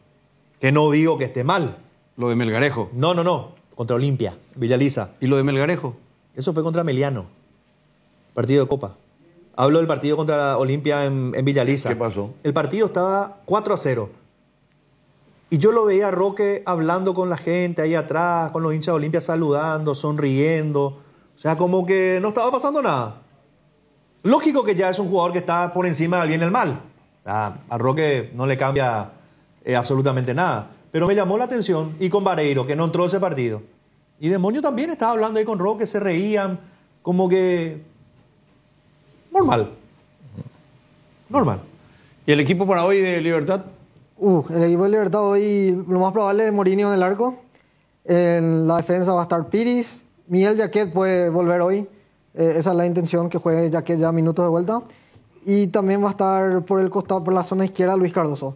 Que no digo que esté mal. Lo de Melgarejo. No. Contra Olimpia, Villaliza. ¿Y lo de Melgarejo? Eso fue contra Meliano. Partido de Copa. Hablo del partido contra Olimpia en Villaliza. ¿Qué pasó? El partido estaba 4-0. Y yo lo veía a Roque hablando con la gente ahí atrás, con los hinchas de Olimpia saludando, sonriendo. O sea, como que no estaba pasando nada. Lógico que ya es un jugador que está por encima del bien y el mal. A Roque no le cambia absolutamente nada. Pero me llamó la atención, y con Vareiro, que no entró ese partido. Y Demonio también estaba hablando ahí con Roque, se reían, como que... Normal. ¿Y el equipo para hoy de Libertad? El equipo de Libertad hoy, lo más probable es Mourinho en el arco. En la defensa va a estar Piris. Miguel Jaquet puede volver hoy. Esa es la intención, que juegue Jaquet ya minutos de vuelta. Y también va a estar por el costado, por la zona izquierda, Luis Cardoso.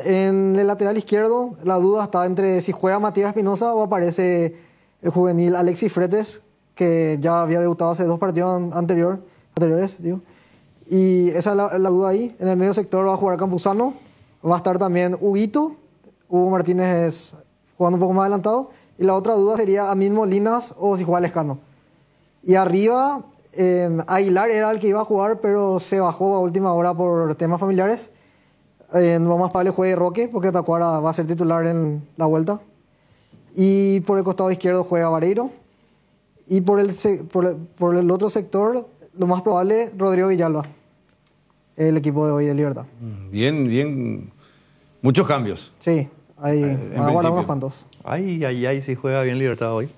En el lateral izquierdo, la duda está entre si juega Matías Espinosa o aparece el juvenil Alexis Fretes, que ya había debutado hace 2 partidos anteriores. Y esa es la duda ahí. En el medio sector va a jugar Campuzano. Va a estar también Huguito. Hugo Martínez jugando un poco más adelantado. Y la otra duda sería Amin Molinas o si juega Lescano. Y arriba, Aguilar era el que iba a jugar, pero se bajó a última hora por temas familiares. Lo más probable juegue Roque, porque Tacuara va a ser titular en la vuelta. Y por el costado izquierdo juega Vareiro. Y por el otro sector, lo más probable, Rodrigo Villalba, el equipo de hoy de Libertad. Bien. Muchos cambios. Sí, van a guardar unos cuantos. Ay, si juega bien Libertad hoy.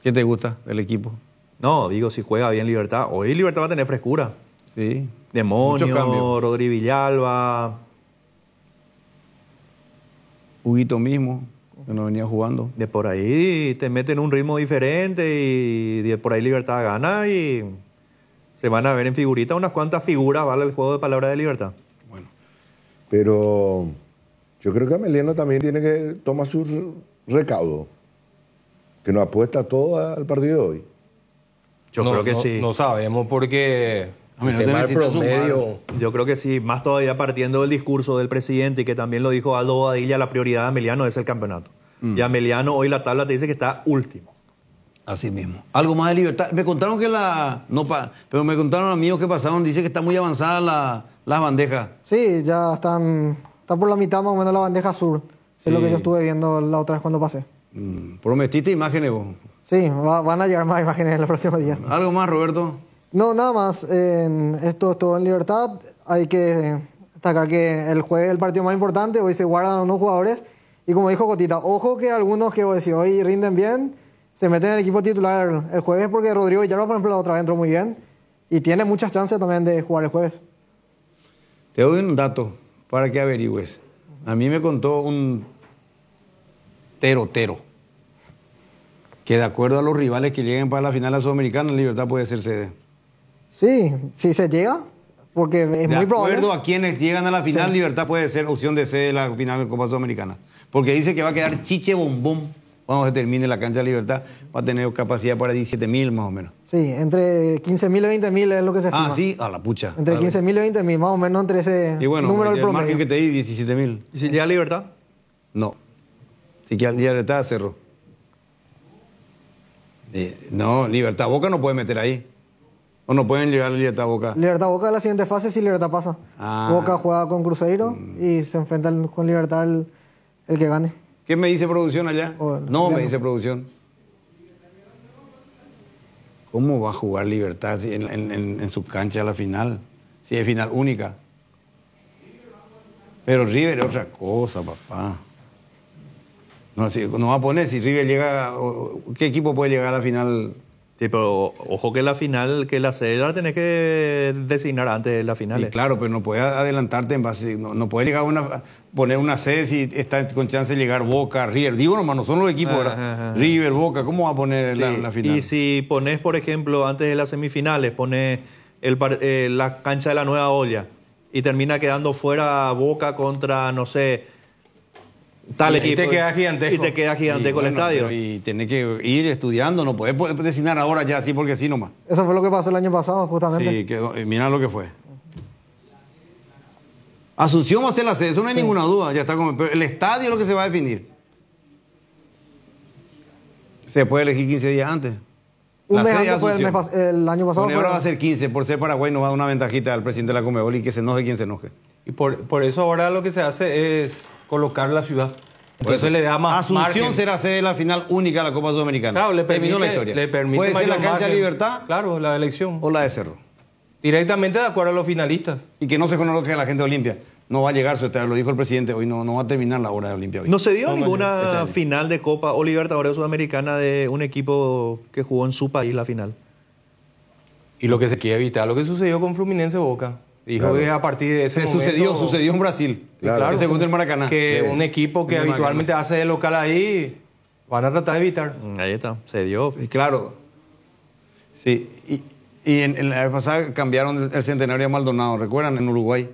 ¿Qué te gusta del equipo? No, digo, si juega bien Libertad. Hoy Libertad va a tener frescura. Sí. Demonio, Rodrigo Villalba. Huguito mismo, que no venía jugando. De por ahí te meten un ritmo diferente y de por ahí Libertad gana y se van a ver en figurita unas cuantas figuras, vale el juego de palabras de Libertad. Bueno. Pero yo creo que Ameliano también tiene que tomar su recaudo. Que nos apuesta todo al partido de hoy. Yo creo que sí. No sabemos porque... Yo creo que sí, más todavía partiendo del discurso del presidente, y que también lo dijo Aldo Bobadilla, la prioridad de Ameliano es el campeonato. Y Ameliano hoy la tabla te dice que está último. Así mismo. Algo más de Libertad. Me contaron que pero me contaron amigos que pasaron, dice que está muy avanzada las bandejas. Sí, ya están por la mitad más o menos la bandeja sur. Es lo que yo estuve viendo la otra vez cuando pasé. ¿Prometiste imágenes vos? Sí, van a llegar más imágenes en los próximos días. ¿Algo más, Roberto? No, nada más. Esto es todo en Libertad. Hay que destacar que el jueves es el partido más importante. Hoy se guardan unos jugadores. Y como dijo Cotita, ojo que algunos que hoy rinden bien se meten en el equipo titular el jueves, porque Rodrigo Villalba, por ejemplo, la otra vez entró muy bien. Y tiene muchas chances también de jugar el jueves. Te doy un dato para que averigües. A mí me contó un terotero Que de acuerdo a los rivales que lleguen para la final a Sudamericana, Libertad puede ser sede. Sí, si se llega, porque es muy probable. De acuerdo a quienes llegan a la final, Sí. Libertad puede ser opción de sede de la final de Copa Sudamericana. Porque dice que va a quedar chiche bombón cuando se termine la cancha de Libertad. Va a tener capacidad para 17.000 más o menos. Sí, entre 15.000 y 20.000 es lo que se estima. Ah, sí, a la pucha. Entre 15.000 y 20.000, más o menos entre ese Y bueno, número del el margen promedio. que te di, 17.000. ¿Y si llega Libertad? No. Si queda Libertad, Cerro. No, Libertad Boca no puede meter ahí. O no pueden llegar a Libertad Boca. Libertad Boca en la siguiente fase si Libertad pasa. Ah. Boca juega con Cruzeiro y se enfrenta con Libertad el que gane. ¿Qué me dice producción allá? No, me dice producción. ¿Cómo va a jugar Libertad en su cancha a la final? Si es final única. Pero River es otra cosa, papá. No va a poner si River llega... ¿Qué equipo puede llegar a la final? Sí, pero ojo que la final, que la sede la tenés que designar antes de la final. Sí, claro, pero no puedes adelantarte en base... No puedes llegar a poner una sede si está con chance de llegar Boca, River. Digo nomás, no son los equipos, ¿verdad? River, Boca, ¿cómo va a poner Sí, la final? Y si pones, por ejemplo, antes de las semifinales, pones la cancha de la Nueva Olla y termina quedando fuera Boca contra, no sé, tal equipo. Y te queda gigantesco. Y te queda gigantesco Y el bueno, estadio. pero y tenés que ir estudiando, no puedes designar ahora ya así porque sí nomás. Eso fue lo que pasó el año pasado, justamente. Sí, quedó, mira lo que fue. Asunción va a ser la sede, eso no hay ninguna duda. Ya está pero el estadio es lo que se va a definir. Se puede elegir 15 días antes. Un mes sede de antes fue Asunción. el año pasado. Bueno, ahora va a ser 15, por ser Paraguay nos va a dar una ventajita al presidente de la Conmebol y que se enoje quien se enoje. Y por eso ahora lo que se hace es colocar la ciudad. Entonces le da más Asunción margen. será sede de la final única de la Copa Sudamericana. Claro, le Terminó permite, la historia. le permite Puede ser la mayor cancha de margen. Libertad. Claro, la elección. O la de Cerro. Directamente de acuerdo a los finalistas. Y que no se conozca la gente de Olimpia. No va a llegar, lo dijo el presidente, hoy no va a terminar la hora de Olimpia hoy. ¿No se dio No, ninguna este año. final de Copa o Libertadores Sudamericana de un equipo que jugó en su país la final? Y lo que se quiere evitar, lo que sucedió con Fluminense Boca. Dijo Claro. que a partir de ese momento... Sucedió en Brasil. Claro, Segundo en Maracaná. que Sí. un equipo que En Maracaná. habitualmente hace de local ahí, van a tratar de evitar. Ahí está, se dio. Claro. Sí, y en la vez pasada cambiaron el centenario de Maldonado, ¿recuerdan? En Uruguay.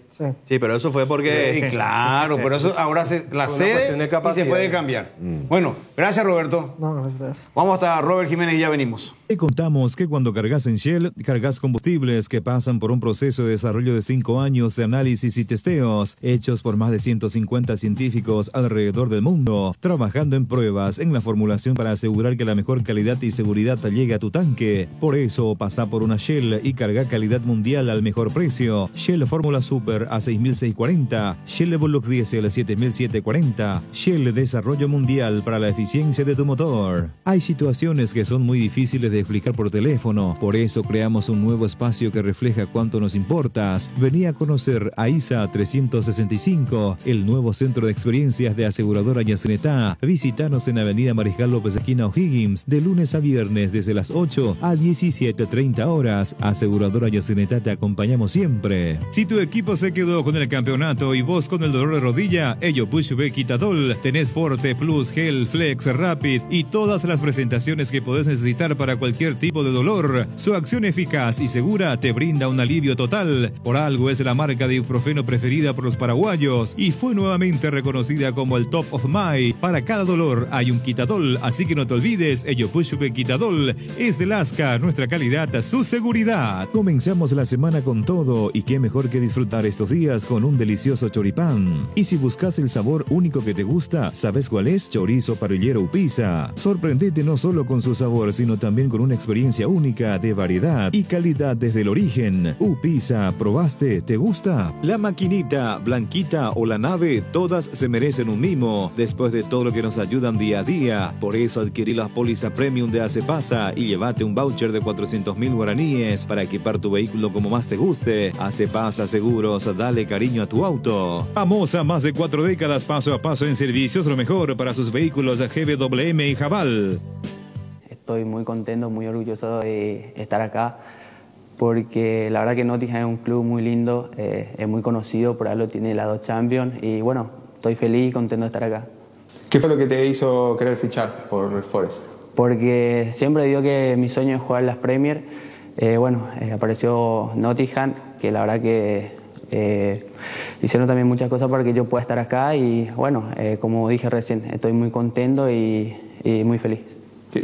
Sí, pero eso fue porque... Sí, claro, pero eso ahora la Una sede cuestión de y se capacidad. puede cambiar. Bueno, gracias Roberto. No, gracias. Vamos hasta Robert Jiménez y ya venimos. Te contamos que cuando cargas en Shell, cargas combustibles que pasan por un proceso de desarrollo de 5 años de análisis y testeos, hechos por más de 150 científicos alrededor del mundo, trabajando en pruebas en la formulación para asegurar que la mejor calidad y seguridad llegue a tu tanque. Por eso, pasa por una Shell y carga calidad mundial al mejor precio. Shell Fórmula Super a 6.640, Shell Evolux Diesel a 7.740, Shell Desarrollo Mundial para la eficiencia de tu motor. Hay situaciones que son muy difíciles de explicar por teléfono, por eso creamos un nuevo espacio que refleja cuánto nos importas. Vení a conocer a ISA 365, el nuevo centro de experiencias de aseguradora Yacinetá. Visítanos en Avenida Mariscal López esquina O'Higgins, de lunes a viernes desde las 8 a 17:30 horas. Aseguradora Yacinetá, te acompañamos siempre. Si tu equipo se quedó con el campeonato y vos con el dolor de rodilla, ello Push B Quitadol, tenés Forte Plus, Gel, Flex, Rapid y todas las presentaciones que podés necesitar para cualquier tipo de dolor. Su acción eficaz y segura te brinda un alivio total. Por algo es la marca de ibuprofeno preferida por los paraguayos y fue nuevamente reconocida como el Top of Mind. Para cada dolor hay un Quitadol, así que no te olvides, ello Push B Quitadol es de Lasca, nuestra calidad, su seguridad. Comenzamos la semana con todo y qué mejor que disfrutar estos días con un delicioso choripán. Y si buscas el sabor único que te gusta, ¿sabes cuál es? Chorizo parrillero Upisa. Sorprendete no solo con su sabor, sino también con una experiencia única de variedad y calidad desde el origen. Upisa, ¿probaste? ¿Te gusta? La maquinita, Blanquita o la nave, todas se merecen un mimo, después de todo lo que nos ayudan día a día. Por eso adquirí la póliza premium de Acepasa y llévate un voucher de 400.000 guaraníes para equipar tu vehículo como más te guste. Acepasa Seguros, dale cariño a tu auto. Famosa más de 4 décadas, paso a paso en servicios, lo mejor para sus vehículos GBWM y Jabal. Estoy muy contento, muy orgulloso de estar acá, porque la verdad que Nottingham es un club muy lindo, es muy conocido, por algo tiene las 2 Champions y bueno, estoy feliz y contento de estar acá. ¿Qué fue lo que te hizo querer fichar por Forest? porque siempre digo que mi sueño es jugar las Premier. Apareció Nottingham, que la verdad que hicieron también muchas cosas para que yo pueda estar acá y como dije recién, estoy muy contento y muy feliz.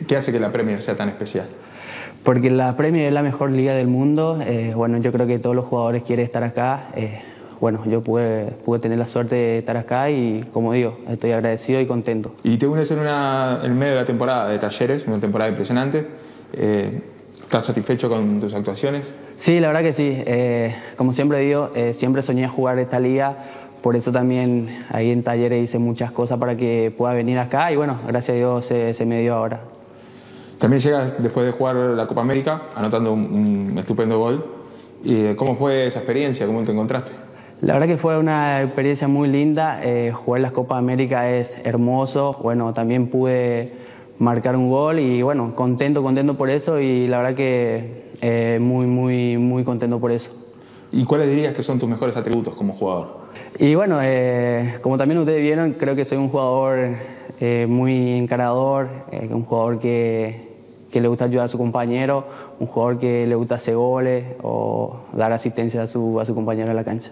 ¿Qué hace que la Premier sea tan especial? Porque la Premier es la mejor liga del mundo. Yo creo que todos los jugadores quieren estar acá. Yo pude tener la suerte de estar acá y, como digo, estoy agradecido y contento. Y te unes en medio de la temporada de Talleres, una temporada impresionante. ¿Estás satisfecho con tus actuaciones? Sí, la verdad que sí. Como siempre digo, siempre soñé jugar esta liga. Por eso también ahí en Talleres hice muchas cosas para que pueda venir acá y gracias a Dios se me dio ahora. También llegas después de jugar la Copa América, anotando un estupendo gol. ¿Cómo fue esa experiencia? ¿Cómo te encontraste? La verdad que fue una experiencia muy linda. Jugar las Copa América es hermoso. También pude marcar un gol y contento por eso y la verdad que muy contento por eso. ¿Y cuáles dirías que son tus mejores atributos como jugador? Y como también ustedes vieron, creo que soy un jugador muy encarador, un jugador que le gusta ayudar a su compañero, un jugador que le gusta hacer goles o dar asistencia a su compañero en la cancha.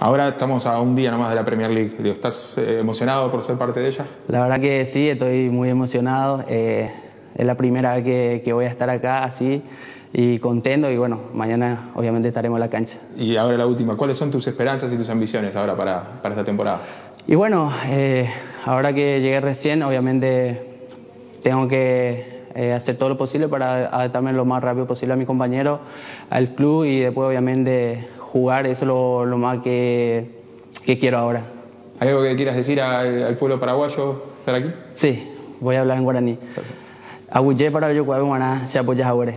Ahora estamos a un día nomás de la Premier League. ¿Estás emocionado por ser parte de ella? La verdad que sí, estoy muy emocionado. Es la primera vez que voy a estar acá así y contento y mañana obviamente estaremos en la cancha. Y ahora la última, ¿cuáles son tus esperanzas y tus ambiciones ahora para esta temporada? Y ahora que llegué recién, obviamente tengo que hacer todo lo posible para adaptarme lo más rápido posible a mi compañero, al club y después obviamente jugar, eso es lo más que quiero ahora. ¿Algo que quieras decir al pueblo paraguayo estar aquí? Sí, voy a hablar en guaraní. Aguillé para yo guaraní, se apoya ahora.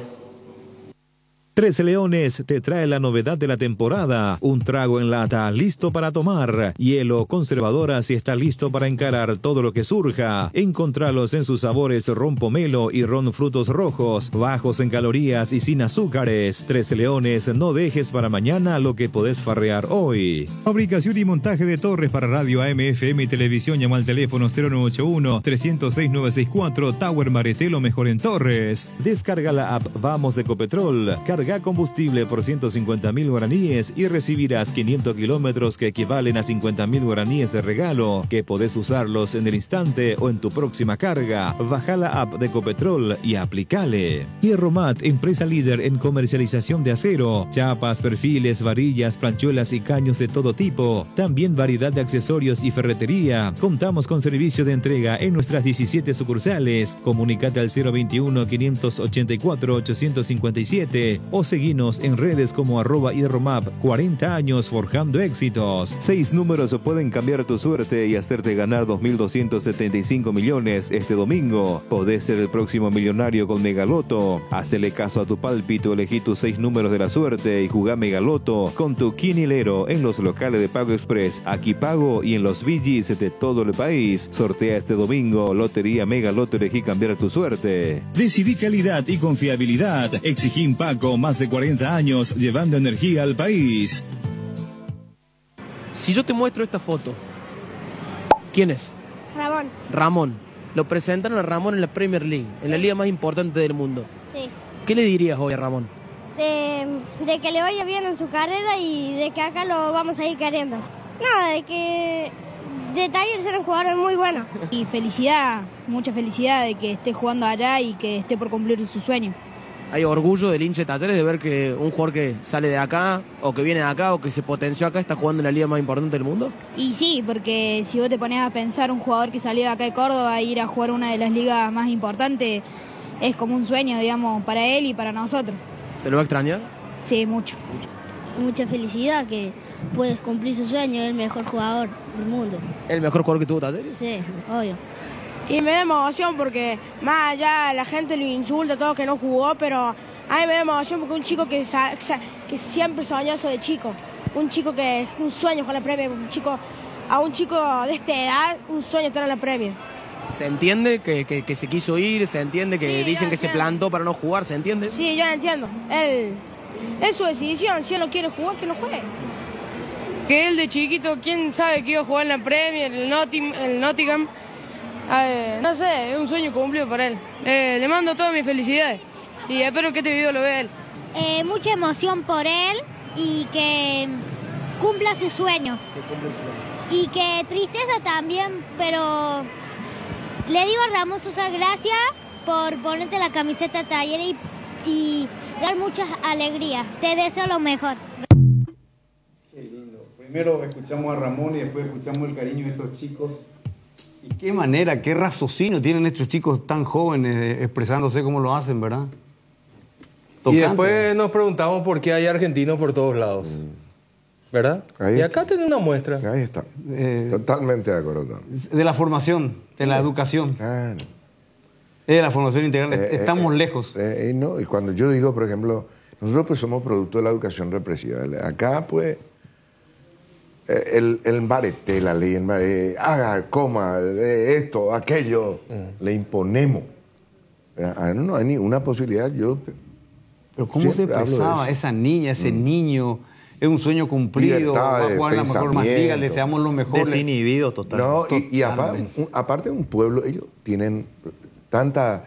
13 Leones te trae la novedad de la temporada, un trago en lata listo para tomar, hielo conservadora si está listo para encarar todo lo que surja. Encontralos en sus sabores ron pomelo y ron frutos rojos, bajos en calorías y sin azúcares. 13 Leones, no dejes para mañana lo que podés farrear hoy. Fabricación y montaje de torres para radio AM, FM y televisión. Llama al teléfono 0981-306-964, Tower Maretelo, mejor en Torres. Descarga la app Vamos de Ecopetrol. Carga combustible por 150.000 guaraníes y recibirás 500 kilómetros que equivalen a 50.000 guaraníes de regalo, que podés usarlos en el instante o en tu próxima carga. Baja la app de Ecopetrol y aplicale. Hierromat, empresa líder en comercialización de acero, chapas, perfiles, varillas, planchuelas y caños de todo tipo. También variedad de accesorios y ferretería. Contamos con servicio de entrega en nuestras 17 sucursales. Comunicate al 021-584-857 o seguinos en redes como @hierromap. 40 años forjando éxitos. 6 números pueden cambiar tu suerte y hacerte ganar 2.275 millones este domingo. Podés ser el próximo millonario con Megaloto. Hacele caso a tu pálpito, elegí tus 6 números de la suerte y jugá Megaloto con tu quinilero en los locales de Pago Express, Aquí Pago y en los VGs de todo el país. Sortea este domingo Lotería Megaloto, elegí cambiar tu suerte. Decidí calidad y confiabilidad. Exigí Paco, más de 40 años llevando energía al país. Si yo te muestro esta foto, ¿quién es? Ramón. Ramón. Lo presentaron a Ramón en la Premier League, en la liga más importante del mundo. Sí. ¿Qué le dirías hoy a Ramón? De que le vaya bien en su carrera y de que acá lo vamos a ir queriendo. Nada, de que de Talleres era un jugador muy bueno. Y felicidad, mucha felicidad de que esté jugando allá y que esté por cumplir su sueño. Hay orgullo del hincha de Talleres de ver que un jugador que sale de acá, o que viene de acá, o que se potenció acá, está jugando en la liga más importante del mundo. Y sí, porque si vos te pones a pensar un jugador que salió de acá de Córdoba e ir a jugar una de las ligas más importantes, es como un sueño, digamos, para él y para nosotros. ¿Se lo va a extrañar? Sí, mucho. Mucha felicidad que puedes cumplir su sueño, es el mejor jugador del mundo. ¿El mejor jugador que tuvo Talleres? Sí, obvio. Y me da emoción porque más allá la gente lo insulta, todo que no jugó, pero a mí me da emoción porque un chico que siempre soñó eso de chico, un chico que es un sueño con la Premier, a un chico de esta edad, un sueño estar en la Premier. ¿Se entiende que se quiso ir? ¿Se entiende que sí, dicen que se plantó para no jugar? ¿Se entiende? Sí, yo entiendo. Es su decisión, si él no quiere jugar, que no juegue. Que él de chiquito, quién sabe que iba a jugar en la Premier, el Nottingham. No sé, es un sueño cumplido para él. Le mando todas mis felicidades y espero que este video lo vea él. Mucha emoción por él y que cumpla sus sueños. Y que tristeza también, pero le digo a Ramón Sosa gracias por ponerte la camiseta Talleres y dar muchas alegrías. Te deseo lo mejor. Qué lindo. Primero escuchamos a Ramón y después escuchamos el cariño de estos chicos. Y qué manera, qué raciocinio tienen estos chicos tan jóvenes expresándose como lo hacen, ¿verdad? Tocante. Y después nos preguntamos por qué hay argentinos por todos lados. ¿Verdad? Ahí y acá tiene una muestra. Ahí está. Totalmente de acuerdo. De la formación, de la educación. Claro. De la formación integral. Estamos lejos. No, y cuando yo digo, por ejemplo, nosotros pues somos producto de la educación represiva. Acá pues el barete, la ley, haga, coma, esto, aquello, le imponemos. No hay ninguna posibilidad. Pero ¿cómo se expresaba esa niña, ese niño? Es un sueño cumplido, va a jugar la mejor Mastiga, le deseamos lo mejor. Desinhibido totalmente. No, y aparte de un pueblo, ellos tienen tanta,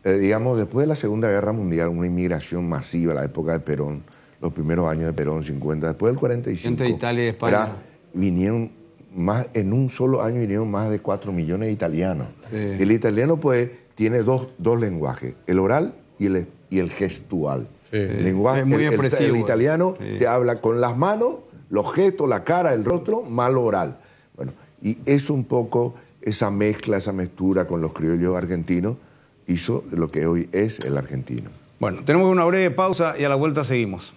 digamos, después de la Segunda Guerra Mundial, una inmigración masiva, la época de Perón, los primeros años de Perón, 50, después del 45. Entre Italia y España. Vinieron más, en un solo año vinieron más de 4 millones de italianos. Sí. El italiano, pues, tiene dos lenguajes, el oral y el gestual. Sí. El lenguaje, es muy expresivo. El italiano te habla con las manos, los gestos, la cara, el rostro, mal oral. Bueno, y eso un poco, esa mezcla, esa mezcla con los criollos argentinos, hizo lo que hoy es el argentino. Bueno, tenemos una breve pausa y a la vuelta seguimos.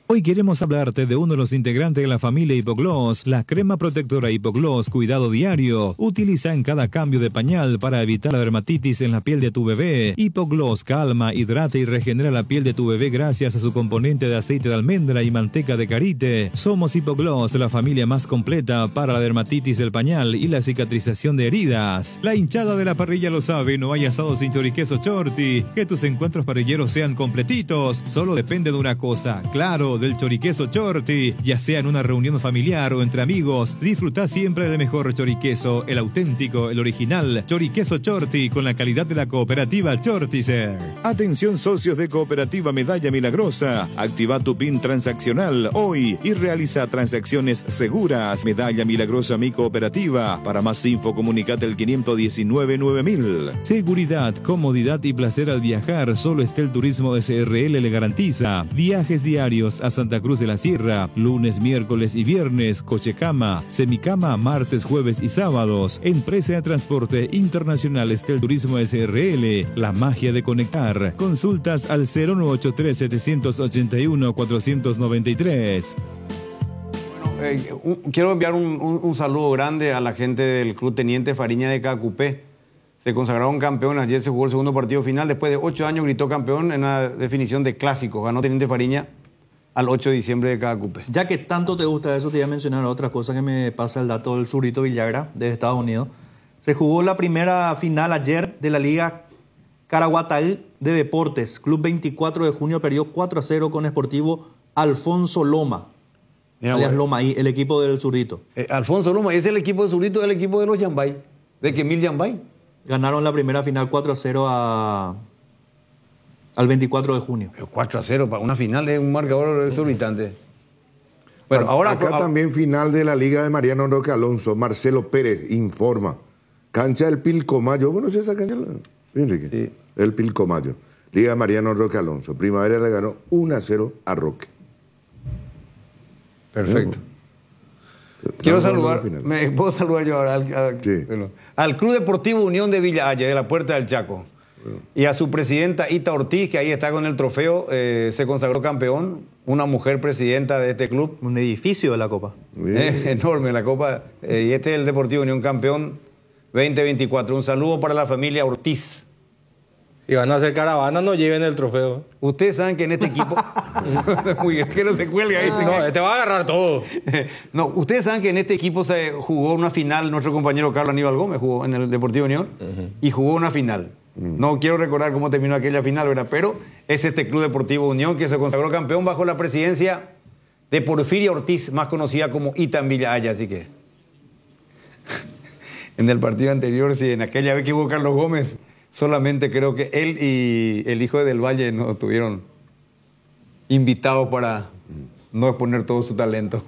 Hoy queremos hablarte de uno de los integrantes de la familia Hipogloss, la crema protectora Hipogloss Cuidado Diario. Utiliza en cada cambio de pañal para evitar la dermatitis en la piel de tu bebé. Hipogloss calma, hidrata y regenera la piel de tu bebé gracias a su componente de aceite de almendra y manteca de karité. Somos Hipogloss, la familia más completa para la dermatitis del pañal y la cicatrización de heridas. La hinchada de la parrilla lo sabe, no hay asado sin choriqueso Chorti. Que tus encuentros parrilleros sean completitos, solo depende de una cosa, claro, del choriqueso Chorti. Ya sea en una reunión familiar o entre amigos, disfruta siempre del mejor choriqueso, el auténtico, el original, choriqueso Chorti con la calidad de la cooperativa Chortizer. Atención socios de Cooperativa Medalla Milagrosa, activa tu PIN transaccional hoy y realiza transacciones seguras. Medalla Milagrosa Mi Cooperativa. Para más info comunicate el 519-9000. Seguridad, comodidad y placer al viajar, solo Estel Turismo SRL le garantiza. Viajes diarios a Santa Cruz de la Sierra, lunes, miércoles y viernes, cochecama, semicama, martes, jueves y sábados. Empresa de Transporte Internacional Estel Turismo SRL, la magia de conectar. Consultas al 0983-781-493. Quiero enviar un saludo grande a la gente del Club Teniente Fariña de Cacupé. Se consagraron campeón, ayer se jugó el segundo partido final, después de 8 años gritó campeón en una definición de clásico, ganó Teniente Fariña al 8 de diciembre de cada cupé. Ya que tanto te gusta eso, te voy a mencionar otra cosa que me pasa el dato del Zurito Villagra de Estados Unidos. Se jugó la primera final ayer de la Liga Caraguatay de Deportes. Club 24 de junio perdió 4-0 con Sportivo Alfonso Loma. Alias Loma, ahí, el equipo del Zurito. Alfonso Loma, ¿es el equipo del Zurito, el equipo de los Yambay? ¿De Kemil Yambay? Ganaron la primera final 4-0 al 24 de junio. Pero 4-0 para una final es un marcador exorbitante. Bueno, ahora acá también final de la Liga de Mariano Roque Alonso. Marcelo Pérez informa. Cancha del Pilcomayo. ¿Conoces esa cancha, Enrique? Sí. El Pilcomayo. Liga de Mariano Roque Alonso. Primavera le ganó 1-0 a Roque. Perfecto. Quiero saludar, ¿puedo saludar yo ahora al Club Deportivo Unión de Villa Haya, de la Puerta del Chaco? Y a su presidenta Ita Ortiz, que ahí está con el trofeo, se consagró campeón, una mujer presidenta de este club. Un edificio de la Copa. Es enorme la Copa. Y este es el Deportivo Unión campeón 2024. Un saludo para la familia Ortiz. Si van a hacer caravana, no lleven el trofeo. Ustedes saben que en este equipo... que no se cuelga ahí. No, te va a agarrar todo. No, ustedes saben que en este equipo se jugó una final, nuestro compañero Carlos Aníbal Gómez jugó en el Deportivo Unión y jugó una final. No quiero recordar cómo terminó aquella final, ¿verdad? Pero es este Club Deportivo Unión que se consagró campeón bajo la presidencia de Porfiria Ortiz, más conocida como Ita en Villa Haya, así que... en el partido anterior, si en aquella vez que hubo Carlos Gómez, solamente creo que él y el hijo de Del Valle no estuvieron invitados para no exponer todo su talento.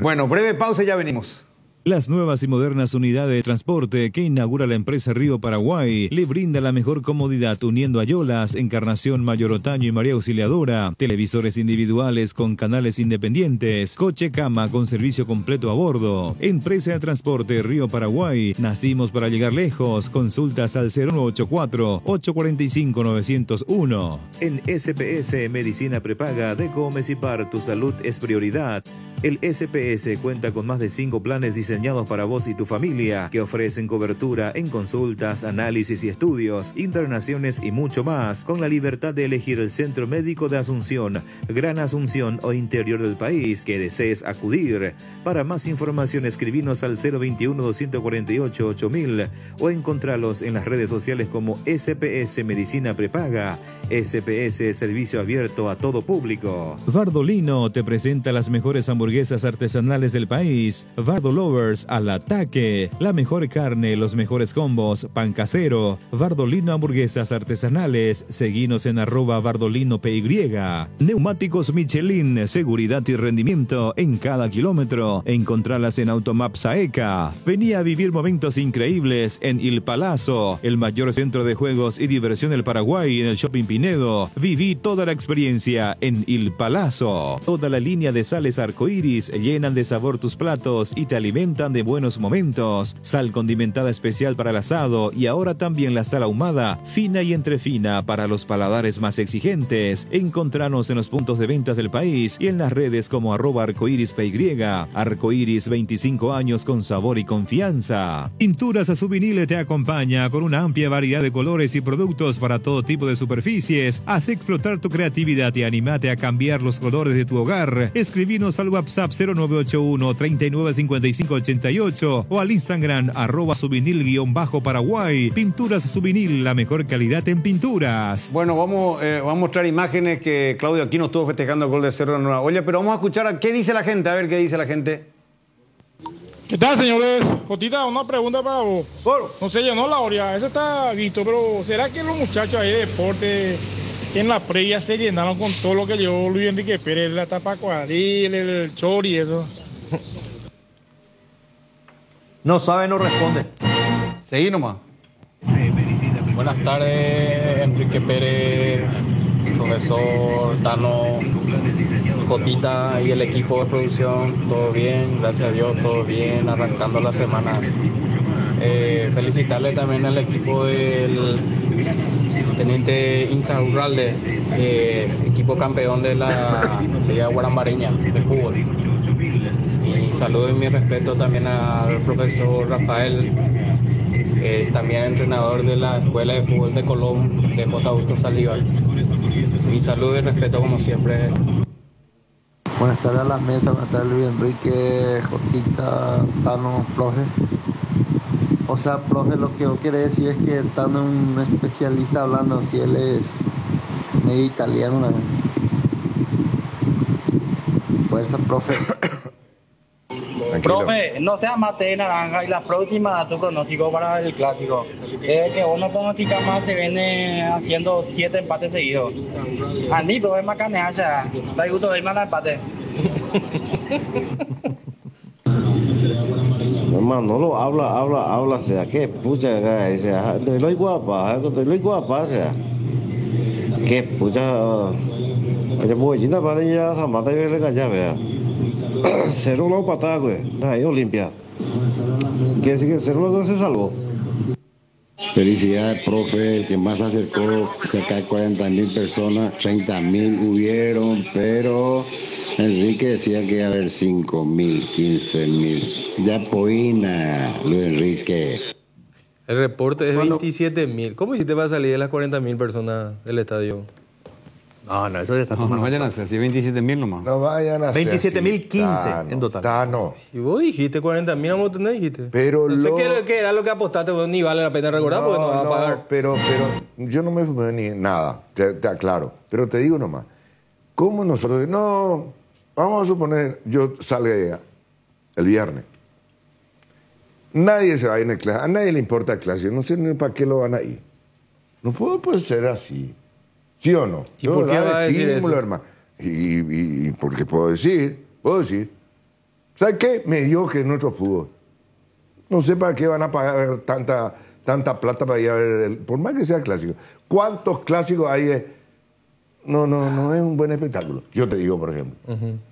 Bueno, breve pausa y ya venimos. Las nuevas y modernas unidades de transporte que inaugura la empresa Río Paraguay le brinda la mejor comodidad uniendo Ayolas, Encarnación, Mayor Otaño y María Auxiliadora, televisores individuales con canales independientes, coche cama con servicio completo a bordo. Empresa de transporte Río Paraguay, nacimos para llegar lejos. Consultas al 0184-845-901. En SPS Medicina Prepaga de Gómez y Par, tu salud es prioridad. El SPS cuenta con más de 5 planes diseñados para vos y tu familia, que ofrecen cobertura en consultas, análisis y estudios, internaciones y mucho más, con la libertad de elegir el centro médico de Asunción, Gran Asunción o interior del país que desees acudir. Para más información escribinos al 021-248-8000 o encontralos en las redes sociales como SPS Medicina Prepaga. SPS, servicio abierto a todo público. Bardolino te presenta las mejores hamburguesas artesanales del país. Bardo Lovers al ataque. La mejor carne, los mejores combos, pan casero. Bardolino hamburguesas artesanales. Seguinos en @BardolinoPY. Neumáticos Michelin, seguridad y rendimiento en cada kilómetro. Encontralas en Automaps AECA. Vení a vivir momentos increíbles en Il Palazzo, el mayor centro de juegos y diversión del Paraguay, en el Shopping Pinedo. Viví toda la experiencia en Il Palazzo. Toda la línea de sales arcoíris llenan de sabor tus platos y te alimentan de buenos momentos. Sal condimentada especial para el asado y ahora también la sal ahumada, fina y entrefina para los paladares más exigentes. Encontranos en los puntos de ventas del país y en las redes como @arcoirispy. Arcoiris, 25 años con sabor y confianza. Pinturas Azuvinil te acompaña con una amplia variedad de colores y productos para todo tipo de superficies. Haz explotar tu creatividad y animate a cambiar los colores de tu hogar. Escribinos al WhatsApp 0981-395588 o al Instagram @Azuvinil_Paraguay. Pinturas Azuvinil, la mejor calidad en pinturas. Bueno, vamos a mostrar imágenes que Claudio aquí nos estuvo festejando el gol de Cerro de Nueva Olla, pero vamos a escuchar a qué dice la gente, a ver qué dice la gente. ¿Qué tal, señores? Jotita, una pregunta para vos. No se llenó la orilla, eso está visto, pero ¿será que los muchachos ahí de deporte en la previa se llenaron con todo lo que llevó Luis Enrique Pérez, la tapa cuadril, el chori y eso? No sabe, no responde. Seguí nomás. Buenas tardes, Enrique Pérez, profesor Tano, Jotita y el equipo de producción. Todo bien, gracias a Dios, todo bien, arrancando la semana. Felicitarle también al equipo del teniente Insa Urralde, equipo campeón de la Liga Guarambareña de fútbol. Y saludo y mi respeto también al profesor Rafael, también entrenador de la Escuela de Fútbol de Colón, de J. Augusto Saldívar. Mi saludo y respeto como siempre. Buenas tardes a la mesa, buenas tardes Luis Enrique, Jotita, Tano, profe. O sea, profe, lo que yo quiero decir es que Tano es un especialista hablando, si él es medio italiano. Fuerza, profe. Profe, no seas mate de naranja y la próxima tu pronóstico para el clásico. Desde que vos no pronosticas más se viene haciendo 7 empates seguidos. Andy, profe, macanea ya. Da gusto verme al empate. Manolo habla, sea que pucha, sea, de lo guapa, sea. Que pucha, oye, bollina para ella, zamata y le calla, vea. Cero no patada, güey. Ahí Olimpia. ¿Qué decir que cero no se salvó? Felicidades, profe, el que más se acercó, cerca de 40.000 personas, 30.000 hubieron, pero Enrique decía que iba a haber 5.000, 15.000. Ya poina, Luis Enrique. El reporte es 27.000. ¿Cómo hiciste para salir de las 40.000 personas del estadio? No, eso ya está tomando. No vayan a hacer, así 27.000 nomás. No vayan a hacer. 27.015 en total. No. Y vos dijiste 40.000, vamos a tener, dijiste. Pero no sé qué era lo que apostaste, pues ni vale la pena recordar porque no va a pagar. Pero yo no me fumé ni nada, te aclaro. Pero te digo nomás, ¿cómo nosotros? No, vamos a suponer, yo salga el viernes. Nadie se va a ir en el clásico. A nadie le importa el clásico. No sé ni para qué lo van a ir. No puede ser así. ¿Sí o no? ¿Y por qué va a decir eso? Hermano. Y porque puedo decir. ¿Sabes qué? Mediocre en nuestro fútbol. No sé para qué van a pagar tanta plata para ir a ver, por más que sea clásico. ¿Cuántos clásicos hay? No es un buen espectáculo. Yo te digo, por ejemplo.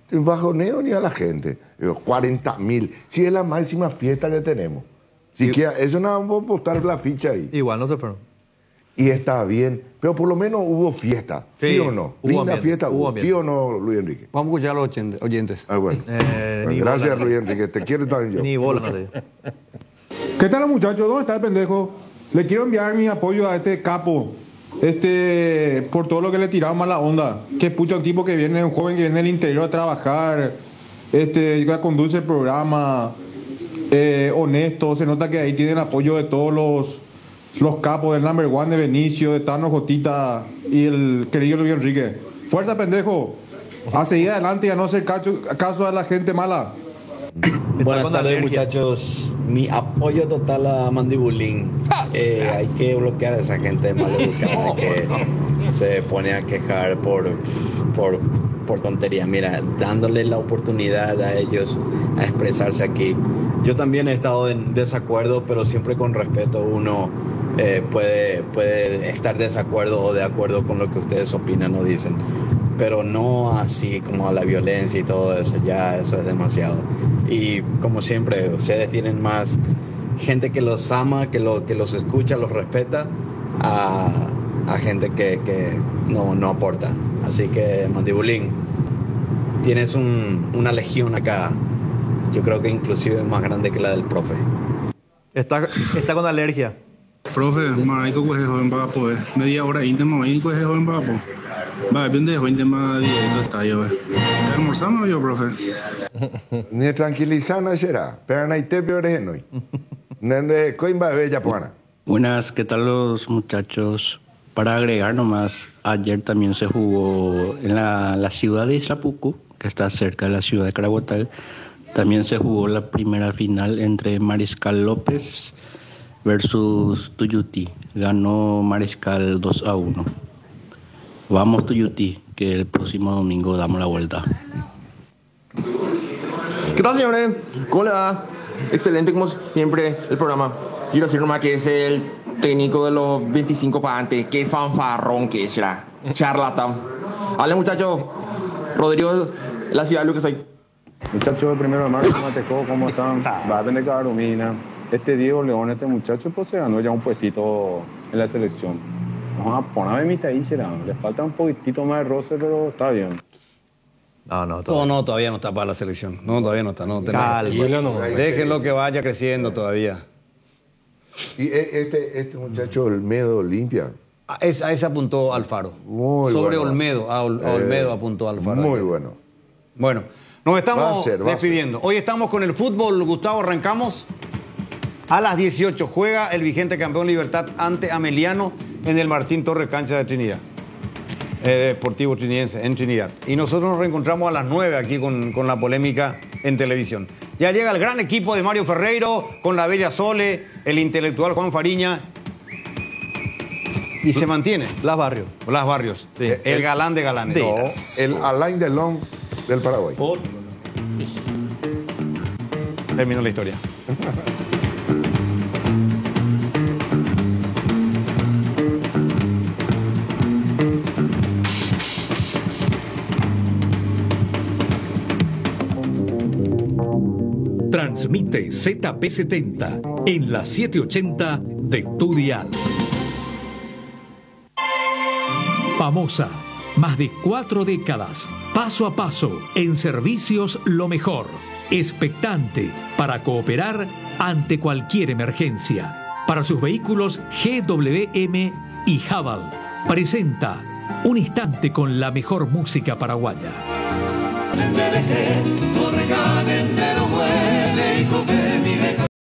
Sin bajoneo ni a la gente. Digo, 40.000. Si es la máxima fiesta que tenemos. Si que eso no vamos a postar la ficha ahí. Igual no se fueron. Y está bien, pero por lo menos hubo fiesta, ¿sí o no? Linda fiesta hubo, ¿sí o no, Luis Enrique? Vamos a escuchar a los oyentes. Bueno. Gracias, Luis Enrique, te quiero también yo. Ni bola, no te digo. ¿Qué tal, muchachos? ¿Dónde está el pendejo? Le quiero enviar mi apoyo a este capo, por todo lo que le tiraba mala onda. Que pucha, un tipo que viene, un joven que viene del interior a trabajar, que conduce el programa, honesto, se nota que ahí tiene el apoyo de todos los capos del number one, de Benicio, de Tano, Jotita y el querido Luis Enrique. Fuerza, pendejo. A seguir adelante y a no hacer caso a la gente mala. Buenas tardes, muchachos. Mi apoyo total a Mandibulín. Hay que bloquear a esa gente maleducada que se pone a quejar por tonterías. Mira, dándole la oportunidad a ellos a expresarse aquí. Yo también he estado en desacuerdo, pero siempre con respeto. Uno puede estar desacuerdo o de acuerdo con lo que ustedes opinan o dicen, pero no así como la violencia y todo eso. Ya eso es demasiado. Y como siempre, ustedes tienen más gente que los ama, que los escucha, los respeta, a gente que no aporta. Así que, Mandibulín, tienes una legión acá. Yo creo que inclusive más grande que la del profe. Está con alergia. Profe, maraico pues joven para poder. Media hora íntima, maraico es joven para poder. Va, bien de joven más directo está yo. ¿Almorzamos yo, profe? Ni tranquilizana será. Pero no hay te peores en hoy. Nende coimba bella puana. Buenas, ¿qué tal los muchachos? Para agregar nomás, ayer también se jugó en la ciudad de Islapuku, que está cerca de la ciudad de Caraguatay. También se jugó la primera final entre Mariscal López versus Tuyuti. Ganó Mariscal 2-1. Vamos Tuyuti, que el próximo domingo damos la vuelta. ¿Qué tal, señores? ¿Cómo le va? Excelente como siempre el programa. Quiero decir nomás que es el técnico de los 25 para antes. Qué fanfarrón que será. Charlatán. Vale, muchachos. Rodrigo, la ciudad de Lucas ahí. Muchachos, el 1 de marzo, ¿cómo están? Va a tener que dar domina. Diego León, este muchacho, pues se ganó ya un puestito en la selección. Vamos a poner a mitad ahí, será. Le falta un poquitito más de roce, pero está bien. No, todavía no está para la selección. No, todavía no está. No, Déjenlo que vaya creciendo todavía. Y este muchacho Olmedo Olimpia. A ese apuntó Alfaro. Muy Sobre bueno. Olmedo. A Olmedo apuntó Alfaro. Muy bueno. Bueno, nos estamos despidiendo. Hoy estamos con el fútbol. Gustavo, arrancamos. A las 18 juega el vigente campeón Libertad ante Ameliano en el Martín Torres Cancha de Trinidad. Deportivo Trinidense en Trinidad. Y nosotros nos reencontramos a las 9 aquí con la polémica en televisión. Ya llega el gran equipo de Mario Ferreiro con la bella Sole, el intelectual Juan Fariña. Y se mantiene. Las Barrios. Sí. El galán de galanes. El Alain Delon del Paraguay. Terminó la historia. Transmite ZP70 en la 780 de tu dial. Famosa, más de 4 décadas, paso a paso, en servicios lo mejor. Expectante para cooperar ante cualquier emergencia. Para sus vehículos GWM y Haval, presenta Un Instante con la mejor música paraguaya.